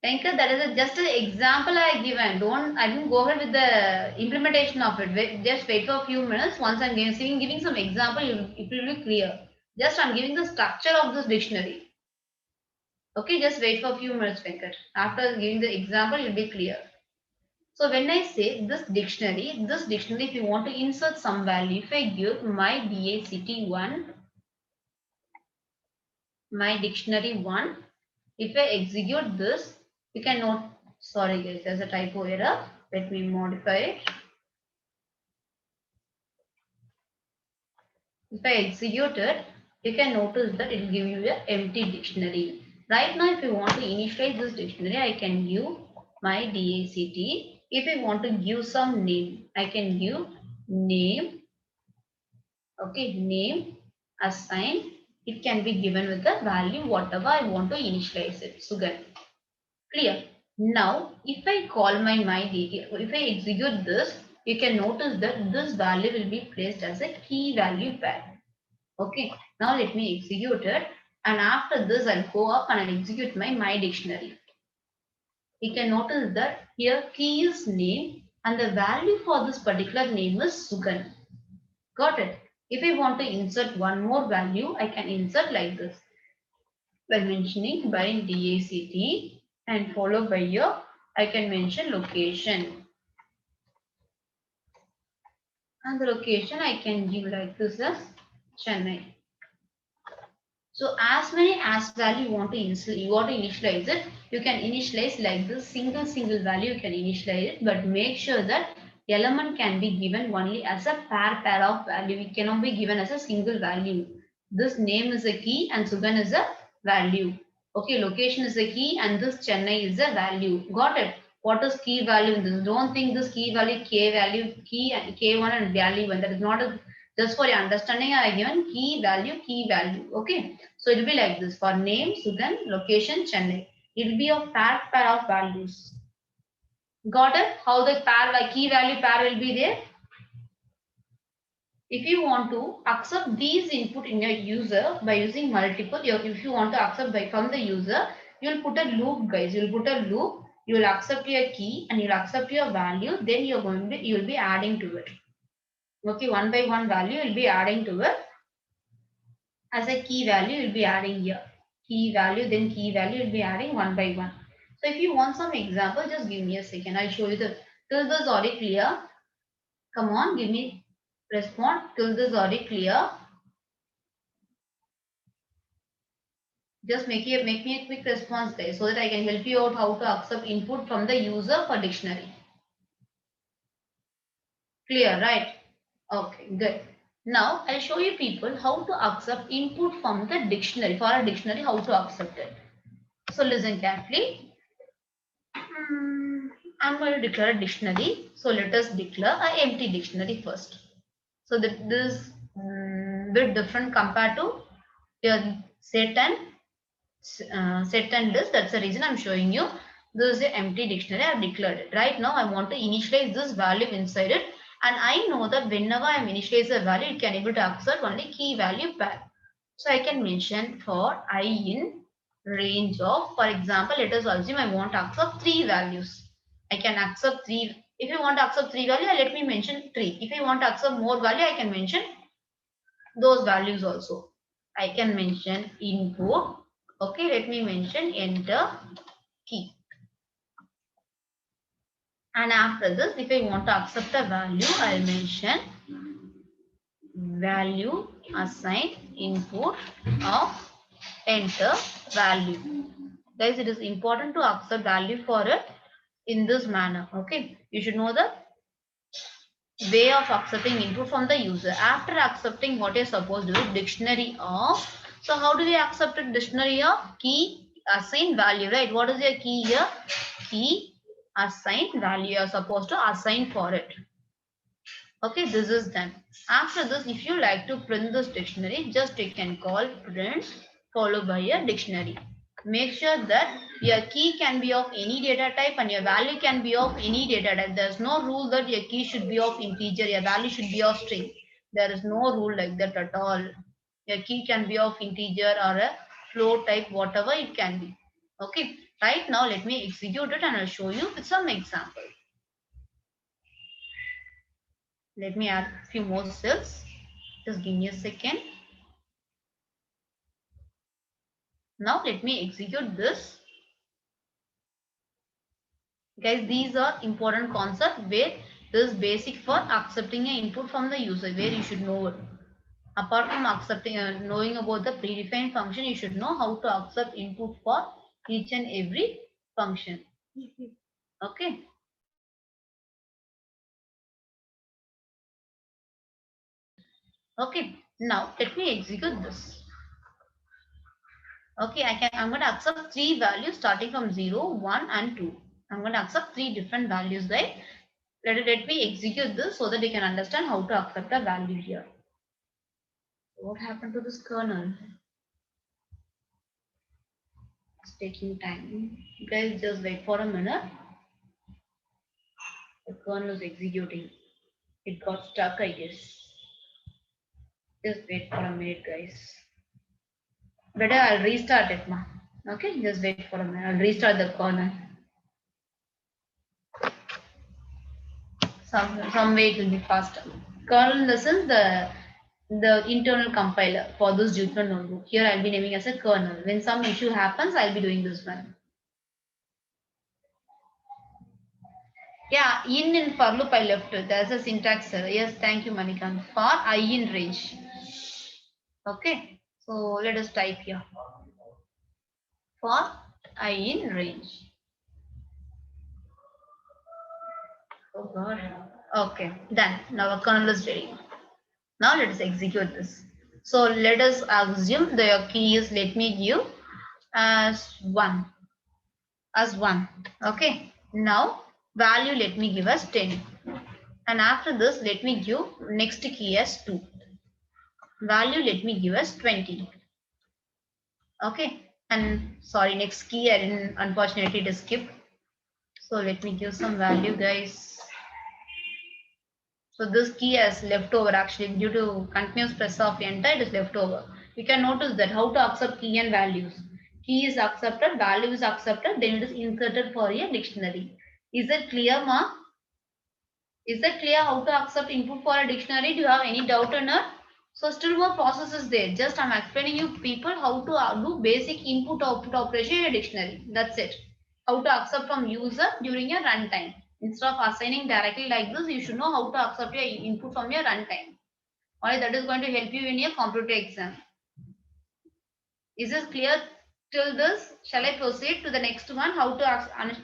Venkat, that is just an example I given. I didn't go ahead with the implementation of it. Just wait for a few minutes. Once I'm giving some example, it will be clear. Just I'm giving the structure of this dictionary. Okay, just wait for a few minutes, Venkat. After giving the example, it will be clear. So when I say this dictionary, if you want to insert some value, if I give my DACT1, my dictionary 1, if I execute this, you can note, sorry guys, there's a typo error. Let me modify it. If I execute it, you can notice that it will give you an empty dictionary. Right now, if you want to initialize this dictionary, I can give my DACT. If I want to give some name, I can give name. Okay, name, assign. It can be given with the value whatever I want to initialize it. So good. Clear. Now, if I call if I execute this, you can notice that this value will be placed as a key value pair. Okay, now let me execute it, and after this I'll go up and I'll execute my dictionary. You can notice that here key is name and the value for this particular name is Sugan. Got it? If I want to insert one more value, I can insert like this by mentioning by DACT and followed by your, I can mention location. And the location I can give like this as Chennai. So as many as value you want to initialize it, you can initialize like this single value you can initialize it, but make sure that element can be given only as a pair of value. It cannot be given as a single value. This name is a key and Sugan is a value. Okay, location is a key and this Chennai is a value. Got it? What is key value in this? Don't think this key value, K value, key and K1 and value 1. That is not a, just for your understanding. I have given key value. Okay. So it will be like this for name, Sugan, location, Chennai. It will be a pair of values. Got it? How the key value pair will be there? If you want to accept these input in your user by using multiple, if you want to accept from the user, you will put a loop, guys. You will put a loop. You will accept your key and you will accept your value. Then you will be adding to it. Okay, one by one value you will be adding to it. As a key value, you will be adding here. Key value, then key value, you will be adding one by one. So if you want some example, just give me a second. I'll show you till this already clear. Come on, give me response. Till this already clear. Just make me a quick response there so that I can help you out how to accept input from the user for dictionary. Clear, right? Okay, good. Now I'll show you people how to accept input from the dictionary. For a dictionary, how to accept it. So listen carefully. I'm going to declare a dictionary. So let us declare an empty dictionary first. So that this is bit different compared to your set and list. That's the reason I'm showing you. This is an empty dictionary. I've declared it. Right now, I want to initialize this value inside it. And I know that whenever I initialize a value, it can able to accept only key value pair. So I can mention for I in range of, for example, let us assume I want to accept 3 values. I can accept 3. If you want to accept 3 value, let me mention 3. If you want to accept more value, I can mention those values also. I can mention input. Okay, let me mention enter key. And after this, if I want to accept a value, I'll mention value assign input of enter value. Guys, it is important to accept value for it in this manner. Okay, you should know the way of accepting input from the user. After accepting what you're supposed to do, dictionary of. So how do we accept a dictionary of? Key assign value, right? What is your key here? Key assign value. You're supposed to assign for it. Okay, this is done. After this, if you like to print this dictionary, just you can call print followed by a dictionary. Make sure that your key can be of any data type and your value can be of any data type. There's no rule that your key should be of integer, your value should be of string. There is no rule like that at all. Your key can be of integer or a float type, whatever it can be. Okay, right now let me execute it and I'll show you with some example. Let me add a few more cells. Just give me a second. Now let me execute this. Guys, these are important concepts where this is basic for accepting an input from the user, where you should know it. Apart from accepting knowing about the predefined function, you should know how to accept input for each and every function. Okay. Okay. Now let me execute this. Okay, I'm going to accept 3 values starting from 0, 1 and 2. I'm going to accept 3 different values, right? Let me execute this so that you can understand how to accept a value here. What happened to this kernel? It's taking time. You guys just wait for a minute. The kernel is executing. It got stuck, I guess. Just wait for a minute, guys. Better I'll restart it, ma. Okay, just wait for a minute. I'll restart the kernel. Some way it will be faster. Kernel in the sense the internal compiler for this Jupyter notebook. Here I'll be naming as a kernel. When some issue happens, I'll be doing this one. Yeah, in for loop I left it. There's a syntax error. Yes, thank you, Manikant. For I in range. Okay. So let us type here for I in range. Oh God. Okay, done. Now our kernel is ready. Now let us execute this. So let us assume the your key is, let me give as 1. As 1. Okay. Now value let me give as 10. And after this let me give next key as 2. Value let me give as 20. Okay. And sorry, next key I didn't, unfortunately it is skipped. So let me give some value, guys. So this key is left over actually due to continuous press of enter, it is left over. You can notice that how to accept key and values. Key is accepted, value is accepted, then it is inserted for a dictionary. Is it clear, ma? Is that clear how to accept input for a dictionary? Do you have any doubt on it? So still more processes there. Just I'm explaining you people how to do basic input output operation in a dictionary. That's it. How to accept from user during your runtime. Instead of assigning directly like this, you should know how to accept your input from your runtime. Alright, that is going to help you in your computer exam. Is this clear till this? Shall I proceed to the next one? How to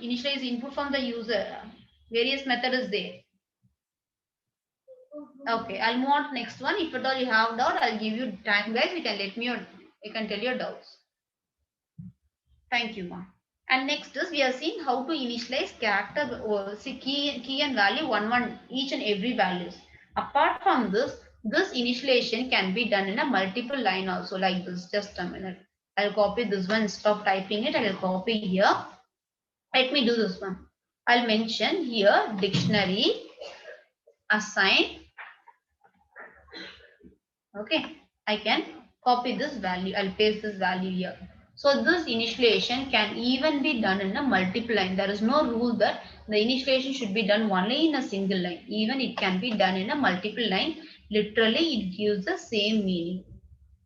initialize input from the user? Various method is there. Okay, I'll move on to next one. If at all you have doubt, I'll give you time, guys. You can let me or you can tell your doubts. Thank you, ma'am. And next is we are seeing how to initialize character or see key and value one each and every values. Apart from this, this initialization can be done in a multiple line also like this. Just a minute. I'll copy this one. Stop typing it. I'll copy here. Let me do this one. I'll mention here dictionary assign. Okay, I can copy this value. I'll paste this value here. So this initialization can even be done in a multiple line. There is no rule that the initialization should be done only in a single line. Even it can be done in a multiple line. Literally, it gives the same meaning.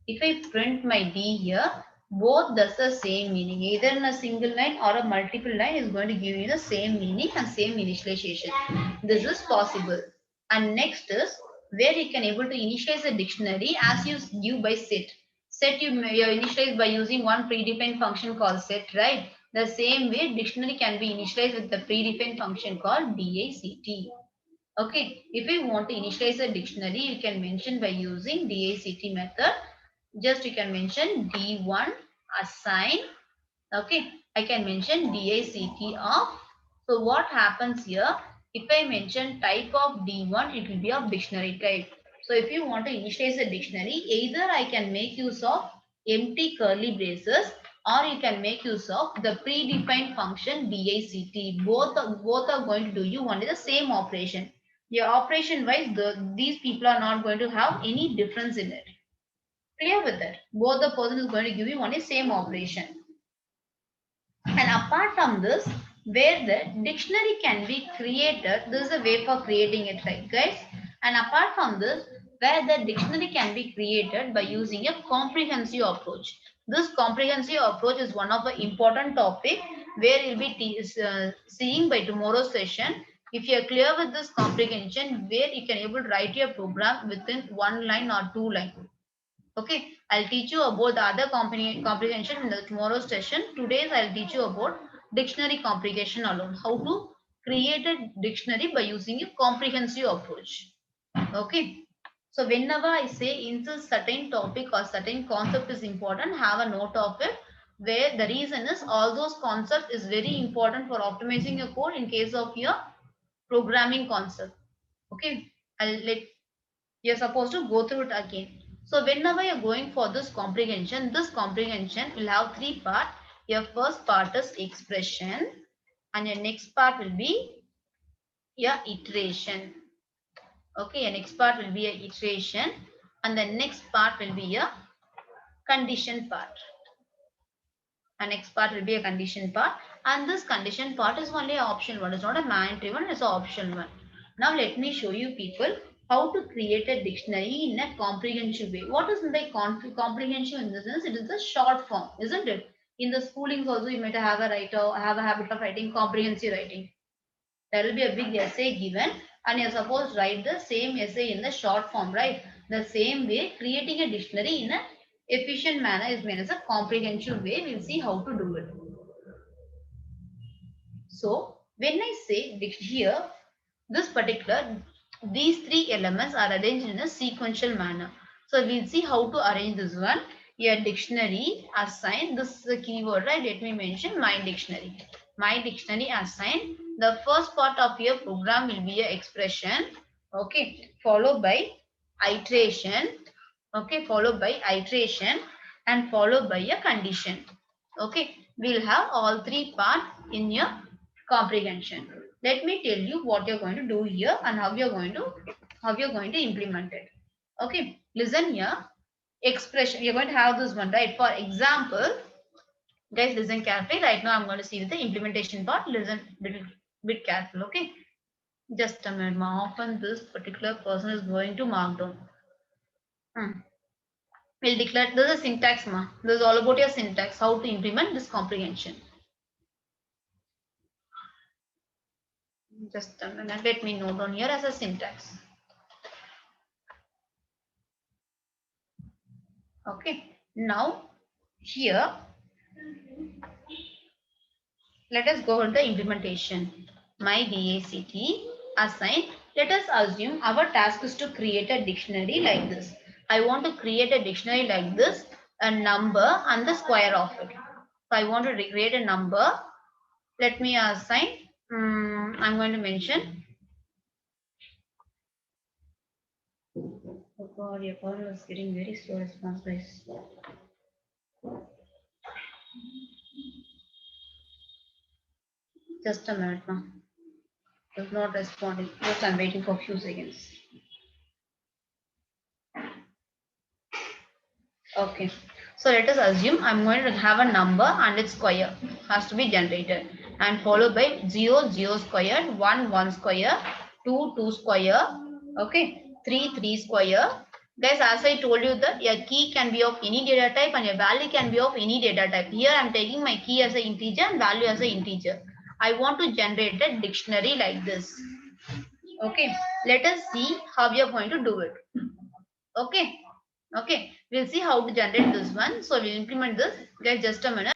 If I print my D here, both does the same meaning. Either in a single line or a multiple line is going to give you the same meaning and same initialization. This is possible. And next is where you can able to initialize a dictionary as you give by set. Set you initialize by using one predefined function called set, right? The same way dictionary can be initialized with the predefined function called DACT. Okay, if you want to initialize a dictionary, you can mention by using DACT method. Just you can mention D1 assign. Okay, I can mention DACT of. So what happens here? If I mention type of D1, it will be of dictionary type. So if you want to initialize a dictionary, either I can make use of empty curly braces or you can make use of the predefined function DACT. Both are going to do you only the same operation. Your operation wise, these people are not going to have any difference in it. Clear with it. Both the person is going to give you only same operation. And apart from this, where the dictionary can be created, this is a way for creating it, right, guys? And apart from this, where the dictionary can be created by using a comprehensive approach. This comprehensive approach is one of the important topic where you'll be seeing by tomorrow's session. If you are clear with this comprehension, where you can able to write your program within one line or two lines. Okay, I'll teach you about the other comprehension in the tomorrow's session. Today I'll teach you about dictionary comprehension alone. How to create a dictionary by using a comprehensive approach. Okay. So whenever I say insert certain topic or certain concept is important, have a note of it. Where the reason is all those concept is very important for optimizing your code in case of your programming concept. Okay. You're supposed to go through it again. So whenever you're going for this comprehension will have three parts. Your first part is expression and your next part will be your iteration. Okay, your next part will be your iteration and the next part will be your condition part. And next part will be a condition part and this condition part is only an optional one. It's not a mandatory one, it's an optional one. Now let me show you people how to create a dictionary in a comprehensive way. What is the comprehensive in the sense? It is the short form, isn't it? In the schoolings also you might have a habit of writing comprehensive writing. There will be a big essay given and you're supposed to write the same essay in the short form, right? The same way creating a dictionary in a Efficient manner is meant as a comprehensive way. We'll see how to do it. So when I say here, this particular, these three elements are arranged in a sequential manner. So we'll see how to arrange this one. Your dictionary assign, this is the keyword, right? Let me mention my dictionary. My dictionary assign, the first part of your program will be a expression, okay, followed by iteration, okay, followed by iteration and followed by a condition. Okay, we'll have all three parts in your comprehension. Let me tell you what you're going to do here and how you're going to implement it. Okay, listen here. Expression, you're going to have this one, right? For example, guys, listen carefully. Right now I'm going to see the implementation part. Listen little bit careful. Okay, just a minute. Often this particular person is going to mark down. We'll declare this is syntax, ma. This is all about your syntax, how to implement this comprehension. Just a minute, let me note down here as a syntax. Okay, now here let us go on the implementation. My DACT assign. Let us assume our task is to create a dictionary like this. I want to create a dictionary like this, a number and the square of it. So I want to create a number. Let me assign. I'm going to mention. Oh God, your call was getting very slow response, guys. Just a minute now. It's not responding. Just I'm waiting for a few seconds. Okay. So let us assume I'm going to have a number and its square has to be generated and followed by 0, 0 square, 1, 1 square, 2, 2 square, okay, 3, 3 square. Guys, as I told you that your key can be of any data type and your value can be of any data type. Here I'm taking my key as an integer and value as an integer. I want to generate a dictionary like this. Okay, let us see how we are going to do it. Okay, okay, we'll see how to generate this one. So we'll implement this. Guys, just a minute.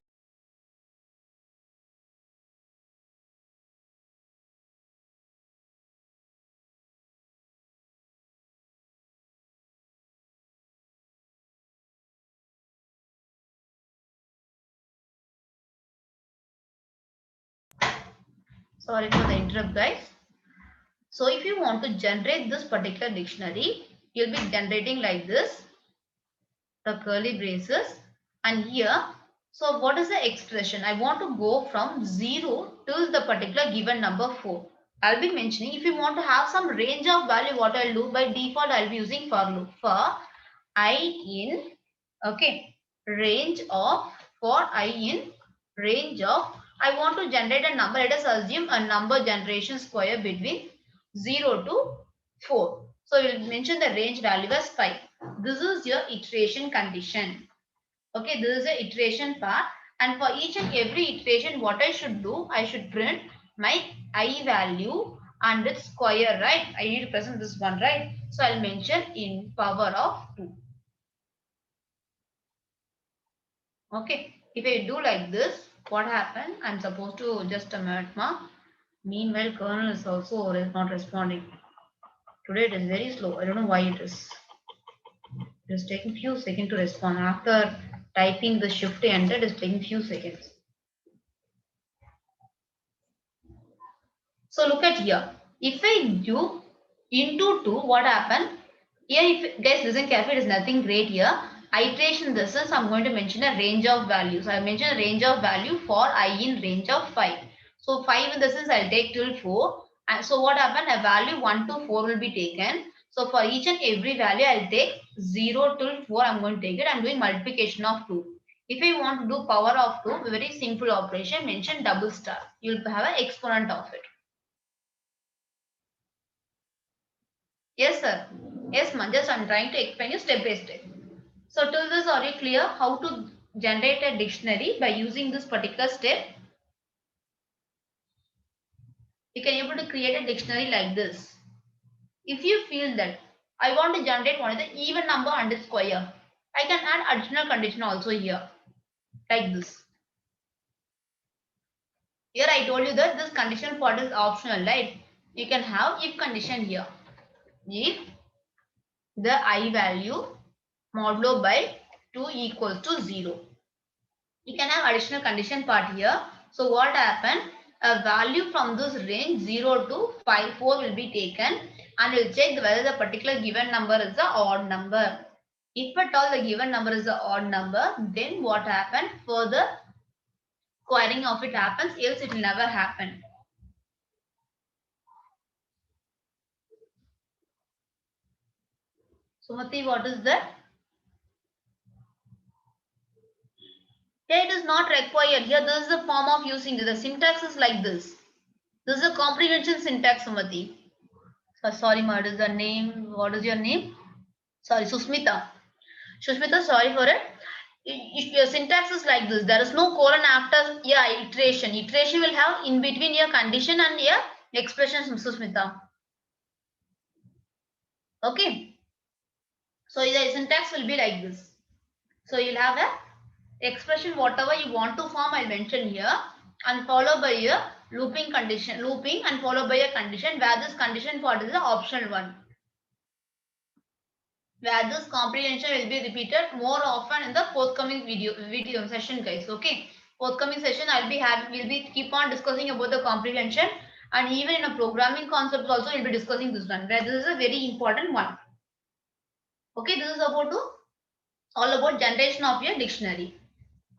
Sorry for the interrupt, guys. So if you want to generate this particular dictionary, you'll be generating like this, the curly braces, and here. So what is the expression? I want to go from 0 till the particular given number 4. I'll be mentioning if you want to have some range of value, what I'll do by default, I'll be using for loop for I in, okay, range of, for I in range of, I want to generate a number. Let us assume a number generation square between 0 to 4. So we'll mention the range value as 5. This is your iteration condition. Okay, this is the iteration part. And for each and every iteration, what I should do, I should print my I value and its square, right? I need to present this one, right? So I'll mention in power of 2. Okay, if I do like this, what happened? I'm supposed to just a minute mark. Meanwhile, kernel is also not responding. Today it is very slow. I don't know why it is. It is taking few seconds to respond. After typing the shift enter, it is taking few seconds. So look at here. If I do into 2, what happened? Here, if guys listen carefully, it is nothing great here. Iteration, this is, I'm going to mention a range of values. I mentioned a range of value for I in range of 5. So 5 in the sense I'll take till 4. And so what happened? A value 1 to 4 will be taken. So for each and every value, I'll take 0 till 4. I'm going to take it. I'm doing multiplication of 2. If I want to do power of 2, very simple operation, mention double star. You'll have an exponent of it. Yes, sir. Yes, ma'am. Just I'm trying to explain you step by step. So till this, are you clear how to generate a dictionary by using this particular step? You can able to create a dictionary like this. If you feel that I want to generate one of the even number and its square, I can add additional condition also here, like this. Here I told you that this condition part is optional, right? You can have if condition here. If the I value modulo by 2 equals to 0. You can have additional condition part here. So what happened? A value from this range 0 to 4 will be taken and we'll check whether the particular given number is the odd number. If at all the given number is the odd number, then what happened? Further squaring of it happens, else it will never happen. Sumati, what is that? Here it is not required. Here this is the form of using it. The syntax is like this. This is a comprehension syntax, Sumati. So, sorry, what is the name? What is your name? Sorry, Susmita. Susmita, sorry for it. If your syntax is like this, there is no colon after iteration. Iteration will have in between your condition and your expression, Susmita. Okay. So the syntax will be like this. So you'll have a expression whatever you want to form. I'll mention here and followed by a looping condition, looping and followed by a condition where this condition part is the optional one. Where this comprehension will be repeated more often in the forthcoming video session, guys. Okay, forthcoming session we'll be keep on discussing about the comprehension, and even in a programming concept also we'll be discussing this one, where this is a very important one. Okay, this is about to all about generation of your dictionary.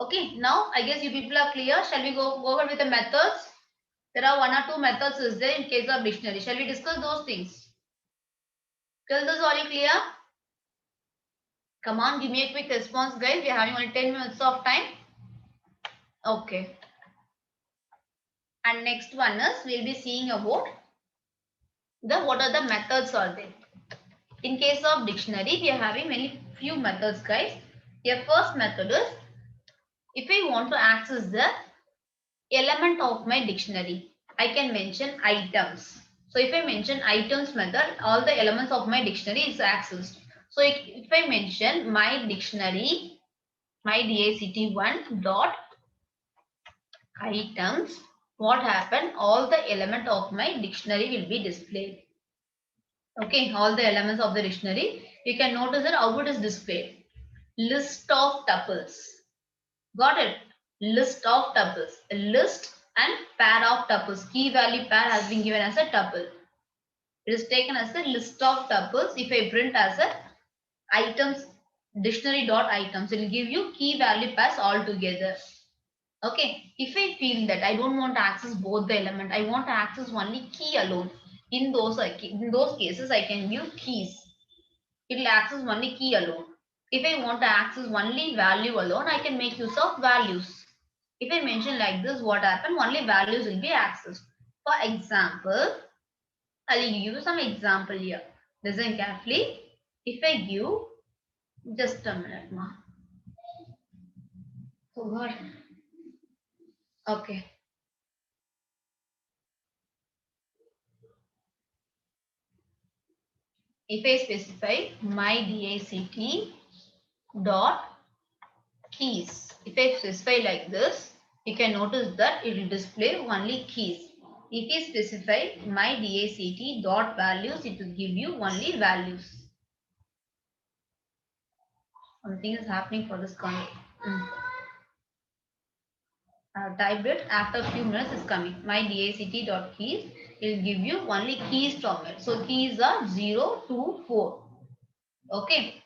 Okay, now I guess you people are clear. Shall we go over with the methods? There are 1 or 2 methods is there in case of dictionary. Shall we discuss those things? Till this all you clear? Come on, give me a quick response, guys. We are having only 10 minutes of time. Okay. And next one is we'll be seeing about what are the methods are there. In case of dictionary, we are having many few methods, guys. Your first method is if I want to access the element of my dictionary, I can mention items. So if I mention items method, all the elements of my dictionary is accessed. So if I mention my dictionary, my DACT1 dot items, what happened? All the element of my dictionary will be displayed. Okay, all the elements of the dictionary. You can notice that how it is displayed. List of tuples. Got it? List of tuples. A list and pair of tuples. Key value pair has been given as a tuple. It is taken as a list of tuples. If I print as a items dictionary dot items, it will give you key value pairs all together. Okay, if I feel that I don't want to access both the element, I want to access only key alone. In those cases, I can give keys. It will access only key alone. If I want to access only value alone, I can make use of values. If I mention like this, what happens? Only values will be accessed. For example, I'll give you some example here. Listen carefully. If I give, just a minute, ma. Oh God. Okay. If I specify my DACT dot keys, if I specify like this, you can notice that it will display only keys. If you specify my DACT dot values, it will give you only values. Something is happening for this comment. Typed it, after a few minutes is coming. My DACT dot keys will give you only keys from it. So keys are 0 to 4. Okay.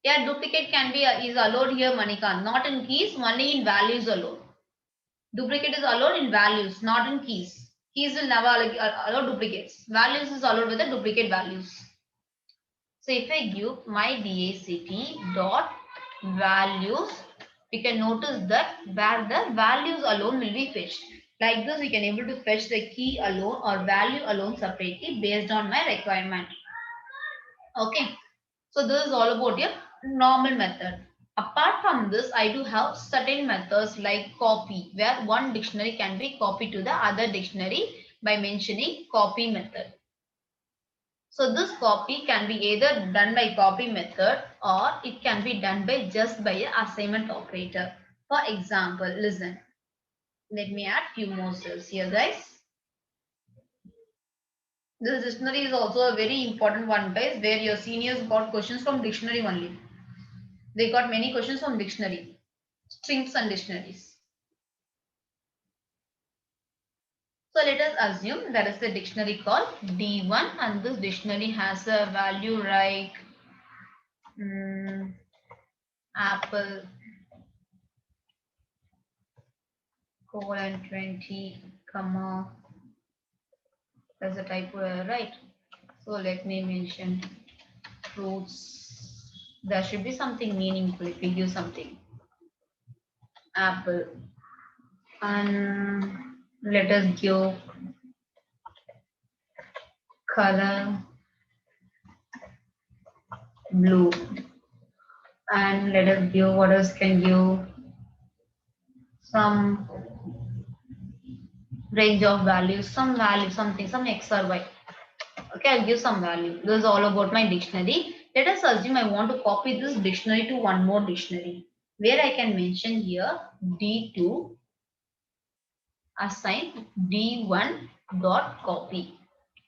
Yeah, duplicate can be is allowed here, Manika. Not in keys, only in values alone. Duplicate is allowed in values, not in keys. Keys will never allow duplicates. Values is allowed with the duplicate values. So if I give my DACT dot values, we can notice that where the values alone will be fetched. Like this, we can able to fetch the key alone or value alone separately based on my requirement. Okay. So this is all about your normal method. Apart from this, I do have certain methods like copy, where one dictionary can be copied to the other dictionary by mentioning copy method. So this copy can be either done by copy method or it can be done by just by a assignment operator. For example, listen. Let me add few more cells here, guys. This dictionary is also a very important one, guys, where your seniors got questions from dictionary only. They got many questions from dictionary, strings and dictionaries. So let us assume that is the dictionary called D1 and this dictionary has a value like apple colon 20 comma, there's a typo error, right? So let me mention fruits. There should be something meaningful if we give something. Apple. And let us give color blue. And let us give, what else can give? Some range of values, some value, something, some x or y. Okay, I'll give some value. This is all about my dictionary. Let us assume I want to copy this dictionary to one more dictionary, where I can mention here D2 assign D1 dot copy.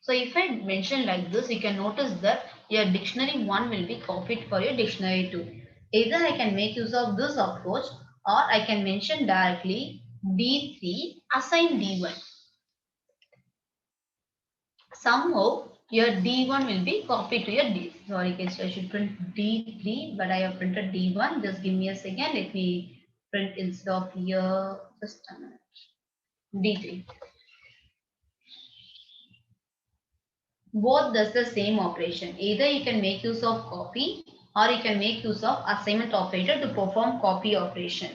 So if I mention like this, you can notice that your dictionary 1 will be copied for your dictionary 2. Either I can make use of this approach or I can mention directly D3 assign D1. Somehow your D1 will be copied to your D. Sorry guys, I should print D3, but I have printed D1. Just give me a second. Let me print instead of here. Just a minute. D3. Both does the same operation. Either you can make use of copy or you can make use of assignment operator to perform copy operation.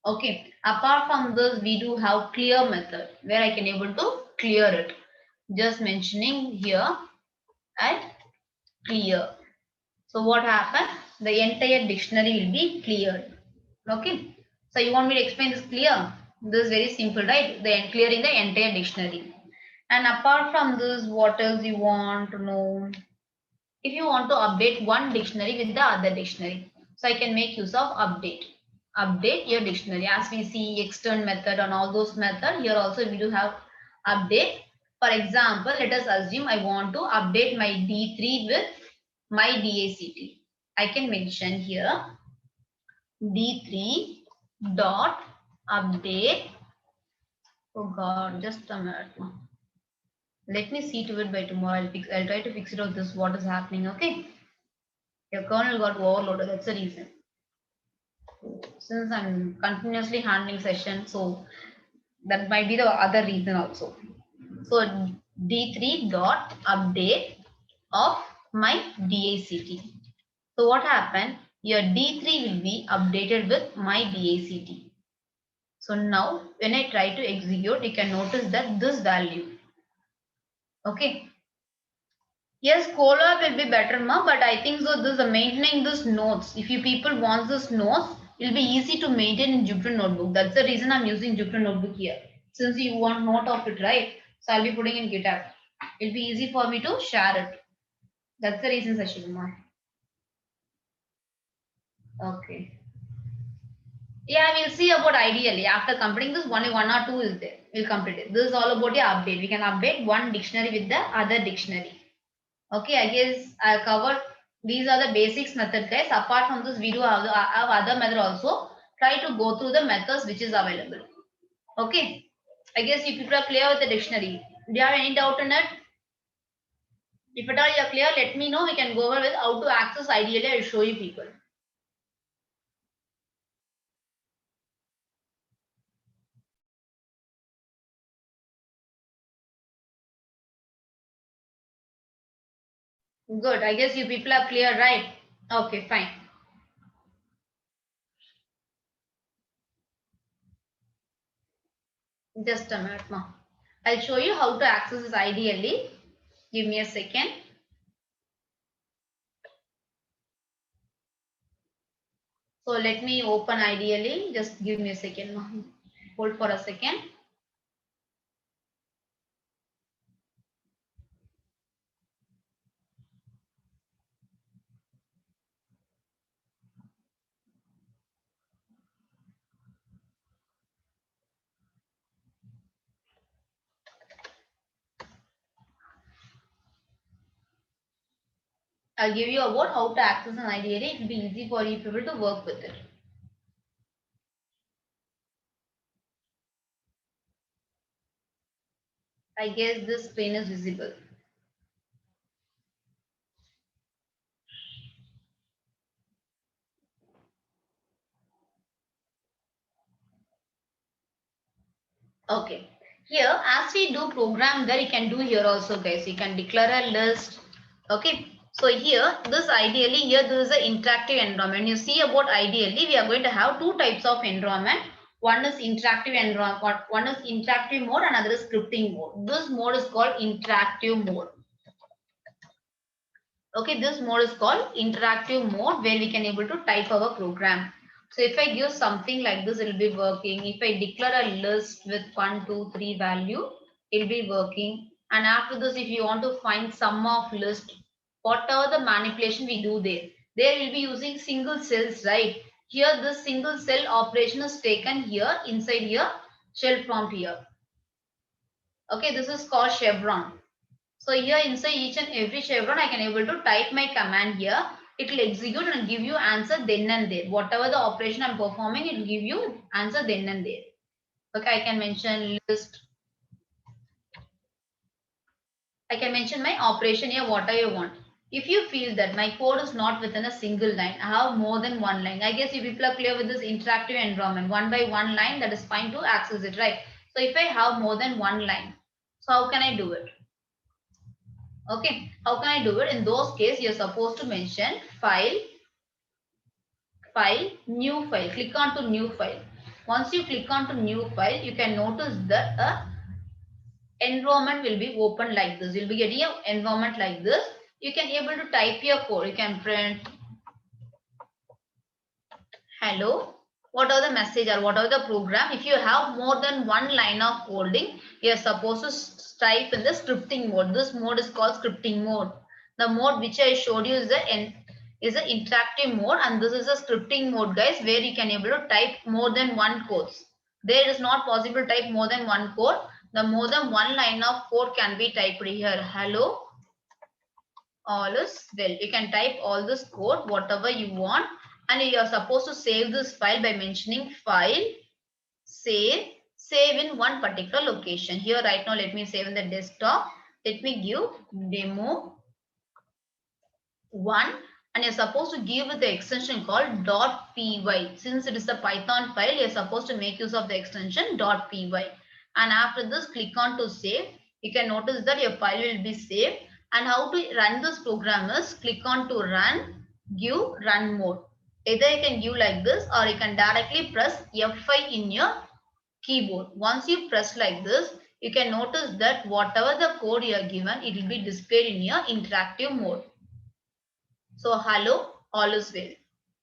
Okay. Apart from this, we do have clear method where I can able to clear it. Just mentioning here at clear. So what happened? The entire dictionary will be cleared. Okay. So you want me to explain this clear? This is very simple, right? The clearing the entire dictionary. And apart from this, what else you want to know? If you want to update one dictionary with the other dictionary, so I can make use of update. Update your dictionary. As we see extern method and all those method, here also we do have update. For example, let us assume I want to update my D3 with my DACT. I can mention here D3 dot update. Oh God, just a minute. Let me see to it by tomorrow. I'll try to fix it out this what is happening. Okay. Your kernel got overloaded. That's the reason. Since I'm continuously handling session, so that might be the other reason also. So D3 dot update of my DACT. So what happened? Your D3 will be updated with my DACT. So now when I try to execute, you can notice that this value. Okay. Yes, Colab will be better, ma, but I think so. This maintaining this notes. If you people want this notes, it'll be easy to maintain in Jupyter Notebook. That's the reason I'm using Jupyter Notebook here. Since you want note of it, right? So I'll be putting in GitHub. It'll be easy for me to share it. That's the reason, Sashima. Okay. Yeah, we'll see about ideally. After completing this, only one or two is there. We'll complete it. This is all about your update. We can update one dictionary with the other dictionary. Okay, I guess I covered. These are the basics method, guys. Apart from this, we do have other method also. Try to go through the methods which is available. Okay. I guess if people are clear with the dictionary. Do you have any doubt in it? If at all you are clear, let me know. We can go over with how to access ideally. I'll show you people. Good. I guess you people are clear, right? Okay, fine. Just a minute now. I'll show you how to access this ideally. Give me a second. So let me open ideally. Just give me a second now. Hold for a second. I'll give you about how to access, and ideally it will be easy for you people to work with it. I guess this screen is visible. Okay. Here, as we do program there, you can do here also, guys. You can declare a list. Okay. So here, this ideally, here this is an interactive environment. You see about ideally, we are going to have two types of environment. One is interactive environment, one is interactive mode, and another is scripting mode. This mode is called interactive mode. Okay, this mode is called interactive mode where we can able to type our program. So if I give something like this, it will be working. If I declare a list with 1, 2, 3 value, it will be working. And after this, if you want to find sum of list, whatever the manipulation we do there will be using single cells, right? Here, this single cell operation is taken here, inside here, shell prompt here. Okay, this is called chevron. So here inside each and every chevron, I can able to type my command here. It will execute and give you answer then and there. Whatever the operation I'm performing, it will give you answer then and there. Okay, I can mention list. I can mention my operation here, whatever you want. If you feel that my code is not within a single line, I have more than one line. I guess you people are clear with this interactive environment. One by one line, that is fine to access it, right? So if I have more than one line, so how can I do it? Okay, how can I do it? In those cases, you're supposed to mention file, new file. Click on to new file. Once you click on to new file, you can notice that a environment will be open like this. You'll be getting an environment like this. You can able to type your code. You can print hello, whatever the message or whatever the program. If you have more than one line of coding, you are supposed to type in the scripting mode. This mode is called scripting mode. The mode which I showed you is the interactive mode, and this is a scripting mode, guys, where you can able to type more than one codes. There is not possible to type more than one code. The more than one line of code can be typed here. Hello, all is well. You can type all this code whatever you want, and you are supposed to save this file by mentioning file, save in one particular location. Here right now let me save in the desktop. Let me give demo 1, and you're supposed to give the extension called .py. Since it is a Python file, you're supposed to make use of the extension .py. And after this, click on to save. You can notice that your file will be saved. And how to run this program is click on to run, give run mode. Either you can give like this, or you can directly press F5 in your keyboard. Once you press like this, you can notice that whatever the code you are given, it will be displayed in your interactive mode. So hello, all is well.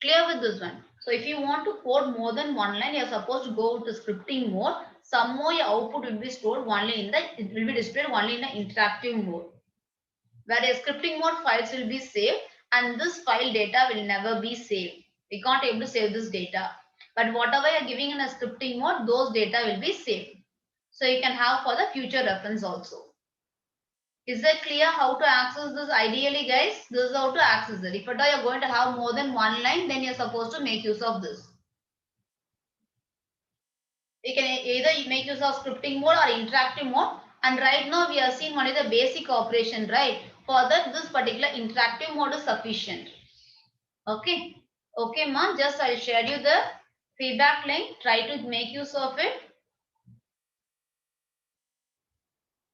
Clear with this one. So if you want to code more than one line, you are supposed to go to scripting mode. Some more your output will be stored only in the, it will be displayed only in the interactive mode. Whereas scripting mode files will be saved, and this file data will never be saved. We can't able to save this data. But whatever you are giving in a scripting mode, those data will be saved. So you can have for the future reference also. Is that clear how to access this? Ideally, guys, this is how to access it. If at all you're going to have more than one line, then you're supposed to make use of this. You can either make use of scripting mode or interactive mode. And right now we are seeing only the basic operation, right? For that, this particular interactive mode is sufficient. Okay. Okay, ma. Just I'll share you the feedback link. Try to make use of it.